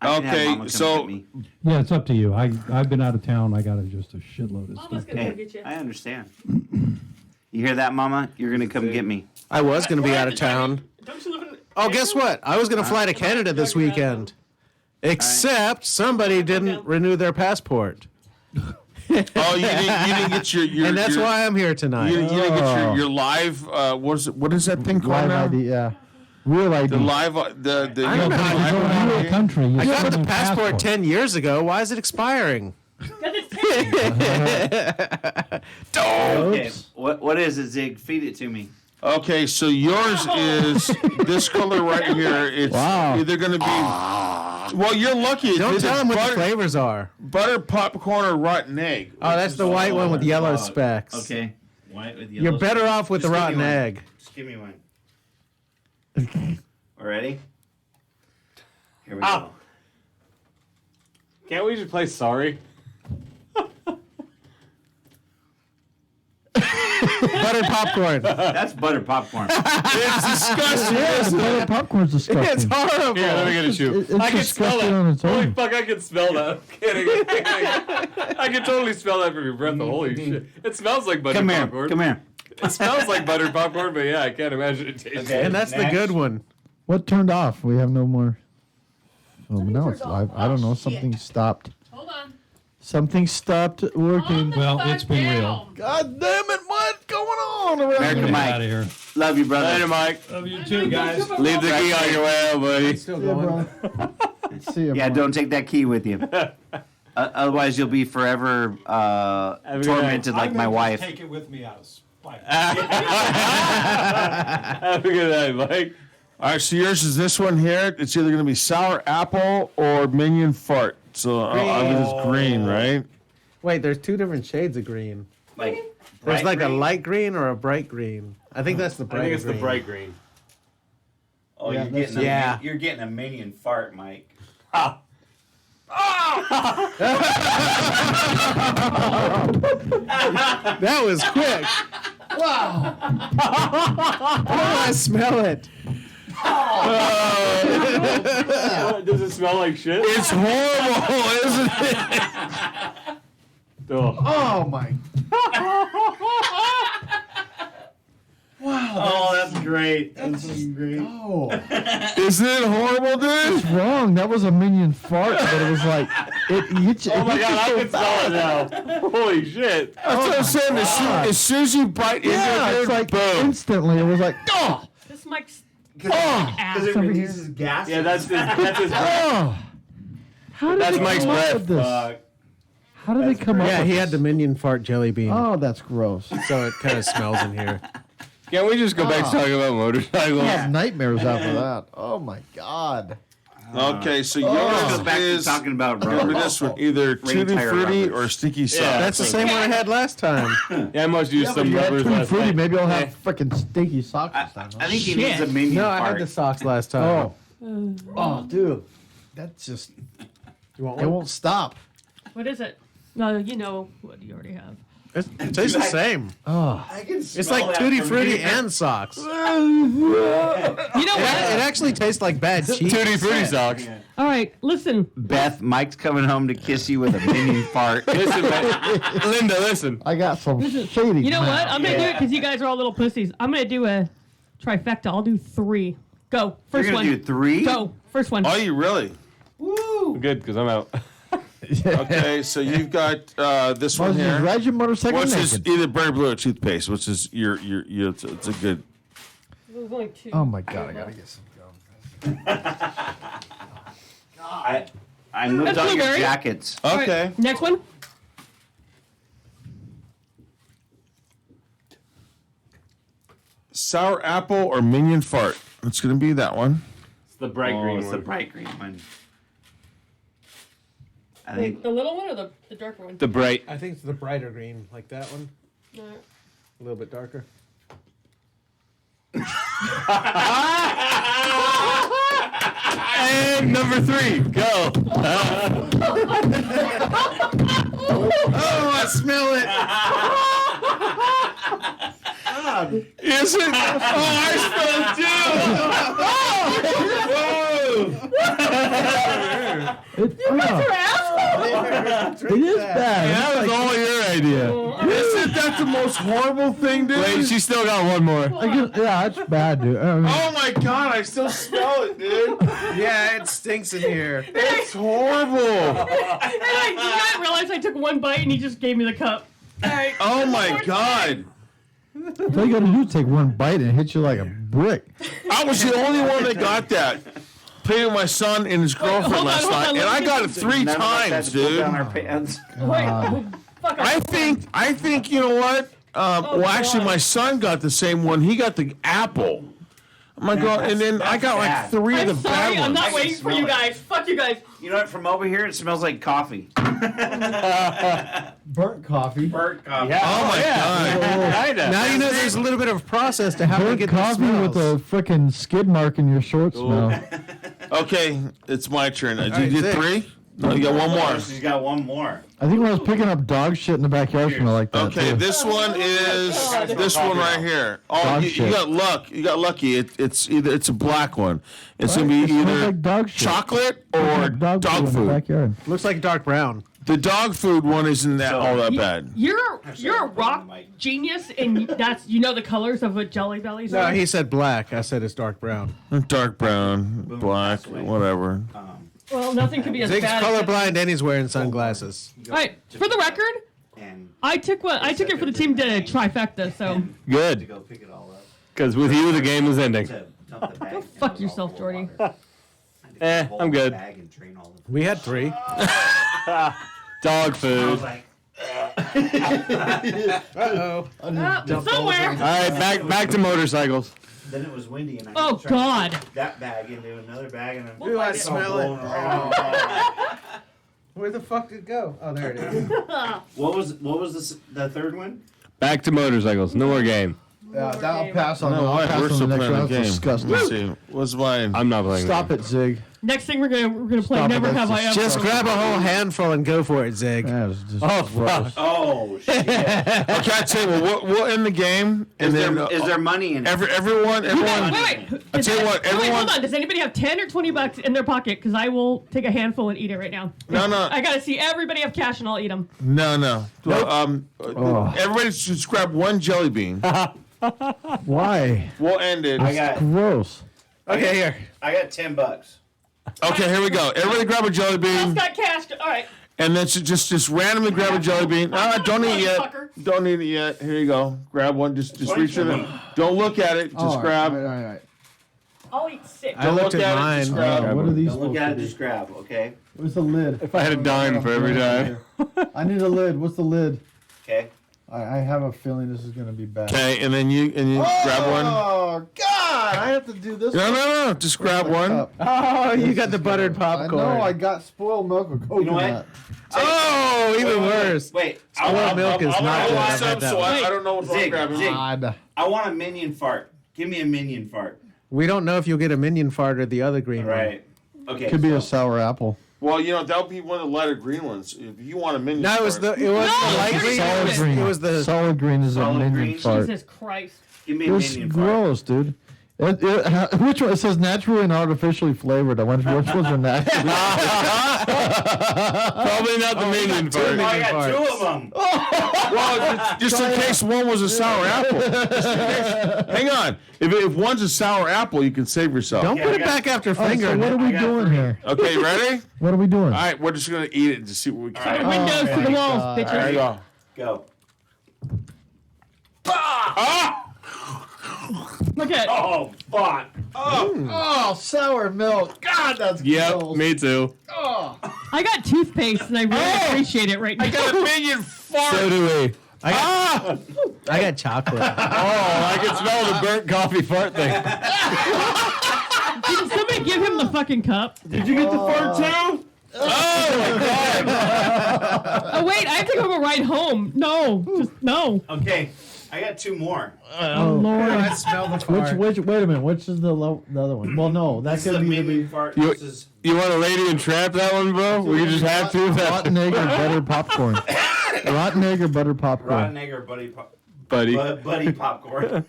have Okay, Mama come so- get me. Yeah, it's up to you. I've been out of town. I got just a shitload of Mama's stuff. gonna Hey, go get you. I understand. You hear that, Mama? You're gonna come get me. I was going to be out of town. Don't you live in? Oh, guess what? I was going to fly to Canada this weekend. Except somebody didn't renew their passport. Oh, you didn't get your And that's your, why I'm here tonight. you didn't get Oh. your live. What is that thing called Live now? ID, yeah. Real ID. The live the I don't know how If you go out of the country, you I got still the need passport 10 years ago. Why is it expiring? Because it's 10. Okay. What is it, Zig? Feed it to me. Okay, so yours is this color right here. It's Wow. either going to be. Well, you're lucky. Don't It's tell them what the butter, flavors are. butter popcorn or rotten egg. Oh, that's the white one with yellow specks. Okay. White with yellow You're better specks. off with the Just give rotten me one. egg. Just give me one. Ready? Here we Ah. go. Can't we just play sorry? Buttered popcorn. That's butter popcorn. It's disgusting. Yeah, butter popcorn's disgusting. It's horrible. Here, let me get a shoe. It's I can smell disgusting that. on its Holy own. fuck, I can smell that. I'm kidding. I'm kidding. I can totally smell that from your breath. Holy shit. It smells like buttered Come here. popcorn. Come here. It smells like buttered popcorn, but yeah, I can't imagine it tastes Okay. And that's the Next. good one. What turned off? We have no more. Oh, Something now turned it's live. off. I don't know. Oh, Something shit. stopped. Hold on. Something stopped working. Well, it's been real. God damn it! What's going on around American here? Get Mike. out of here. Love you, brother. Later, Mike. Love you I'm too, gonna go guys. to my Leave the mom. key on your way out, buddy. Still Yeah, going. bro. See ya, Yeah, bro. don't take that key with you. Otherwise, you'll be forever a good tormented like my wife. Take it with me out of spite. Have a good night, Mike. All right, so yours is this one here. It's either going to be sour apple or minion fart. So I'll give this green, right? Wait, there's two different shades of green. like There's bright like a green? light green or a bright green. I think that's the bright green. green. Oh, Yeah, you're getting a minion fart, Mike. That was quick. Wow. Oh, I smell it. Does it smell like shit? It's horrible, isn't it? Oh my! Oh, that's great. That's great. Oh, Isn't it horrible, dude? wrong. That was a minion fart, but it was like it. Oh my god, I can smell it now. Holy shit. That's what I'm saying. As soon as you bite Yeah, into it, it's like boom. instantly. It was like oh, This mic's Because ass it over here. releases gas. Yeah, that's his oh. How did That's they Mike's come up breath. with this? How did they come up? Yeah, with he this? had the minion fart jelly bean. Oh, that's gross. So it kind of smells in here. Can we just go back to talking about motorcycles? I have nightmares after that. Oh my god. Okay, so Let's yours go back to is talking about remember rubber. this one, either Tutti tire Frutti rubbers. or Sticky Socks. Yeah. That's the same one I had last time. Yeah, I must use But some you had rubbers Tutti last Frutti. night. Maybe I'll have freaking stinky socks this time. I think he needs a minion No, fart. I had the socks last time. Oh, dude, that's just You want it one? won't stop. What is it? No, you know what you already have. It tastes the same. Oh, I can It's smell like that Tutti from Frutti here. and socks. You know It what? actually tastes like bad cheese. Tutti Frutti socks. All right, listen. Beth, Mike's coming home to kiss you with a minion fart. Listen, man. Linda, listen. I got some shady. You know what? mouth. I'm gonna do it because you guys are all little pussies. I'm gonna do a trifecta. I'll do 3. Go. You're First gonna one. do 3? Go. First one. Are you really? Good, because I'm out. Okay, so you've got this Why one don't you here. ride your motorcycle Which is naked? either Berry Blue or toothpaste, which is your it's a good. There's only 2. Oh my god, I gotta get some gum. I moved That's on your blueberry. jackets. All right, Okay. next one. Sour apple or minion fart. It's gonna be that one. It's the bright Oh, green it's the one. bright green one. I The, think the little one or the darker one? The bright. I think it's the brighter green, like that one. No. A little bit darker. And number 3, go. Oh, I smell it. Is it? Oh, I smell it too. It is bad. That was all your idea. Isn't that the most horrible thing, dude? Wait, she still got one more. Yeah, it's bad, dude. I mean, Oh my god, I still smell it, dude. Yeah, it stinks in here. It's horrible. And I did not realize I took one bite and he just gave me the cup. All right. Oh my god. all you gotta do is take one bite and it hits you like a brick. I was the only one that got that. Playing with my son and his girlfriend hold on, last hold on, night, and let me I get got it 3 none of us had times, to pull dude. down our pants. Wait. Fuck. I think you know what? Well, actually, God. my son got the same one. He got the apple. My God, and then I got like bad. 3 of I'm the sorry. bad I'm ones. not I can waiting for smell you it. guys. Fuck you guys. You know what? From over here, it smells like coffee. Burnt coffee. Burnt coffee. Oh my God. Kinda. Now you know there's a little bit of process to how to Burnt get the coffee with smells. a freaking skid mark in your shorts smell. Okay, it's my turn. Did right, you get six. 3? No, you got one more. She's got one more. I think when I was picking up dog shit in the backyard, smell like that. Okay, too. this one is God. this one right here. Oh, Dog you shit. got luck. You got lucky. It's a black one. It's gonna It be smells either like dog shit. chocolate or dog in the food. backyard. Looks like dark brown. The dog food one isn't that all that bad. You're a rock genius, and that's the colors of what Jelly Bellies No, are. he said black. I said it's dark brown. Dark brown, black, whatever. Well, nothing could be as Zig's bad. as colorblind and he's wearing sunglasses. All right, for the record, And I took it for the team to trifecta. So to Good. go pick it all up. Because with you, the game was ending. To dump the bag. and fuck it was yourself, all Jordy. full of water. I had to Eh, hold I'm the good. bag and drain all the- We had 3. Dog I food. was like, Uh-oh. somewhere. All right, back to motorcycles. then it was windy, and I Oh, tried to God. put that bag into another bag, and I'm Ooh, I it's all smell it. blowing around. Where the fuck did it go? Oh, there it is. What was the third one? Back to motorcycles. No more game. Yeah, that'll pass on. No, I'll why? pass We're on still the next playing round. the That's game. disgusting. Let's see. What's mine? I'm not playing. Stop it, Zig. Next thing we're gonna play Stop it, Never that's Have I Ever. Just grab a whole handful and go for it, Zig. That was just fuck. Oh shit! Okay, I tell you what. We'll end the game, and then Is there money in it? everyone. Wait. I tell you what. Wait, Everyone. hold on. Does anybody have 10 or 20 bucks in their pocket? Because I will take a handful and eat it right now. No. I gotta see everybody have cash and I'll eat them. No. Everybody should just grab one jelly bean. Why? We'll end it. I got Gross. Okay, here. $10. Okay, here we go. Everybody grab a jelly Else bean, got cash. All right. and then just randomly grab a jelly bean. Don't eat it yet. Motherfucker. Don't eat it yet. Here you go. Grab one. Just reach in it. Don't look at it. Just grab. All right. I'll eat 6. I looked look at at it, mine. just grab. What are these Don't look supposed at to it. be? Just grab. Okay. What's the lid? If I had a dime for every time. I need a lid. What's the lid? Okay. I have a feeling this is gonna be bad. Okay, and then you grab one. Oh God! I have to do this. No. Just grab one. Oh, you got the buttered I popcorn. know. I got spoiled milk with You know coconut. what? Oh, even worse. Wait. Spoiled milk is not good. I've had that So one. I don't know what I'm Zig, grabbing. Zig. God. I want a minion fart. Give me a minion fart. We don't know if you'll get a minion fart or the other green one. Right. Okay. Could be so- a sour apple. Well, that would be one of the lighter green ones. If you want a minion. No, it was the No, light green. Solid green. It was the solid green is a Solid minion green? fart. Jesus Christ. Give me a It's minion fart. gross, dude. Which one? It says naturally and artificially flavored. I wonder which ones are naturally. Probably not the minion Oh, part. I got 2 of them. Well, just in case one was a sour apple. Just in case. Hang on. If one's a sour apple, you can save yourself. Don't Yeah, put I it got- back after Oh, so fingering what are it. we I got doing 3. here? Okay, ready? What are we doing? All right, we're just gonna eat it to see what we can. Windows to the walls, bitches. There you go. Go. Look at Oh, fuck. Oh, sour milk. God, that's Yep, gross. me too. I got toothpaste and I really appreciate it right now. I got a minion fart. So do we. I got chocolate. Oh, I can smell the burnt coffee fart thing. Can somebody give him the fucking cup? Did you get the fart too? Oh wait, I have to go ride home. No, just no. Okay. I got 2 more. Oh Lord. I smell the fart. Wait a minute. Which is the other one? Well, no, that's This is gonna a be minion fart. You- This is You want a lady and trap that one, bro? We just have to. rotten egg or butter popcorn. Rotten egg or butter popcorn. rotten egg or buddy Buddy. buddy popcorn.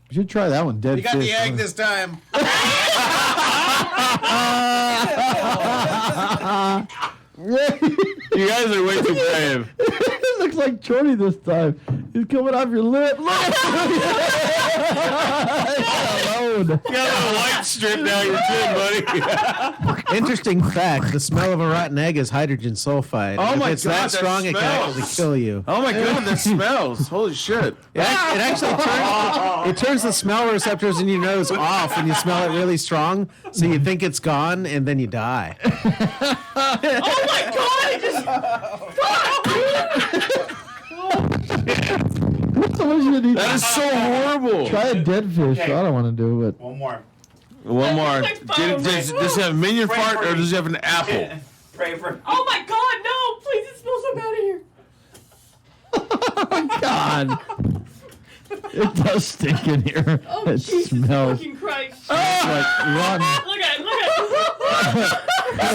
You should try that one. Dead You got fish. the egg this time. You guys are way too brave. It looks like Chorty this time. He's coming off your lip. Look. Alone. You got a little white strip down your chin, buddy. Interesting fact: the smell of a rotten egg is hydrogen sulfide. Oh If my it's God, that that strong, it can smells. actually kill you. Oh my god, that smells. Holy shit. It actually turns the smell receptors in your nose off when you smell it really strong, so you think it's gone and then you die. Oh my God! I just Someone should eat That is so horrible. Try a dead fish. Okay. I don't want to do it. One more. One more. Like phone. Does it have minion Pray fart for or me. does it have an apple? Pray for. Oh my God! No! Please, it smells so bad in here. God. It does stink in here. Oh It Jesus smells fucking Christ! like rotten. Look at it!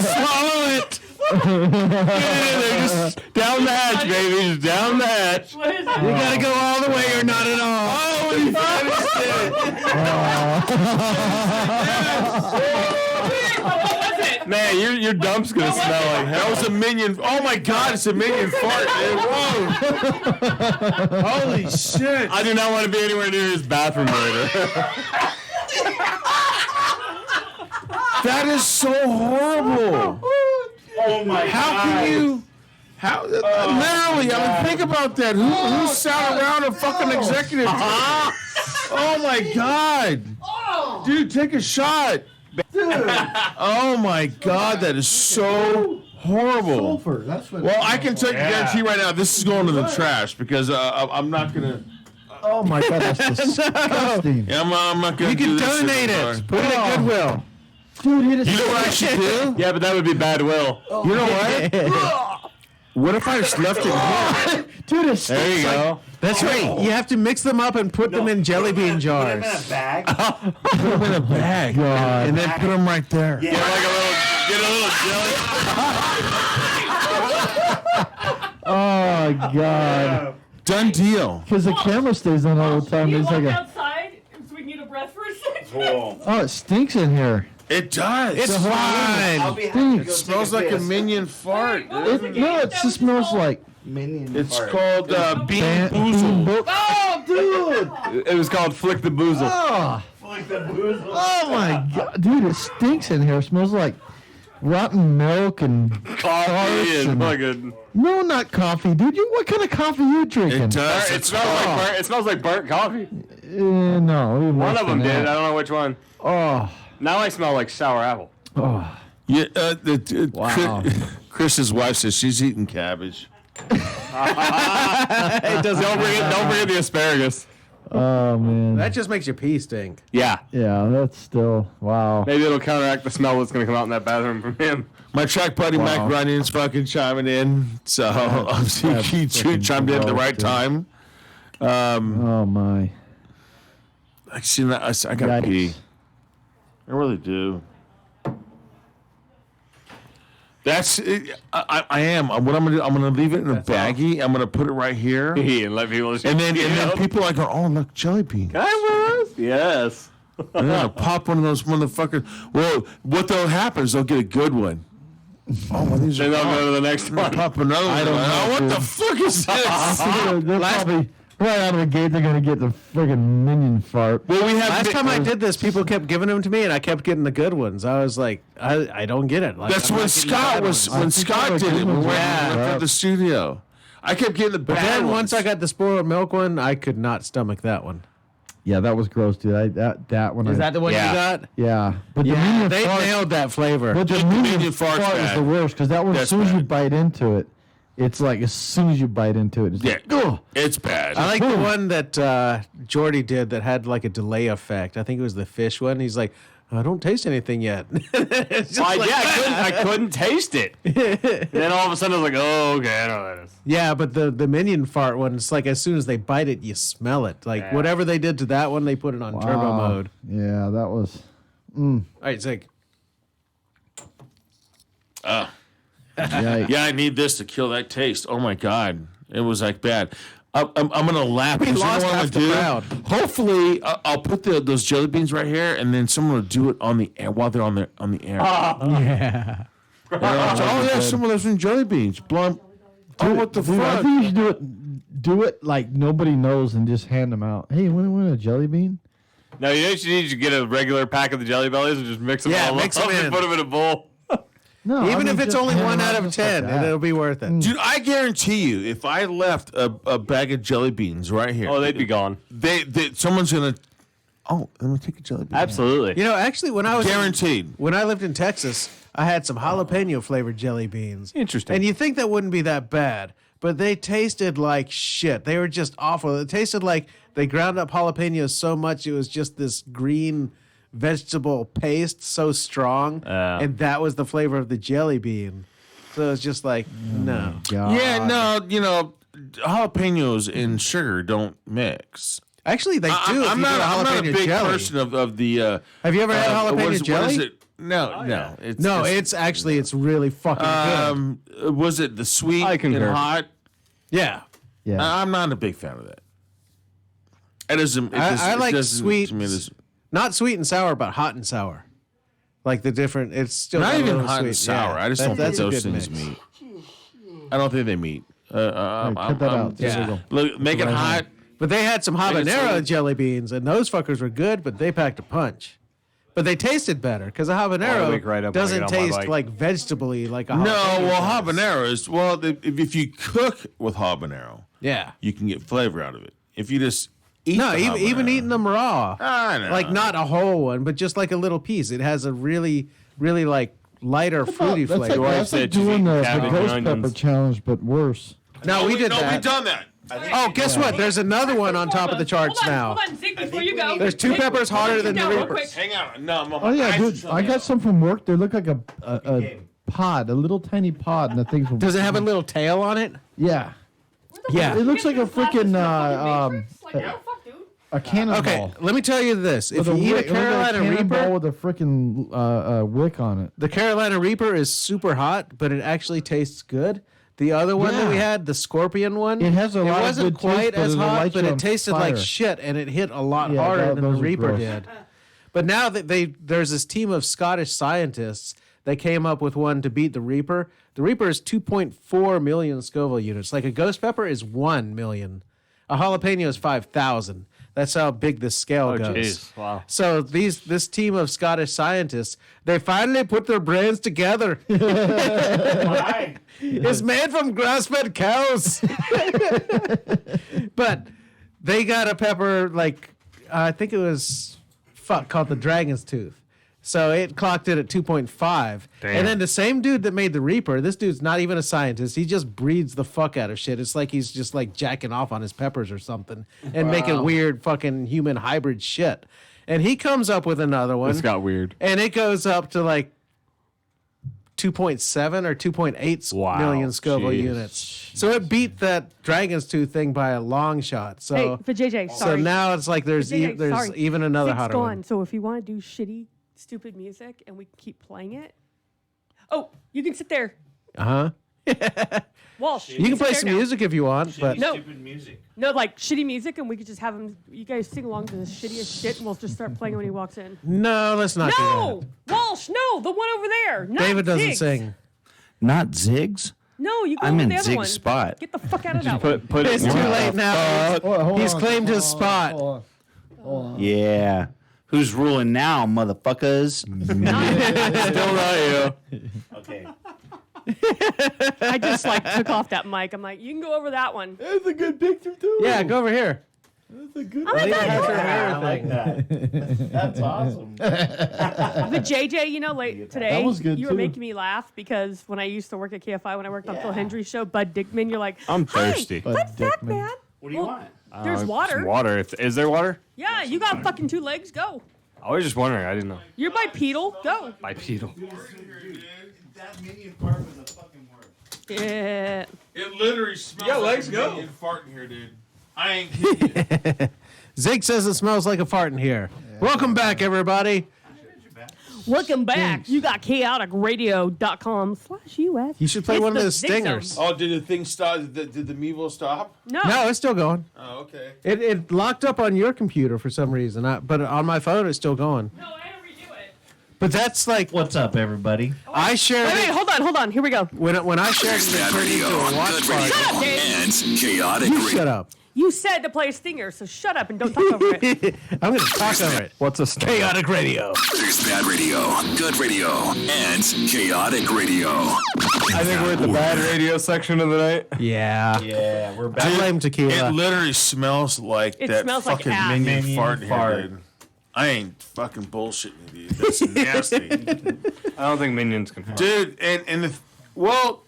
Swallow it. They're just down the hatch, baby. Just down the hatch. What is it? You gotta go all the way or not at all. Oh, you finished it. What was it? Man, your dump's gonna smell like That hell. was a minion. Oh my god, it's a minion fart, dude. Whoa. Holy shit. I do not want to be anywhere near his bathroom later. That is so horrible. Oh my How god. can you? How? Literally, I mean, think about that. Who sat around a fucking executive? Oh my god. Dude, take a shot. Oh my god, that is so horrible. Sulfur. That's what. Well, I can guarantee right now this is going to the trash because I'm not gonna. Oh my God, that's disgusting. I'm not gonna. You can do this donate anymore. it. Put it at Goodwill. Dude, it is. You know what I should do? Yeah, but that would be bad will. You know what? What if I just left it here? Dude, it's There you go. That's right. You have to mix them up and put them in jelly bean jars. Put them in a bag. Put them in a bag. God. And then put them right there. Yeah. Get a little jelly. Oh God. Done deal. Because the camera stays on all the time. You It's walk like a. outside so we can get a breath for a second. Cool. Oh, it stinks in here. It does. It's I'll fine. be happy to go It smells take like a piss. minion fart. Wait, what was the dude. game No, it that just was smells called? like. Minion It's fart. called Bean Boozled. Oh, dude. It was called Flick the Boozle. Oh, Like the boozle. oh my God, dude, it stinks in here. It smells like rotten milk and Coffee and and- fucking. no, not coffee, dude. What kind of coffee you drinking? It does. It smells like burnt coffee. No, even One worse of them than did. I that. don't know which one. Oh, Now I smell like sour apple. Yeah, Wow. Chris's wife says she's eating cabbage. It doesn't. Don't bring in the asparagus. oh man. That just makes your pee stink. Yeah. Yeah, that's still wow. Maybe it'll counteract the smell that's going to come out in that bathroom from him. My track buddy Mike Wow. Runnion's fucking chiming in, so he fucking chimed in at the gross, right dude. time. Oh my. I see that. I gotta pee. Yikes. I really do. That's it. I am. What I'm gonna do? I'm gonna leave it in a baggie. I'm gonna put it right here, And let people. and then people are like, oh look, jelly bean. I was. Yes. I'm gonna pop one of those motherfuckers. Well, what they'll happen is they'll get a good one. Oh, well, these Then are. they'll go to the next I'm gonna one. pop another one. don't know, Oh, what dude. the fuck is this? They're probably right out of the gate. They're gonna get the friggin' minion fart. Well, we have Last time I did this, people kept giving them to me, and I kept getting the good ones. I was like, I don't get it. Like, That's I'm when not getting the Scott bad was ones. when think Scott they did were it. good We ones. went Yeah. at the studio. I kept getting the But bad then ones. once I got the spoiled milk one, I could not stomach that one. Yeah, that was gross, dude. That one. Is that the one Yeah. you got? Yeah, but the Yeah, minion they fart. nailed that flavor. But the Just the minion minion fart's fart is bad. the worst because that one, as That's soon as you bad. bite into it, it's like as soon as you bite into it, it's Yeah, like, ugh. it's bad. I like the one that Jordy did that had like a delay effect. I think it was the fish one. He's like, I don't taste anything yet. It's just like, I couldn't taste it. Then all of a sudden I was like, oh, okay, I know what that is. yeah, but the minion fart one, it's like as soon as they bite it, you smell it. Like Yeah. whatever they did to that one, they put it on turbo Wow. mode. Yeah, that was. All right, Zig. Yikes. Yeah, I need this to kill that taste. Oh my god, it was like bad. I'm gonna lap. We it. You know lost what I'm half the gonna do? crowd. Hopefully, I'll put those jelly beans right here, and then someone will do it on the air while they're on the air. Yeah. Oh yeah, someone lives in jelly beans. Blum. Oh, what the Dude, I fuck? think you should do it like nobody knows and just hand them out. Hey, you want a jelly bean? No, you need to get a regular pack of the Jelly Bellies and just mix them Yeah, all mix up them and in. put them in a bowl. No, I Even mean, if it's just only hand 1 them out of just like 10, that. it'll be worth it. Dude, I guarantee you, if I left a bag of jelly beans right here, Oh, they'd be gone. someone's gonna. Oh, let me take a jelly bean. Absolutely. You know, actually, when I was Guaranteed. when I lived in Texas, I had some jalapeno flavored jelly beans. Interesting. And you think that wouldn't be that bad, but they tasted like shit. They were just awful. It tasted like they ground up jalapenos so much it was just this green vegetable paste so strong, and that was the flavor of the jelly bean. So it's just like, no. God. Yeah, no, jalapenos and sugar don't mix. Actually, they do. if I'm you not. do I'm not a jalapeno big jelly. person of the. Have you ever had jalapeno what is jelly? it? No, no. It's actually it's really fucking good. Was it the sweet I and concur. hot? Yeah. Yeah. I'm not a big fan of that. It doesn't. I like sweet, To me, not sweet and sour, but hot and sour. Like the different. It's still not got a even little hot sweet. and sour. Yeah, I just that- don't think that's a those good things mix. meet. I don't think they meet. Cut that out. yeah. Look, make it hot. But they had some it habanero sweet. jelly beans, and those fuckers were good, but they packed a punch. But they tasted better because a Oh, I habanero wake right up when I doesn't get on my taste bike. like vegetable-y like a No, jalapeno well, does. habaneros. Well, if you cook with habanero, Yeah. you can get flavor out of it. If you just eat No, the even habanero- eating them raw. I know. Like not a whole one, but just like a little piece. It has a really, really like lighter fruity That's flavor. like, wife that's said like she's doing eating the cabbage and ghost onions. pepper challenge, but worse. No, we did no, that. we've done that. Oh, guess what? There's another one on top of the charts now. Hold on, Zeke, before you go. There's two peppers hotter than the Down real Reapers. quick. Hang on. No, I'm on Oh my yeah, eyes dude. are I got shut some from work. They look like a pod, a little tiny pod, and the thing's from. Does it have a little tail on it? Yeah, Yeah. it looks like a Get this freaking Matrix? Like, no, fuck, dude. a cannonball. Okay, let me tell you this. If With you eat a wick- look like Carolina cannonball Reaper, with a freaking wick on it. the Carolina Reaper is super hot, but it actually tastes good. The other one that we Yeah. had, the Scorpion one, It has a lot of wasn't good quite taste, but as it'll hot, light but you it on tasted like fire. shit, and it hit a lot Yeah, harder than the those are Reaper gross. did. But now that there's this team of Scottish scientists that came up with one to beat the Reaper. The Reaper is 2.4 million Scoville units. Like a ghost pepper is 1 million. A jalapeno is 5,000. That's how big the scale Oh, goes. jeez. Wow. So this team of Scottish scientists, they finally put their brains together. It's made from grass-fed cows. But they got a pepper like I think it was called the Dragon's Tooth. So it clocked it at 2.5. Damn. And then the same dude that made the Reaper, this dude's not even a scientist. He just breeds the fuck out of shit. It's like he's just like jacking off on his peppers or something and making weird fucking human hybrid shit. And he comes up with another one. This got weird. And it goes up to like 2.7 or 2.8 Wow, million Scoville jeez. units. So it beat that Dragon's Tooth thing by a long shot. So Hey, for JJ, so sorry. now it's like there's JJ, there's sorry. even another Zig's hotter gone. one. So if you want to do shitty, stupid music and we keep playing it, oh, you can sit there. Uh-huh. Walsh, You can sit play there some now. music if you want, but No. Stupid music. No, like shitty music, and we could just have him. You guys sing along to the shittiest shit, and we'll just start playing when he walks in. no, let's not No, do Walsh, no, the one over there. that. Not David doesn't Ziggs. sing. Not Ziggs. No, you go I'm over in the other Zig's one. spot. Get the fuck out of that one. Put It's it too late now. Hold He's on, claimed his hold on, spot. hold on. Yeah. Who's ruling now, motherfuckers? Still not you. Okay. I just like took off that mic. I'm like, you can go over that one. That's a good picture too. Yeah, go over here. That's a good. Oh my God, Has her look. hair I like thing. that. That's awesome. But JJ, you know, like today, That was good, you were too. making me laugh because when I used to work at KFI, when I worked on Phil Hendry's show, Bud Dickman, you're like, I'm "Hi, thirsty." Bud what's that, Dickman. man? What do you want? There's water. Some water. Is there water? Yeah, you got fucking 2 legs. Go. I was just wondering. I didn't know. You're bipedal. Go. Bipedal. That minion part was a fucking word. Yeah. It literally smells Yeah, like legs a go. million fart in here, dude. I ain't kidding you. Zig says it smells like a fart in here. Welcome back, everybody. Welcome back. You got chaoticradio.com/US. You should play It's one of the those Zig Zone. stingers. Oh, did the thing stop? Did the Mevo stop? No. No, it's still going. Oh, okay. It locked up on your computer for some reason, but on my phone it's still going. No, I had to redo it. But that's like What's up, everybody? I shared Wait, it hold on. Here we go. when I shared it, it turned into a watch party. Shut up, Dave. And chaotic You radio. shut up. You said to play a stinger, so shut up and don't talk over it. I'm going to talk over it. What's a stinger? Chaotic radio. There's bad radio, good radio, and chaotic radio. I think we're at the bad radio section of the night. Yeah. Yeah, we're I back. blame It tequila. literally smells like It that smells like fucking ass. minion Minion fart in here, fart. dude. I ain't fucking bullshitting you, dude. That's nasty. I don't think minions can fart. Dude, and the, well,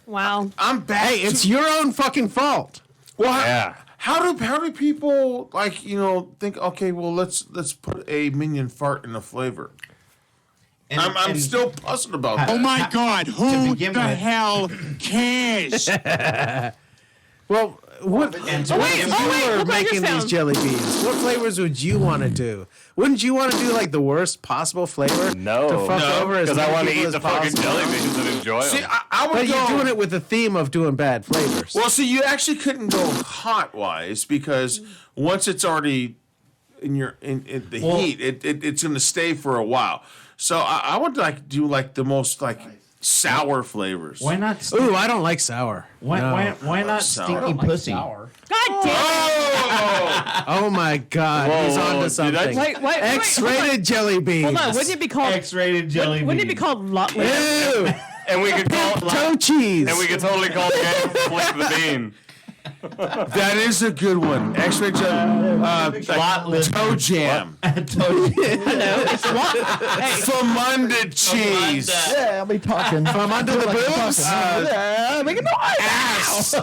Wow. I'm back. Hey, it's to, your own fucking fault. well, Yeah. how do people like think? Okay, well let's put a minion fart in a flavor. And- I'm and still puzzled about that. Oh my God, who begin the with- hell cares? Well, what? And to Oh, wait, begin oh, with- wait. You were look what I making just these found. jelly beans. What flavors would you want to do? Wouldn't you want to do like the worst possible flavor? No. To fuck No, over as Because I many want to people eat as the fucking possible? jelly beans and enjoy See, them. I would But go. you're doing it with the theme of doing bad flavors. Well, see, you actually couldn't go hot wise because once it's already in the heat, it's going to stay for a while. So I would like do like the most like sour flavors. Why not? Ooh, I don't like sour. Why, No. why not Sour. stinky pussy? God damn Oh! Oh my God, Whoa, he's whoa, onto dude, something. Wait, X-rated jelly beans. Hold on. Wouldn't it be called? X-rated jelly Wouldn't it be bean. called lot? Ew, And we could call toe cheese. and we could totally call the game Flick the Bean. That is a good one. X-ray toe jam. Famunda cheese. Yeah, I'll be talking. From under the boobs, Yeah, make a noise. Ass.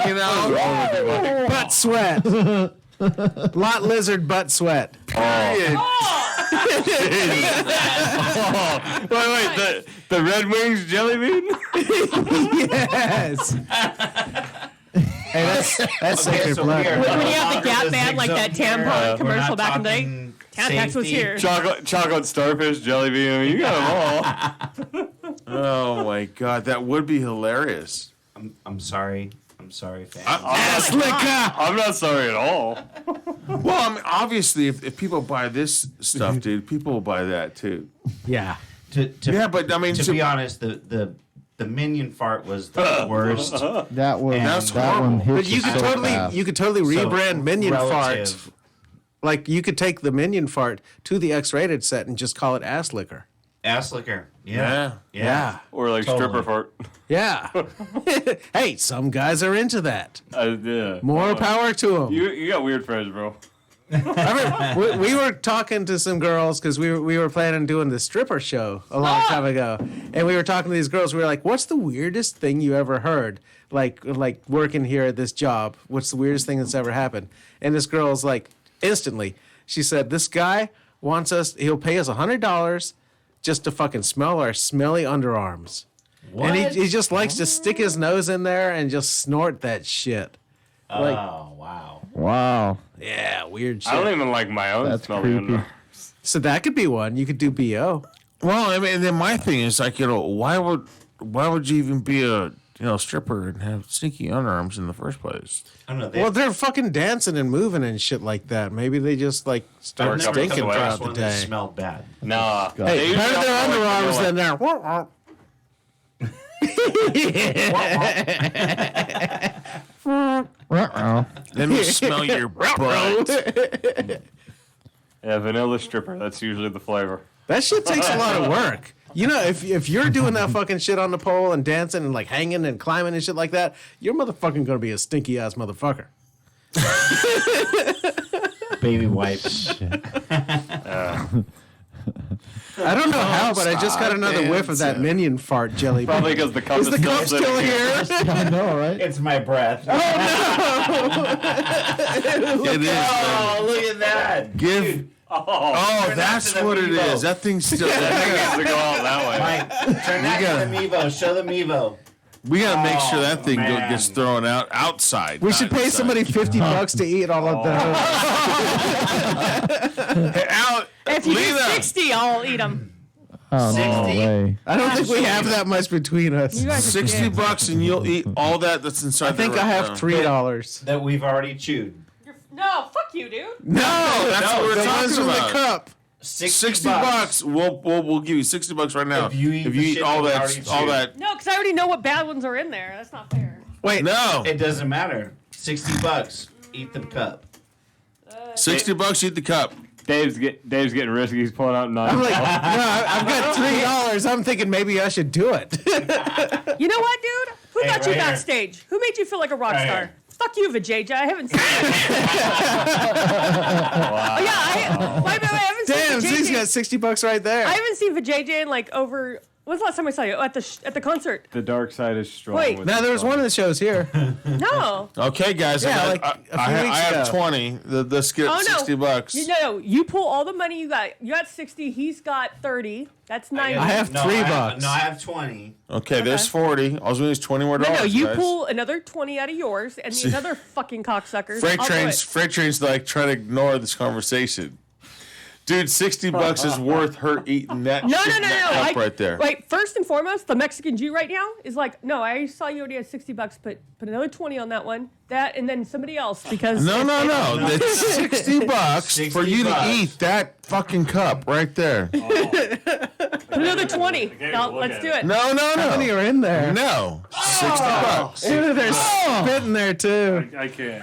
You know? butt sweat. Lot lizard butt sweat. Period. Wait, the Red Wings jelly bean? Yes. Hey, that's sacred blood. here. When you have the Gap This band, like that example. tampon We're commercial not back in the day. talking Tampax was safety. here. Chocolate starfish jelly bean. I mean, you got them all. Oh my god, that would be hilarious. I'm sorry. I'm sorry, fans. Ass liquor. I'm not sorry at all. Well, I mean, obviously, if people buy this stuff, dude, people will buy that too. Yeah. Yeah, but I mean, to be honest, the minion fart was the worst. That was That's that one horrible. hit But you could so totally fast. rebrand Minion relative. Fart. Like you could take the Minion Fart to the X-rated set and just call it ass liquor. Ass liquor. Yeah. Yeah. Or like Totally. stripper fart. Yeah. Hey, some guys are into that. Yeah. More power to them. You got weird friends, bro. I remember we were talking to some girls because we were planning on doing the stripper show a long time ago, and we were talking to these girls. We were like, "What's the weirdest thing you ever heard? Like working here at this job. What's the weirdest thing that's ever happened?" And this girl's like, instantly, she said, "This guy wants us. He'll pay us $100 just to fucking smell our smelly underarms." And he just likes to stick his nose in there and just snort that shit. Like, Oh wow. Wow, yeah, weird shit. I don't even like my own that's smelly creepy. underarm. So that could be one. You could do BO. Well, I mean, and then my thing is like, why would you even be a stripper and have sneaky underarms in the first place? I don't know. Well, they're fucking dancing and moving and shit like that. Maybe they just like start I've never stinking come across throughout the one that day. smelled bad. Nah. Hey, better their underarms than their. Uh-oh. Let me smell your butt. Yeah, vanilla stripper. That's usually the flavor. That shit takes a lot of work. You know, if you're doing that fucking shit on the pole and dancing and like hanging and climbing and shit like that, you're motherfucking gonna be a stinky ass motherfucker. Baby wipes. I don't know how, but I just got another whiff of that minion fart jelly. Probably because the cup is Is the cup still here? I know, right? It's my breath. It is. Oh, look at that. Give. Oh, that's to the what it Mevo. is. That thing's still. It has to go out that way. Mike, turn that to the Mevo. Show the Mevo. We gotta make sure that thing man. gets thrown out outside. We should pay somebody $50 to eat all of those. Hey, Al, If you Lena. do 60, I'll eat them. Oh, no 60? way. I don't think we have that much between us. You guys are $60 and you'll eat all that's inside. I think I have $3. That we've already chewed. No, fuck you, dude. No, that's what we're the ones talking from about. the cup. 60 $60. We'll give you $60 right now. If you eat the shit all that we that, already all chewed. that. No, because I already know what bad ones are in there. That's not fair. Wait, No, It doesn't matter. $60. Eat the cup. $60. Eat the cup. Dave's getting risky. He's pulling out knives. I'm like, no, I've got $3. I'm thinking maybe I should do it. You know what, dude? Who Hey, got you right here. backstage? Who made you feel like a rock Right star? here. Fuck you, Vijayjay. I haven't seen you. I haven't Damn, seen he's Vijayjay. got $60 right there. I haven't seen Vijayjay in like over. When's the last time I saw you? At the concert? The dark side is strong. Wait. with Now the there was fun. one of the shows here. No. Okay, guys. Yeah, I, like got, a few I weeks have ago. 20. Let's get Oh no. $60. No, you pull all the money you got. You got 60. He's got 30. That's 90. I have $3. No, I have 20. Okay, there's 40. All we need is $20 more. No, you guys. pull another 20 out of yours, and the other fucking cocksuckers. Freight I'll do trains. it. Freight trains like trying to ignore this conversation. Dude, $60 is worth her eating that. No, shit no, in no, that no. cup right there. Wait, first and foremost, the Mexican Jew right now is like, no, I saw you already had $60. Put another 20 on that one. That and then somebody else because No. That's $60 for you to $60. eat that fucking cup right there. put another 20. Now let's do it. No. How many are in there? No. $60. Ew, there's spit in there too. I can't.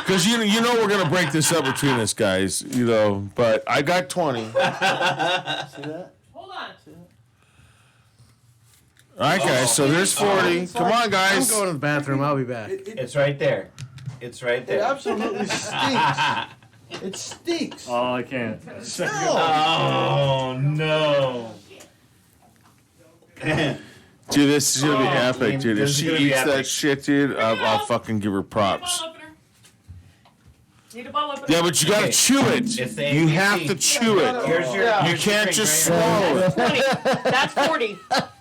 Because you know we're gonna break this up between us guys, But I got 20. Hold on. All right, guys. So there's 40. Come on, I'm guys. going to the bathroom. I'll be back. It's right there. It's right It there. absolutely stinks. It stinks. Oh, I can't. Oh no. Dude, this is gonna be epic, dude. If This is she gonna be eats that epic. shit, dude, I'll fucking give her props. Bottle opener. Need a bottle opener. Yeah, but you gotta Okay. chew It's it. the You ABC. have to chew it. Here's your. You here's your can't drink just right swallow it. 20. That's 40.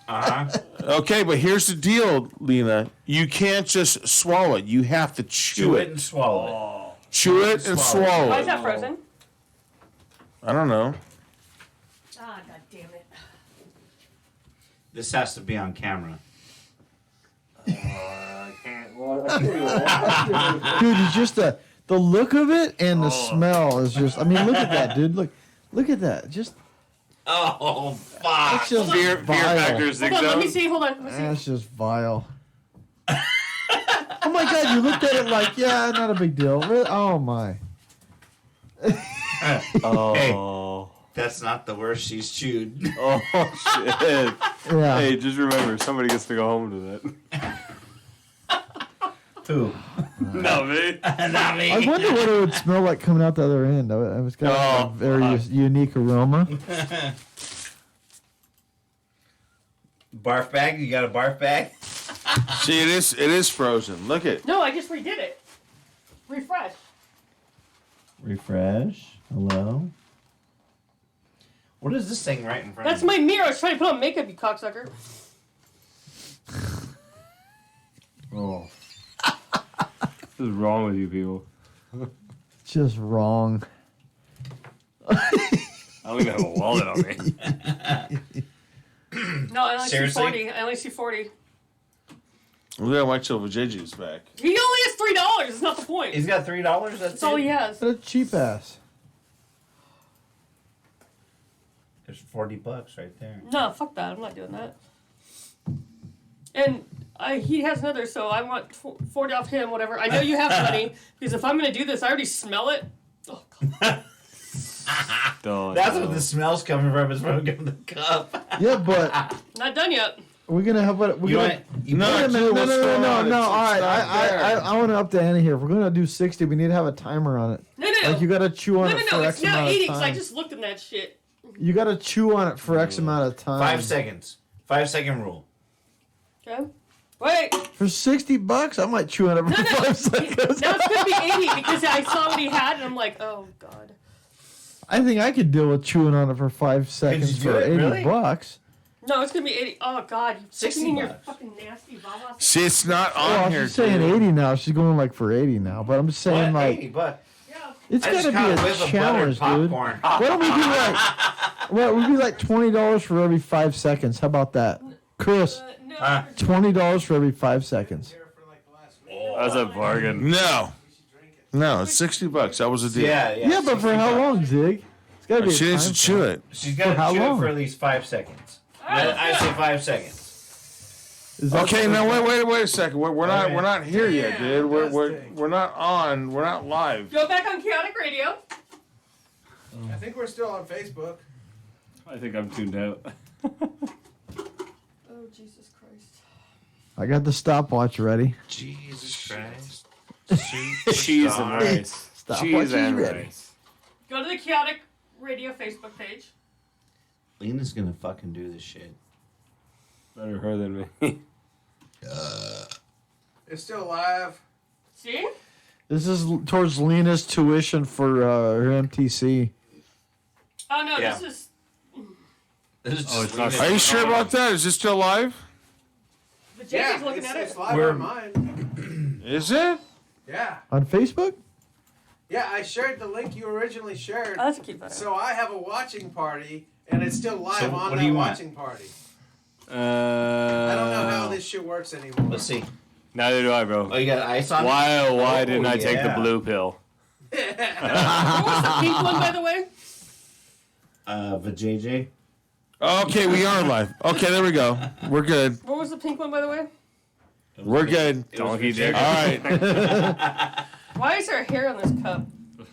Uh-huh. Okay, but here's the deal, Lena. You can't just swallow it. You have to chew Chew it it. and swallow Chew it and Why swallow is it. that frozen? I don't know. Ah, god damn it. it. This has to be on camera. Dude, it's just the look of it and the smell is just. I mean, look at that, dude. Look at that. Just Oh fuck! it's just Fear vile. factor Hold on, let me see. Hold on. Let me see. That's just vile. Oh my god, you looked at it like, yeah, not a big deal. Really? Oh my. Oh. That's not the worst she's chewed. Oh, shit. Yeah. Hey, just remember, somebody gets to go home to that. Who? No, me. Not me. I wonder what it would smell like coming out the other end. I was got a Oh, very unique aroma. Barf bag? You got a barf bag? See, it is frozen. Look it. No, I just redid it. Refresh. Refresh. Hello. What is this thing right in front That's of me? my mirror. I was trying to put on makeup, you cocksucker. Oh. What is wrong with you people? Just wrong. I don't even have a wallet on me. No, I only Seriously? see 40. I only see 40. Look at Mike Silver JG's back. He only has $3. It's not the point. He's got $3. That's all he has. What a cheap ass. There's $40 right there. No, fuck that. I'm not doing that. And he has another, so I want 40 off him, whatever. I know you have money, because if I'm going to do this, I already smell it. Oh, God. Don't. That's what the smell's coming from. Is from the cup. Yeah, but Not done yet. we're gonna have what we're You gonna. want? You No, Wait a minute, dude, no, what's no, no, going no, on? no. It's All right, not there. I want to up the ante here. If we're gonna do 60, we need to have a timer on it. No, no, no. Like you gotta chew on No, it no, for no. X It's now amount 80 of because I time. just looked in that shit. You gotta chew on it for X amount of time. 5 seconds. 5-second rule. Okay? Wait. For $60, I might chew on it for No, no. 5 seconds. Now it's going to be 80 because I saw what he had and I'm like, oh, God. I think I could deal with chewing on it for 5 seconds do for it? Really? $80. No, it's going to be 80. Oh, God. You sticking in your $60. fucking nasty Vava. See, it's not on Oh, here. she's saying dude. 80 now. She's going like for 80 now. But I'm just saying What? like 80 bucks. Yeah. it's I gotta just be got a a whiff of challenge, buttered dude. popcorn. Why don't we do like what would be like $20 for every 5 seconds? How about that? Chris, No. $20 for every 5 seconds. That's a bargain. No. No, it's $60. That was a deal. Yeah, yeah. Yeah, but for how 60 bucks. long, Zig? It's gotta be She a needs time to chew frame. it. She's got how to chew long? it for at least 5 seconds. right, I say 5 seconds. Is that- Okay, now wait a second. We're Okay. not here yet, dude. We're not on. We're not live. Go back on Chaotic Radio. I think we're still on Facebook. I think I'm tuned out. Oh, Jesus Christ. I got the stopwatch ready. Jesus Christ. Cheese and rice. Stopwatch Cheese is and ready. rice. Go to the Chaotic Radio Facebook page. Lena's gonna fucking do this shit. Better her than me. It's still live. See? This is towards Lena's tuition for her MTC. Oh, no, Yeah. this is... This is Oh, it's not- Are you sure about that? Is it still live? The Jason's looking at it's it. live We're- on mine. Is it? Yeah. On Facebook? Yeah, I shared the link you originally shared. Oh, that's a cute photo. So I have a watching party, and it's still live So on what that do you want? watching party. I I don't know how this shit works anymore. Let's see. Neither do I, bro. Oh, you got ice on it? Why didn't Oh, I take the yeah. blue pill? What was the pink one, by the way? Vajayjay. Okay, we are live. Okay, there we go. We're good. What was the pink one, by the way? We're good. Donkey dick. All right. Why is there hair on this cup?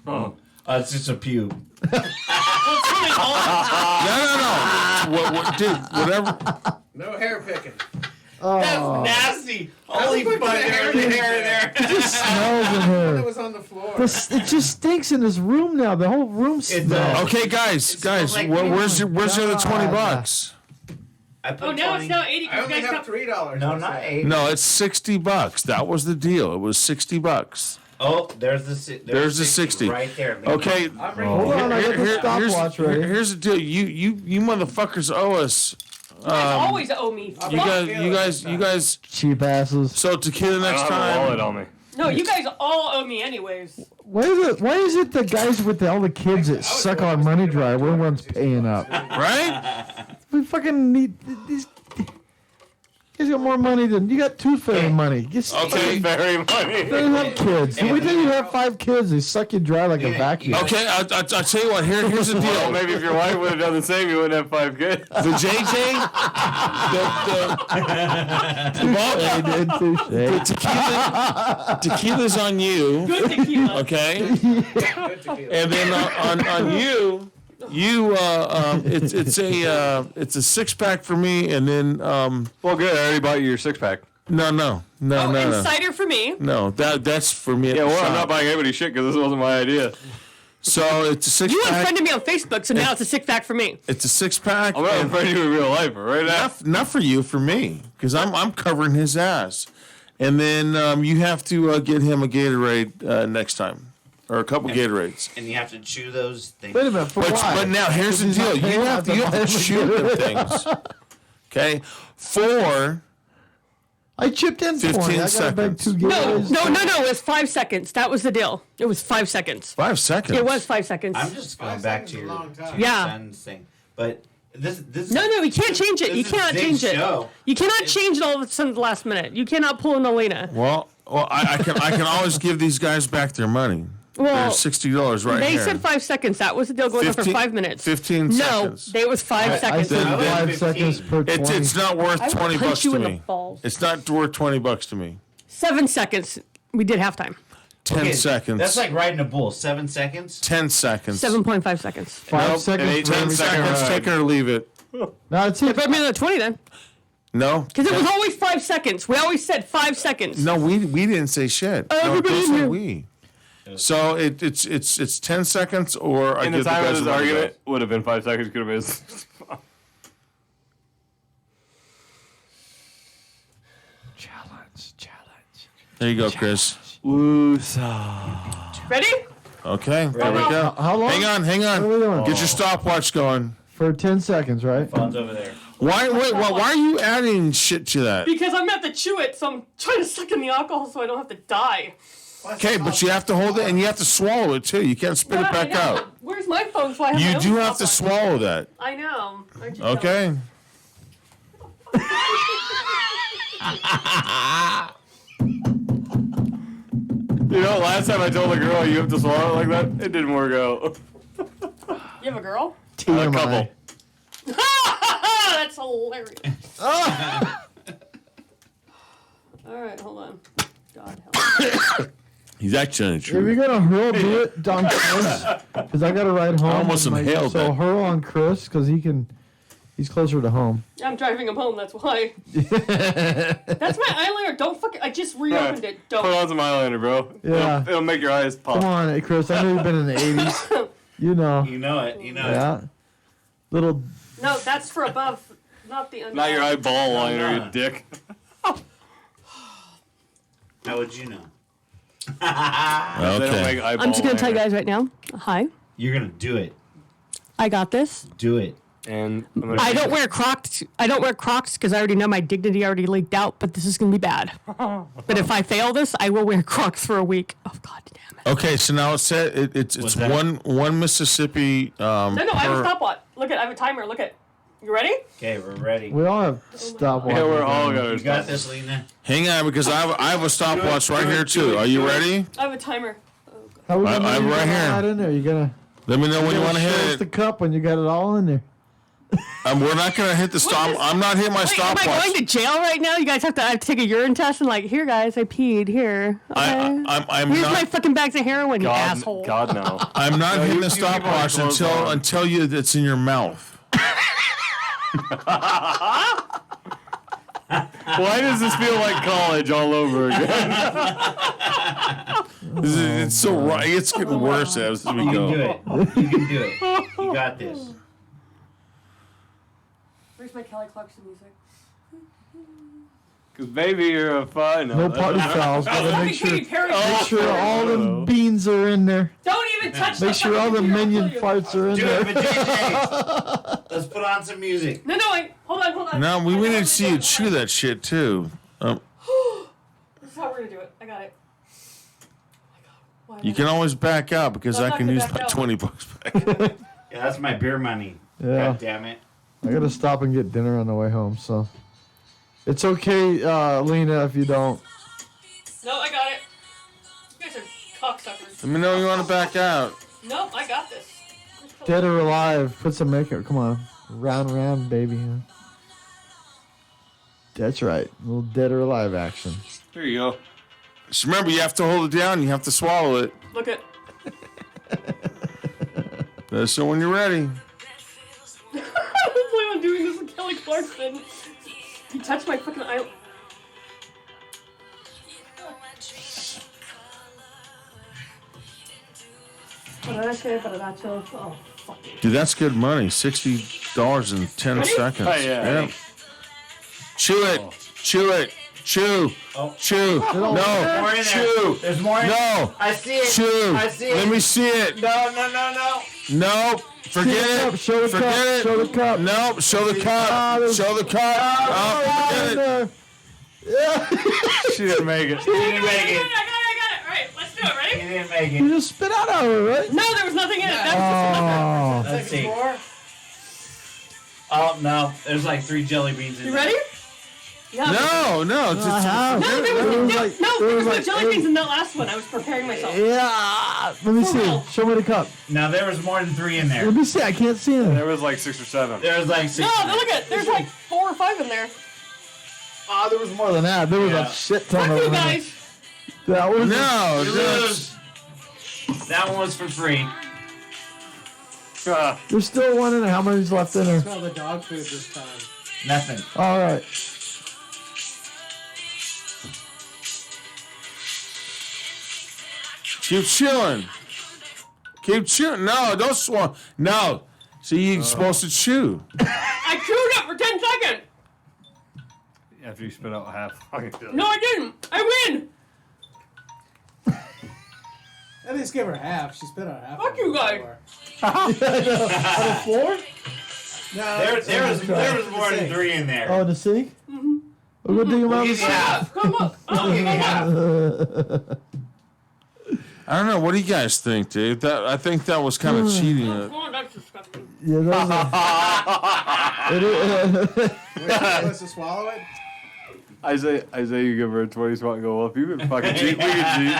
Oh. It's just a pube. Well, it's really all. No. Dude, whatever. No hair picking. That's nasty. Holy fuck, there's hair in there. Smells in It here. was on the floor. It just stinks in this room now. The whole room smells. Okay, guys, smells like where's the other $20? I put Oh, now 20. it's now 80. I You only guys have got $3. No, not 8. No, it's $60. That was the deal. It was $60. Oh, there's the 60 right there. Okay. Hold on, I got the stopwatch ready. Here's the deal. You motherfuckers owe us. you guys always owe me. You guys. Cheap asses. So tequila I next don't have a wallet time. on me. No, you guys all owe me anyways. Why is it the guys with all the kids that suck our money dry? We're the ones paying up. Right? We fucking need these. You guys got more money than you got. Tooth fairy money. Okay. Very money. They don't have kids. Wait till you have 5 kids. They suck you dry like a vacuum. Okay. I'll tell you what. Here's the Well, deal. maybe if your wife would have done the same, you wouldn't have 5 kids. The JJ. The tequila's on you. Good tequila. Okay. And then on you. It's a 6-pack for me, and then Well, good. I already bought you your 6-pack. no, And cider for me. that's for me. At Yeah, the well, I'm shop. not buying anybody's shit because this wasn't my idea. So it's a 6 You pack. unfriended me on Facebook, so now it's a 6-pack for me. It's a 6-pack. I'm not and afraid you in real life, but right now. not for you, for me, because I'm covering his ass, and then you have to get him a Gatorade next time, or a couple Gatorades. And you have to chew those things. Wait a minute. For why? But now here's the deal: you have to shoot them things. Okay, for I chipped in 15 for you. I got back seconds. 2 No, Gatorades. no. It was 5 seconds. That was the deal. It was 5 seconds. 5 seconds. It was 5 seconds. I'm just going back to your, Yeah. son's thing. But this No, you can't change it. You This is cannot Zig's change it. show. You cannot change it all of a sudden at the last minute. You cannot pull an Elena. Well, I can always give these guys back their money. Well, There's $60 right they here. said 5 seconds. That was the deal going on for 5 minutes. 15 No, seconds. it was 5 I seconds. said No, 5 15. seconds per 20. It's not worth I will 20 punch bucks you to in the me. balls. It's not worth 20 bucks to me. 7 seconds. We did halftime. 10 Okay, seconds. That's like riding a bull. 7 seconds. 10 seconds. 7.5 seconds. 5 Nope, seconds. it per ain't 10 every seconds. Let's take it or leave it. No, it's it. Put me another 20 then. No. Because it was always 5 seconds. We always said 5 seconds. No, we didn't say shit. Everybody no, in here. we. So it's 10 seconds or I In give the time the of guys this a money argument, back. would have been 5 seconds. Could have been. There you go, Chris. Ready? Okay, there we go. How long? Hang on. What are we doing? Get your stopwatch going. For 10 seconds, right? Phone's over there. Why are you adding shit to that? Because I'm going to have to chew it, so I'm trying to suck in the alcohol so I don't have to die. Okay, but you have to hold it and you have to swallow it too. You can't spit it But I back know. out. Where's my phone so I have my You own do have to stopwatch? swallow that. I know. I just Okay. You know, last time I told a girl you have to swallow it like that, it didn't work out. don't. You have a girl? A TMI. couple. That's hilarious. All right, hold on. God help. He's actually If you're gonna hurl, do it on Chris, because I gotta ride home. almost with inhaled So that. hurl on Chris, because he's closer to home. I'm driving him home, that's why. That's my eyeliner. Don't fucking. I just reopened it. Put Don't. on some eyeliner, bro. Yeah. It'll make your eyes pop. Come on, Chris. I know you've been in the 80s. You know. You know it. You know Yeah. Little. No, that's for above, not the under. Not your eyeball liner, no. you dick. it. How would you know? They don't okay. make eyeball I'm just gonna tell you liner. guys right now. Hi, You're gonna do it. I got this. Do it. And I'm gonna I don't wear Crocs. I don't wear Crocs because I already know my dignity already leaked out. But this is gonna be bad. But if I fail this, I will wear Crocs for a week. Oh God damn it! Okay, so now it's it's What's that? one Mississippi. No, I have a stopwatch. Look at, I have a timer. Look at. You ready? Okay, we're ready. We all have stopwatch. Yeah, we're all gonna. You got this, Lena. Hang on, because I have a stopwatch right here too. Are you ready? I have a timer. How we gonna I'm know right you got here. all that in there? You gonna. Let me know when you want to show us hit the it. cup when you got it all in there. We're not gonna hit the stop. is- I'm not hitting my Wait, am I going stopwatch. to jail right now? You guys have to. I have to take a urine test and like, here, guys, I peed here. Okay. I'm Here's my not. fucking bags of heroin, you asshole. God no. I'm not No, hitting you the keep on stopwatch close on. until it's in your mouth. Why does this feel like college all over again? It's so right. It's getting worse as we You can go. do it. You can do it. You got this. Where's my Kelly Clarkson music? Because baby, you're a fun. No party fouls. Gotta make sure all the beans are in there. Don't even touch Make sure all the minion parts are in Do there. it, but DJ, let's put on some music. No, wait. Hold on. No, we need to see you chew that shit too. This is how we're gonna do it. I got it. You can always back out because I'm I not can gonna use back my out. $20 back. Yeah, that's my beer money. Yeah. God damn it. I gotta stop and get dinner on the way home, so it's okay, Lena, if you don't. No, I got it. You guys are cocksuckers. Let me know you want to back out. No, I got this. Dead or alive, put some makeup. Come on, round, baby. That's right, a little dead or alive action. There you go. Just remember, you have to hold it down. You have to swallow it. Look at. So when you're ready. I don't plan on doing this with Kelly Clarkson. He touched my fucking eye. Oh, fuck it. Dude, that's good money. $60 in 10 Ready? seconds. Oh, yeah. Chew it. Chew it. Chew. Oh. Chew. More No. in there. Chew. There's more in No. I see it. Chew. I see it. Let me see it. No. No. Forget it. Show the Forget cup. it. Show the cup. No. Show the cup. Show the cup. Oh, forget it. She didn't make it. You didn't make I it. got it. All right, let's do it. You Ready? didn't make You it. just spit out of it, right? No, there was nothing in it. That was just Oh, Let's see. Oh, no. There's like 3 jelly beans in You there. ready? Yeah. No. I have. No, there was no like- jelly beans in that last one. I was preparing myself. Yeah. Let me For see. real. Show me the cup. Now, there was more than 3 in there. Let me see. I can't see it. There was like 6 or 7. There was like 6. No, look at. There's like 4 or 5 in there. Oh, there was more than that. There was Yeah. a shit ton Fuck of you them. guys. That was No. You That's, lose. That one was for free. There's still one in there. How many's left in there? Smell the dog food this time. Nothing. All right. keep chewing. Keep chewing. No, don't swallow. No. See, you're supposed to chew. I chewed it for 10 seconds. After you spit out half. No, I didn't. I win. I just give her half. She spit out half. Fuck you guys. Floor? No, There was more than 3 in there. Oh, in the sink? Mm-hmm. We'll go dig them out. Yeah. Come on. Oh, yeah. I don't know. What do you guys think, dude? I think that was kind of cheating. Oh, that's disgusting. Yeah, that was Wants to swallow it? Isaiah, you give her a 20 spot and go, well, if you can fucking cheat, we can cheat.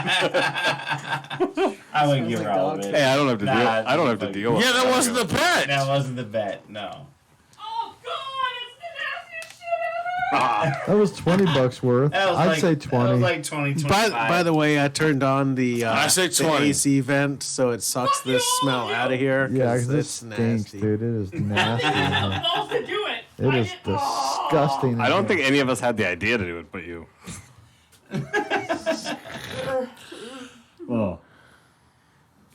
I wouldn't give her all of it. Hey, I don't have to deal. Nah, I don't have to deal with Yeah, that it. wasn't the bet. That wasn't the bet. No. Oh, God. It's the nastiest shit ever. that was $20 worth. That was I'd like, say That 20. was like 20, 25. By the way, I turned on the I say the 20. AC vent so it sucks Fuck this you, smell you. out of here. Yeah, 'cause because it it's stinks, nasty. dude. It is nasty. I have man. the balls to do it. It is disgusting. I don't think any of us had the idea to do it, but you.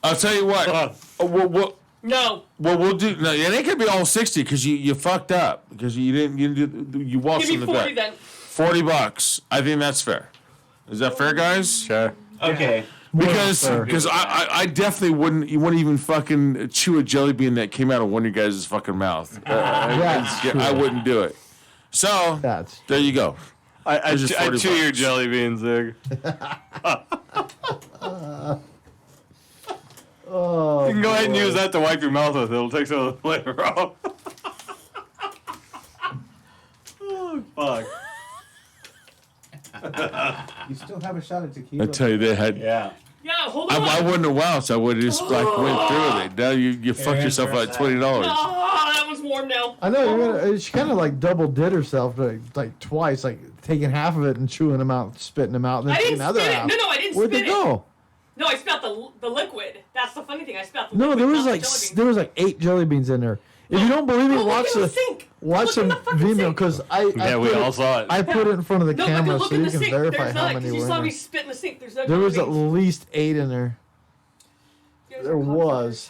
I'll tell you what. No. Well, we'll do. No, it ain't gonna be all 60 because you fucked up because you waltzed Give in me the 40 bet. then. $40. I think that's fair. Is that fair, guys? Sure. Okay. Because fair. I definitely wouldn't even fucking chew a jelly bean that came out of one of your guys' fucking mouth. That's true. I wouldn't do it. So That's there you go. I It's just chew $40. your jelly beans, Zig. oh, You can go ahead and use that to wipe your mouth with. It'll take some of the flavor off. Oh, fuck. You still have a shot of I tequila. tell you, they had. Yeah. Yeah, hold on. I wouldn't have wowed. I would have just like went through with it. Now you fucked yourself out $20. Oh, that one's warm now. I know you're gonna. She kind of like double did herself, like twice, like taking half of it and chewing them out, spitting them out, and then I taking didn't the other spit it. half. No, I didn't Where'd spit they it. go? No, I spit the liquid. That's the funny thing. I spit the No, liquid. there was not the like jelly beans. there was like 8 jelly beans in there. If you don't believe me, Oh, look watch in the the sink. Watch some Look in the fucking Vimeo sink. because I Yeah, we put all it, saw it. I put it in front of the No, camera but look so in you the can sink. verify There's how not, many because you were saw in me there. spit in the sink. There's no There was at names. least 8 in there. You guys There are was.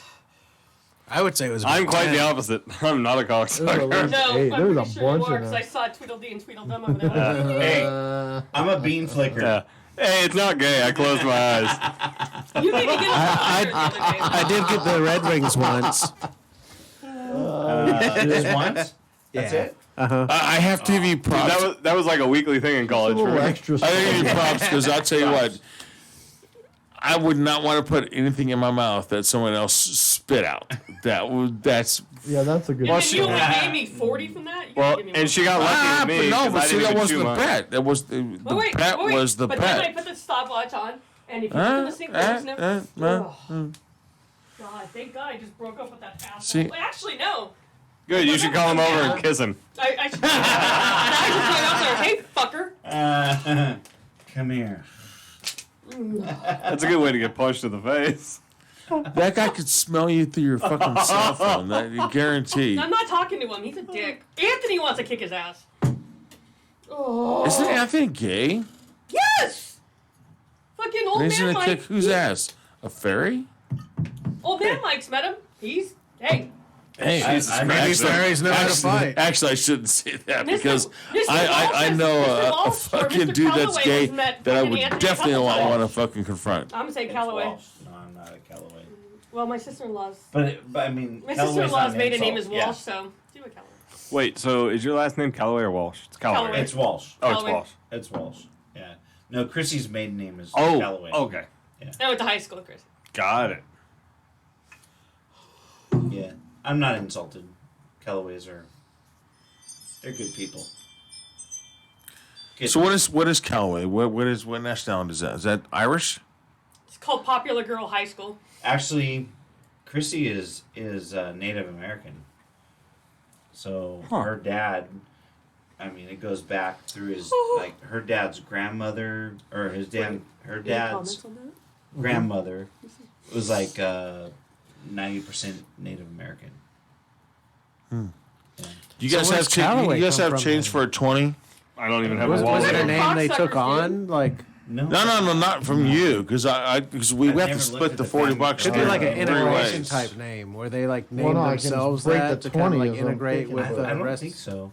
I would say it was. I'm about quite 10. the opposite. I'm not a There was at cocksucker. least No, 8. I'm There was pretty a sure you bunch are in because I there. saw Tweedledee and Tweedledum over there. Hey, I'm a bean flicker. Yeah. Hey, it's not gay. I closed my eyes. You need to get a sponsor the other day. I did get the Red Wings once. Just once? That's Yeah. it? I have to give you props. That was like a weekly thing in college A for little me. extra I stuff. give you props because I'll tell you what. I would not want to put anything in my mouth that someone else spit out. That's Yeah, that's a good. And you only gave me 40 from that? You Well, gotta give me and more. she got lucky with me. but no, 'cause but I see, didn't that even wasn't chew the mine. bet. That was the bet was the but then I bet. put the stopwatch on, and if you look in the sink, there was no... Oh. God, thank God I just broke up with that asshole. See- Well, actually, no. Good, you should call him over and kiss him. I should... I just went out there, hey, fucker. Come here. That's a good way to get punched in the face. That guy could smell you through your fucking cell phone. That you guarantee. I'm not talking to him. He's a dick. Anthony wants to kick his ass. Oh. Isn't Anthony gay? Yes! Fucking old Isn't man it kick Mike. whose ass? A fairy? Old man Mike's met him. He's... Hey. Hey, Maybe fairies know how to fight. Actually, I shouldn't say that Mr. because Mr. I Walsh know Mr. a Walsh or fucking Mr. dude that's Calloway gay has met that I fucking would Anthony a definitely couple not times. want to fucking confront. I'm gonna say It's Calloway. Walsh. No, I'm not a Calloway. Well, my sister-in-law's... But I mean, My Calloway's sister-in-law's not an maiden name insult. is Yeah. Walsh, so do a Calloway. Wait, so is your last name Calloway or Walsh? It's Calloway. Calloway. right? It's Walsh. Oh, it's Calloway. Walsh. It's Walsh. Yeah. No, Chrissy's maiden name is Oh, Calloway. okay. I went to high school, Chris. Got it. Yeah. I'm not insulted. Callaways are... They're good people. Good. So what is Callaway? What nationality is that? Is that Irish? It's called Popular Girl High School. Actually, Chrissy is Native American. So her dad, I mean, it goes back through his like her dad's grandmother or her dad's Comments on that? grandmother was like 90% Native American. You guys where's have Callaway you guys come have from change then? for a 20? I don't even have Was, a wallet. was it a name they Cocksuckers, took dude. on? Like, No, No, not from you, because because we I've have never to looked split at the the 40 family bucks. could be like an three integration ways. type name where they like Well, name no, I can themselves break that the to kind of 20 like is what I'm integrate thinking. with I the don't rest. think so.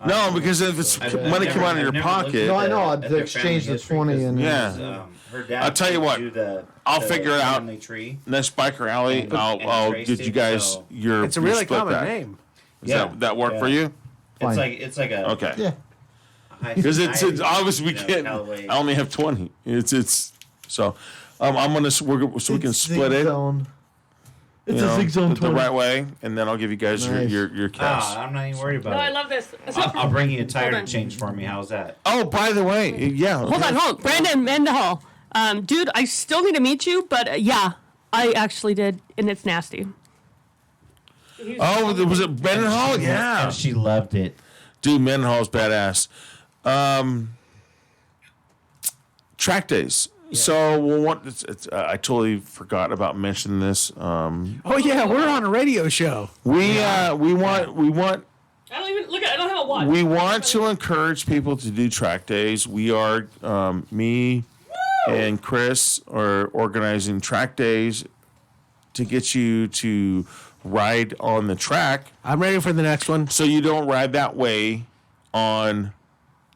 No, because if it's money come out of your pocket, No, I know. At I'd their exchange family the history, 20 and Yeah. her dad. I'll tell you did what, do the I'll figure it out. family tree. next biker alley, And- I'll and get traced you it, guys so- your. It's a your really split common back. name. Does Yeah, that work for yeah. you? Fine. It's like a Okay. Yeah. Because it's obviously we you know, can't. Callaway. I only have 20. It's so. I'm gonna so we can It's split zig it. zone. It's you a know, zig zone the 20. right way, and then I'll give you guys Nice. your cash. I'm not even worried No, about I it. love this. I'll bring you a tire Hold to on. change for me. How's that? Oh, by the way, yeah. Hold on. Brandon Mendenhall. Dude, I still need to meet you, but yeah, I actually did, and it's nasty. Oh, was it Mendenhall? Yeah, And she loved it. dude, Mendenhall's badass. Track days. So I totally forgot about mentioning this. Oh yeah, we're on a radio show. We want I don't even look at. I don't have a watch. we want to encourage people to do track days. We are me and Chris are organizing track days to get you to ride on the track, I'm ready for the next one. so you don't ride that way on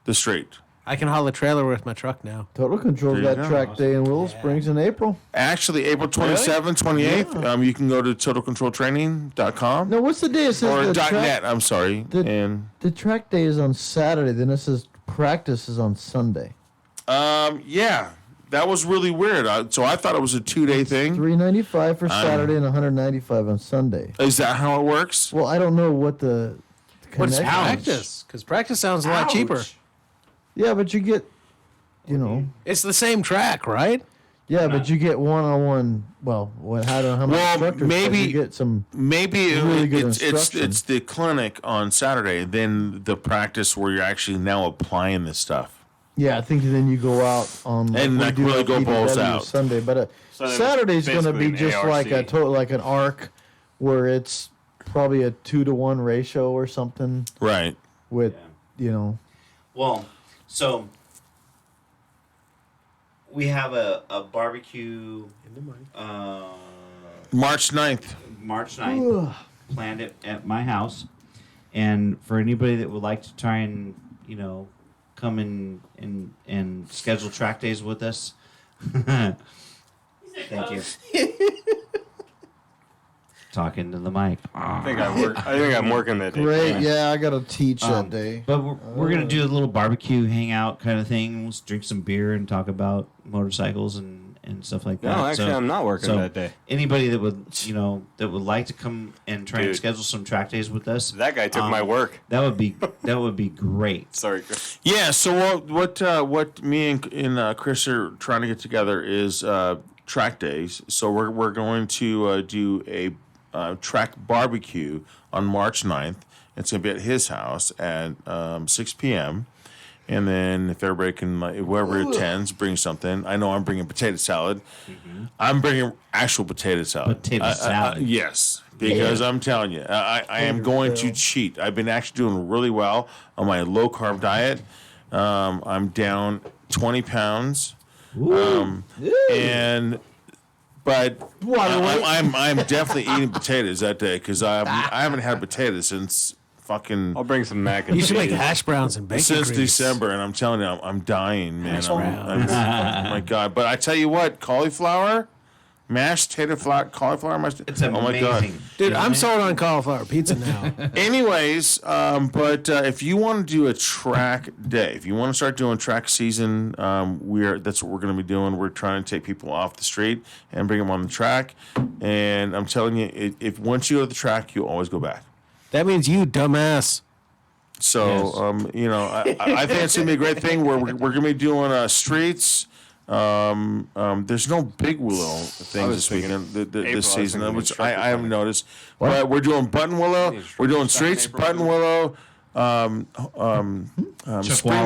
the street. I can haul a trailer with my truck now. Total Control There you got go. track day in Willow Springs in April. Actually, April 27th, 28th, you can go to totalcontroltraining.com No, what's the day? It says or the .net, I'm sorry. And The track day is on Saturday. Then it says practice is on Sunday. yeah, that was really weird. So I thought it was a 2-day thing. $395 for Saturday and $195 on Sunday. Is that how it works? Well, I don't know what the What's connection is. practice? Because practice sounds a lot cheaper. Yeah, but you get, It's the same track, right? yeah, but you get one-on-one. Well, I don't know how many Well, instructors, but maybe- you get some. Maybe Really good it's instruction. the clinic on Saturday, then the practice where you're actually now applying this stuff. Yeah, I think then you go out on And, we like, do really go balls PDW out. Sunday, but So then Saturday's going to basically be an just like ARC. like an arc, where it's probably a 2-to-1 ratio or something Right. with, Well, so we have a barbecue March 9th. March 9th planned at my house. And for anybody that would like to try and, come in and schedule track days with us. Thank you. Talking to the mic. I think I'm working that day. Great. Yeah, I got to teach that day. But we're going to do a little barbecue hangout kind of thing. We'll drink some beer and talk about motorcycles and stuff like that. No, actually, I'm not working that day. Anybody that would like to come and try and schedule some track days with us. That guy took my work. That would be great. Sorry, Chris. Yeah. So what me and Chris are trying to get together is track days. So we're going to do a track barbecue on March 9th. It's going to be at his house at 6 p.m. And then if everybody can, whoever attends, bring something. I know I'm bringing potato salad. Mm-hmm. I'm bringing actual potato salad. Potato salad. Yes, because I'm telling you, I am going to cheat. I've been actually doing really well on my low carb diet. I'm down 20 pounds. But I'm definitely eating potatoes that day because I haven't had potatoes since fucking. I'll bring some mac and You should make cheese. hash browns and bacon Since grease. December, and I'm telling you, I'm dying, man. browns. Oh my god! But I tell you what, cauliflower, mashed cauliflower mashed. It's oh my god, amazing. Dude, I'm sold on cauliflower pizza now. Anyways, but if you want to do a track day, if you want to start doing track season, that's what we're going to be doing. We're trying to take people off the street and bring them on the track. And I'm telling you, if once you go to the track, you'll always go back. That means you dumbass. So, I think it's going to be a great thing where we're going to be doing streets. There's no Big Willow things this weekend, this season, which I haven't noticed. But we're doing Button Willow. We're doing streets, Button Willow, Spring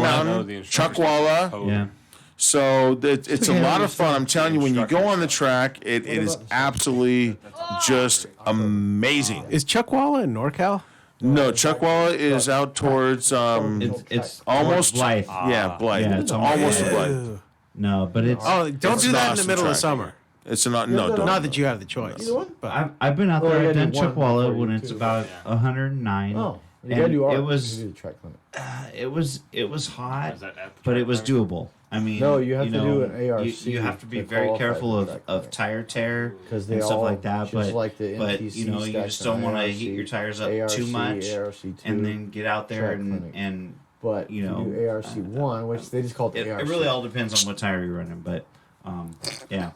Mountain, Chuckwalla. Yeah. So it's a lot of fun. I'm telling you, when you go on the track, it is absolutely just amazing. Is Chuckwalla in NorCal? No, Chuckwalla is out towards It's almost Blythe. Yeah, Blythe. Yeah, it's almost Blythe. No, but it's. Oh, don't It's do an that in the awesome middle of track. summer. It's not no. Don't. Not that you have the choice. But I've been out there. you I've gotta done do one Chuckwalla before when you it's do. about 109. Oh, you and gotta do art. it was You do the track limit. it was hot, but it was doable. I mean, No, you have to do an ARC You have to be to very qualify careful for of, that of kind. tire tear 'Cause they and stuff all- like that. just But like the but NTC you know, you stacks just don't and want to ARC, heat your tires up ARC, too much, ARC2, and then get out there track clinic. and But you know, do ARC1, which they just call it it ARC. really all depends on what tire you're running. But yeah.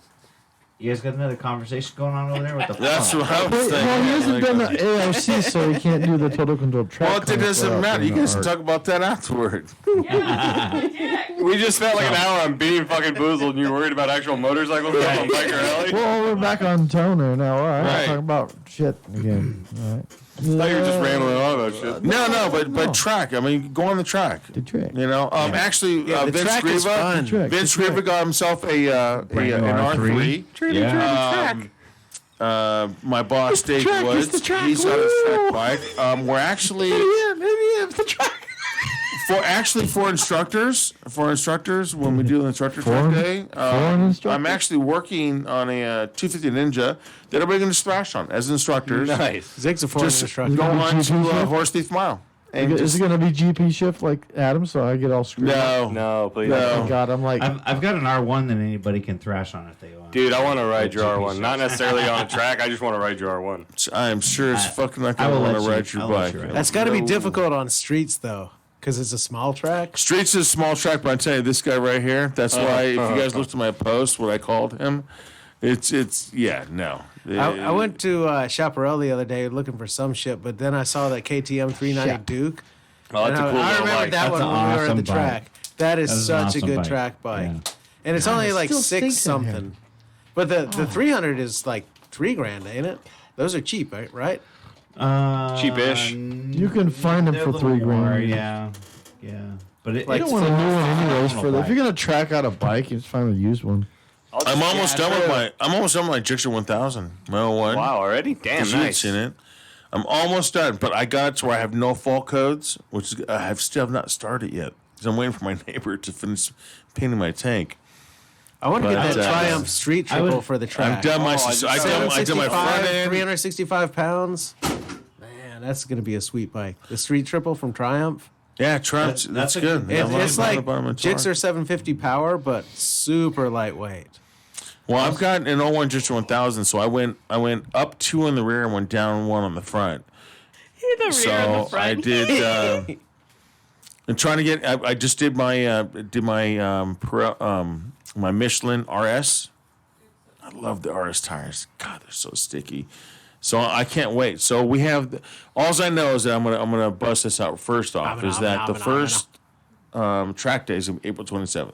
You guys got another conversation going on over there? What the That's fuck? what I was Well, thinking. he hasn't done the ARC, so he can't do the total control track. Well, it clinic doesn't without matter. You doing guys the can art. talk about that afterward. We just spent like an hour on being fucking boozled, and you're worried about actual motorcycle stuff on Biker Alley? Well, we're back on toner now. All right, Right. talking about shit again. All right. I thought you were just rambling on about shit. No, but track. I mean, go on the track. The track. You know, actually, the Vince track is fun. Griva. Vince Griva got himself an R3. My boss Dave Woods, he's got a track bike. We're actually for instructors when we do the instructor track day. instructors? I'm actually working on a 250 Ninja that everybody can just thrash on as instructors. Nice. Zig's a foreign Just instructor. go on to GP? Horse Thief Mile. And Is just, it going to be GP shift like Adam? So I get all screwed up. no, No, please. No. Oh, God, I'm like, I've got an R1 that anybody can thrash on if they want. Dude, I want to ride your GP R1. Not necessarily on a track. I just want to ride your R1. I'm sure it's fucking not I going to will want let to you- ride your I'll let bike. you ride. That's got to be difficult on streets, though, because it's a small track. Streets is a small track, but I tell you, this guy right here, that's why if you guys looked at my post, what I called him, it's no. I went to Chaparral the other day looking for some shit, but then I saw that KTM 390 Duke. Oh, that's a And cool I little remember bike. that That's one an when we were at awesome the bike. track. That is That is an such a awesome good bike. track bike. Yeah. And it's only like still six stinks in here. something. But the 300 is like $3,000, ain't it? Those are cheap, right? Cheapish. you can find them They're for a little $3,000. more, yeah. But it, You don't want a new one anyways. For if you're gonna track out a bike, it's fine to use one. I'm almost done with my Gixxer 1000. My old one. Wow, already? Damn, You ain't nice. seen it. I'm almost done, but I got to where I have no fault codes, which is, I still have not started yet because I'm waiting for my neighbor to finish painting my tank. I want to get But, that Triumph Street I would- Triple for the track. I've done my I did my front end. 365 pounds. Man, that's going to be a sweet bike. The Street Triple from Triumph. Yeah, Triumph's that's a good. good- It's like Gixxer Gixxer 750 power, but super lightweight. Well, I've got an 01 Gixxer 1000, so I went up 2 in the rear and went down 1 on the front. The rear So and the front. I did. I'm trying to get. I just did my my Michelin RS. I love the RS tires. God, they're so sticky. So I can't wait. So we have. All I know is that I'm gonna bust this out first off. Is that the first track day is April 27th.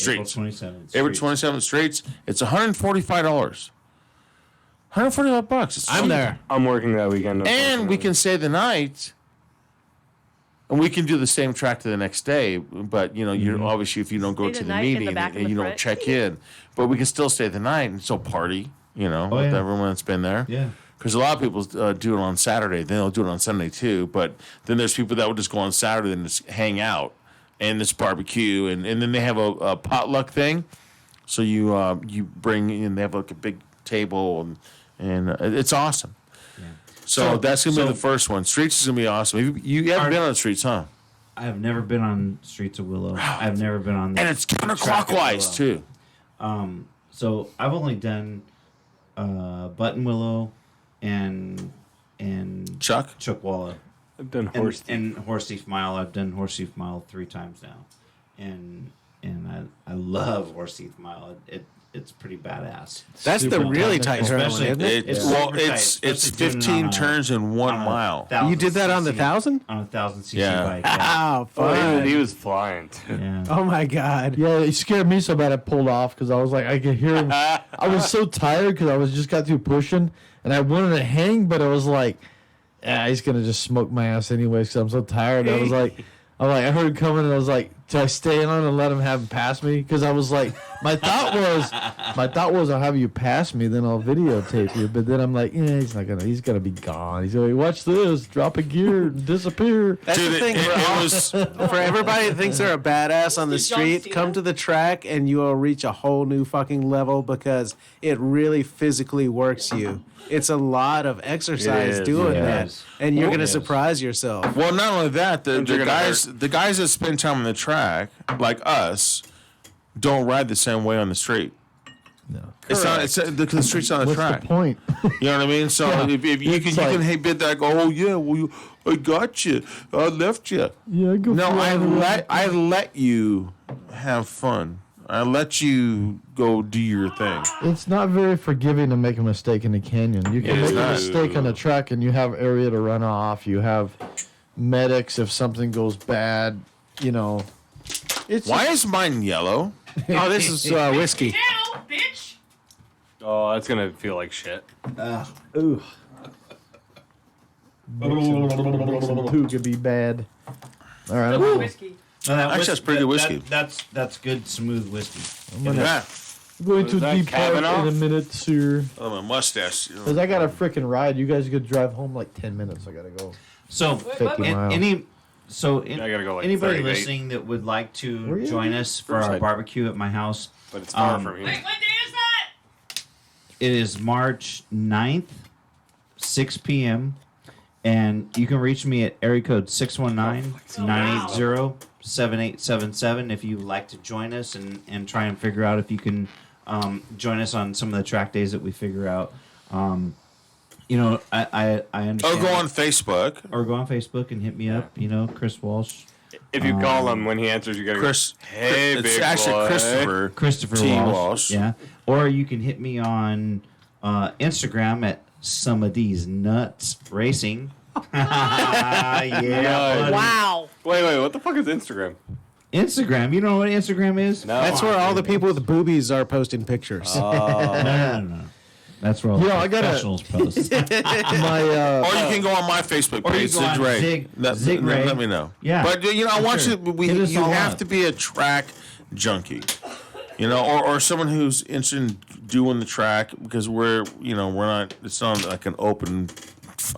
April Streets. 27th. April 27th streets. It's $145. $145. It's I'm cheap. there. I'm working that weekend. And we can stay the night. And we can do the same track to the next day, but you're obviously if you don't go Stay to the the night in the meeting back and and the you don't front. check in, but we can still stay the night and still party, with yeah. everyone that's been there. Yeah. Because a lot of people do it on Saturday, then they'll do it on Sunday too. But then there's people that will just go on Saturday and just hang out and just barbecue, and then they have a potluck thing. So you bring in, they have like a big table and it's awesome. So that's gonna be the first one. Streets is gonna be awesome. You haven't been on the streets, huh? I have never been on Streets of Willow. I've never been on the And it's track at counterclockwise Willow. too. So I've only done Button Willow and Chuck? Chuckwalla. I've done And, horse. and Horse Thief Mile. I've done Horse Thief Mile 3 times now, and I love Horse Thief Mile. It's pretty badass. That's the really tight turn, Especially- isn't it? It's super tight, It's especially doing it 15 on a- turns in 1 mile. You did that on the 1,000? On a 1,000cc Yeah. bike. Yeah. Oh, fun. He was flying too. yeah. Oh my God. Yeah, it scared me so bad I pulled off because I was like, I could hear him. I was so tired because I was just got through pushing and I wanted to hang, but I was like, he's gonna just smoke my ass anyways because I'm so tired. I was like, I heard him coming and I was like, do I stay on and let him have him pass me? Because I was like, my thought was I'll have you pass me, then I'll videotape you. But then I'm like, he's gonna be gone. He's gonna watch this, drop a gear, and disappear. That's Dude, the thing it was for everybody that thinks they're a badass on the John street, Cena. come to the track and you will reach a whole new fucking level because it really physically works you. It's a lot of exercise is, doing yeah. that, and you're It going to is. surprise yourself. well. Not only that, the you're gonna guys that spend time on the track, like us, don't ride the same way on the street. No. It's not. It's the street's on the What's track. the point? You know what I mean? So if you It's can, like- you can bid that. Go, oh yeah, well I got you. I left you. Yeah, go. No, fly around. I let you have fun. I let you go do your thing. It's not very forgiving to make a mistake in the canyon. You can It is make a not. mistake on the track and you have area to run off. You have medics if something goes bad. It's Why is mine yellow? Oh, this is whiskey. Now, bitch. Oh, that's gonna feel like shit. Ooh. Mixing two could be bad. All right, I'm Whiskey. No, that Actually, that's pretty good whiskey. That's good, smooth whiskey. Yeah. going to that depart Kavanaugh? in a minute, sir. Oh, my mustache. Because I got a freaking ride. You guys could drive home like 10 minutes. I got to go. So, 50 an- miles. any I gotta go like anybody 38. listening that would like Where to you join at? us for our Riverside. barbecue at my house, But it's far Um, from here. Wait, what day is that? it is March 9th, 6 p.m. And you can reach me at area code 619-980-7877 if you'd like to join us and try and figure out if you can join us on some of the track days that we figure out. I understand. Or go on Facebook. Or go on Facebook and hit me up, Chris Walsh. If you call him when he answers, you gotta Chris. go, hey, It's big actually boy. Christopher. T. Walsh. Walsh. Yeah. Or you can hit me on Instagram at some of these nuts racing. Yeah. buddy. Wow. Wait, what the fuck is Instagram? Instagram. You know what Instagram is? No. That's where all the people with boobies are posting pictures. No. That's where all the I gotta- professionals post. My, Or you can go on my Facebook Or you page, go on Zig Ray. Zig Ray. Let me know. Yeah. But I For want sure. you. Hit us You all have up. to be a track junkie, or someone who's interested in doing the track because we're not. It's not like an open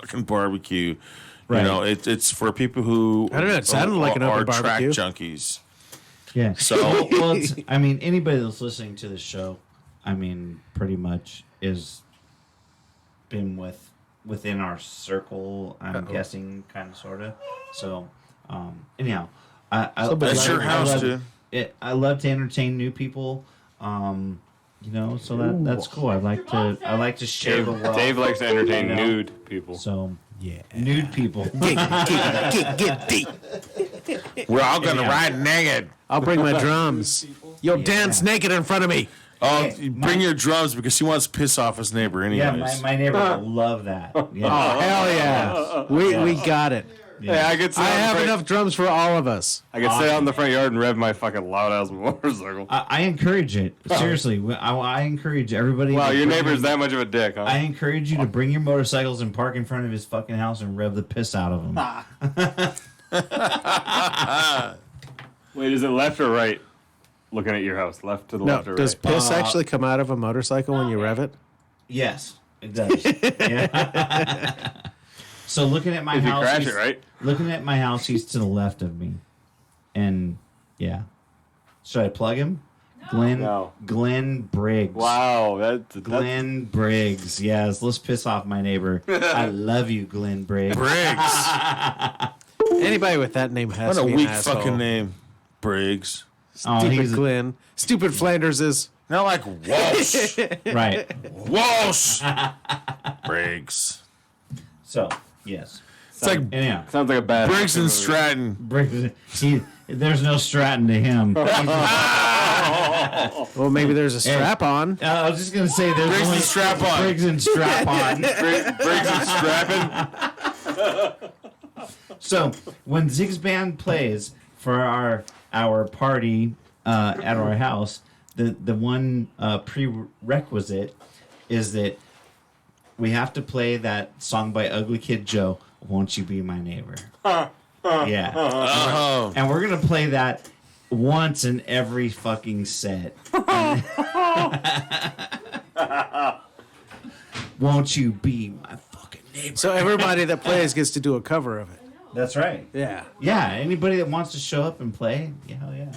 fucking barbecue. Right. You know, it's for people who I don't know, it sounded like an are open track barbecue. junkies. Yeah. So- well, I mean, anybody that's listening to the show, I mean, pretty much is been within our circle. I'm guessing, kind of, sort of. So, anyhow, That's your house, dude. I love to entertain new people. You know, so that's cool. I like to share the world. Dave likes to entertain You know? nude people. So Yeah. nude people. Get deep. We're all gonna ride naked. I'll bring my drums. You'll dance naked in front of me. Oh, bring your drums because he wants to piss off his neighbor anyways. Yeah, my neighbor will love that. Yeah. Oh, hell yeah. We got it. Yeah, I could sit I out in have front- enough drums for all of us. I could sit out in the front yard and rev my fucking loud ass motorcycle. I encourage it. Seriously, I encourage everybody. Wow, to your bring neighbor's that much of a dick, huh? I encourage you to bring your motorcycles and park in front of his fucking house and rev the piss out of them. Wait, is it left or right? Looking at your house, left to the No, left or does right? piss actually come out of a motorcycle when you rev it? Yes, it does. Yeah. So looking at my If you house, crash he's- it, right? Looking at my house, he's to the left of me, and yeah. Should I plug him? No. Glenn Briggs. Wow, that's Glenn Briggs. Yes, let's piss off my neighbor. I love you, Glenn Briggs. Briggs. Anybody with that name has What to a be weak an asshole. fucking name. Briggs. Oh, Stupid he's Glenn. Stupid Flanders is. Not like Walsh. right. Walsh. Briggs. So yes. It's like Anyhow, sounds like a bad Briggs and movie. Stratton. Briggs. There's no Stratton to him. Well, maybe there's a strap on. I was just gonna say there's Briggs only and Strap-on. Briggs and strap on. Briggs and Strappin. So when Zig's band plays for our party at our house, the one prerequisite is that we have to play that song by Ugly Kid Joe, "Won't You Be My Neighbor." Yeah, Oh. and we're gonna play that once in every fucking set. Won't you be my fucking neighbor? So everybody that plays gets to do a cover of it. That's right. Yeah. Yeah, anybody that wants to show up and play, yeah, hell yeah.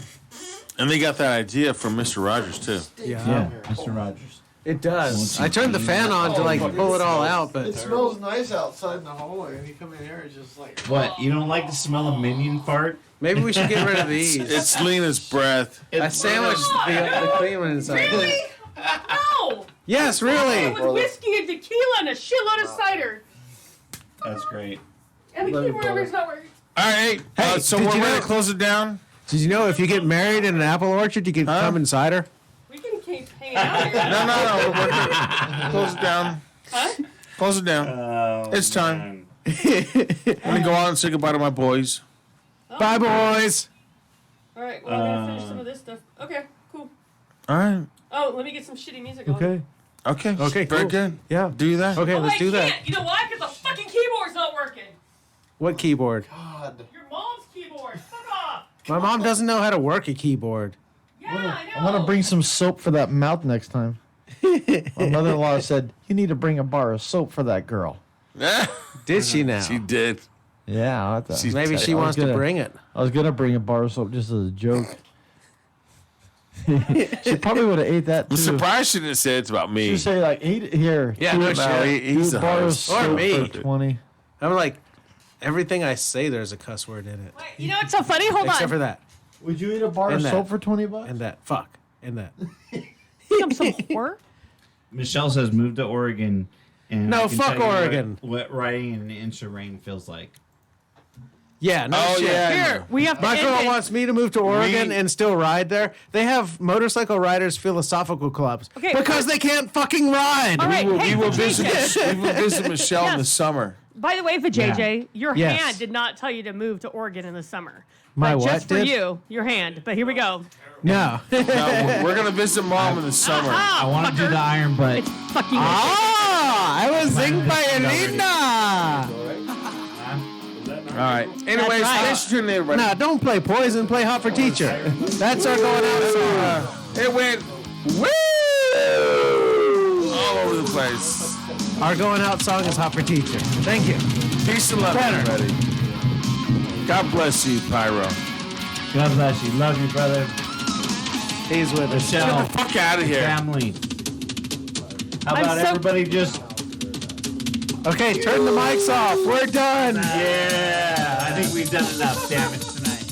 And they got that idea from Mr. Rogers, too. Yeah, Mr. Rogers. It does. I turned the fan on to like pull it all out, but It smells nice outside in the hallway. When you come in here, it's just like. What, you don't like the smell of minion fart? maybe we should get rid of these. It's Lena's breath. I sandwiched the clean one inside. Really? No! Yes, really. With whiskey and tequila and a shitload of cider. That's great. And the keyboard not working. All right. So did we're you ready know- to close it down? Did you know if you get married in an apple orchard, you can come inside her? We can keep hanging out here. No. We're close it down. Huh? Close it down. It's time. I'm going to go out and say goodbye to my boys. Bye, boys. All right, well, I'm going to finish some of this stuff. Okay, cool. All right. Oh, let me get some shitty music on. Okay. Okay. Very cool. good. Yeah. Do that. Okay, Oh, let's I do that. can't. You know why? Because the fucking keyboard's not working. What keyboard? Your mom's keyboard. Fuck off. My mom doesn't know how to work a keyboard. Yeah, I know. I'm gonna bring some soap for that mouth next time. My mother-in-law said you need to bring a bar of soap for that girl. Did she now? She did. Yeah, I thought. Maybe she I was wants to gonna- bring it. I was gonna bring a bar of soap just as a joke. She probably would have ate that too. I'm surprised she didn't say it's about me. She'd say like, "Eat here." Yeah, do no it, shit. He's do the a bar of host. Or soap me. for 20. I'm like, everything I say, there's a cuss word in it. Wait, you know what's so funny? Hold Except on. for that. Would you eat a bar And of that. soap for $20? And that. Fuck. And that. I'm some whore. Michelle says move to Oregon. And No, I can fuck tell you Oregon. What riding in an inch of rain feels like. Yeah, no Oh, shit. yeah. Here, we have to My end girl it. wants me to move to Oregon We- and still ride there. They have motorcycle riders philosophical clubs Okay, because they can't fucking ride. All right, hey, We will VJJ. visit Michelle in the Yes. summer. By the way, Vajayjay, your Yes. hand did not tell you to move to Oregon in the summer. My But what just for did? you, your hand. But here we go. No. No, we're going to visit mom in the summer. I want to do the iron butt. It's fucking I was singed by Elena. All right. Anyways, right. thanks for tuning in, everybody. No, don't play poison. Play hot for teacher. That's our going out song. It went woo all over the place. Our going out song is Hot for Teacher. Thank you. Peace and love, everybody. God bless you, Pyro. God bless you. Love you, brother. He's with us. Get the fuck out of here. Family. How I'm about so- everybody just... Okay, turn the mics off. We're done. Yeah, I think we've done enough damage tonight.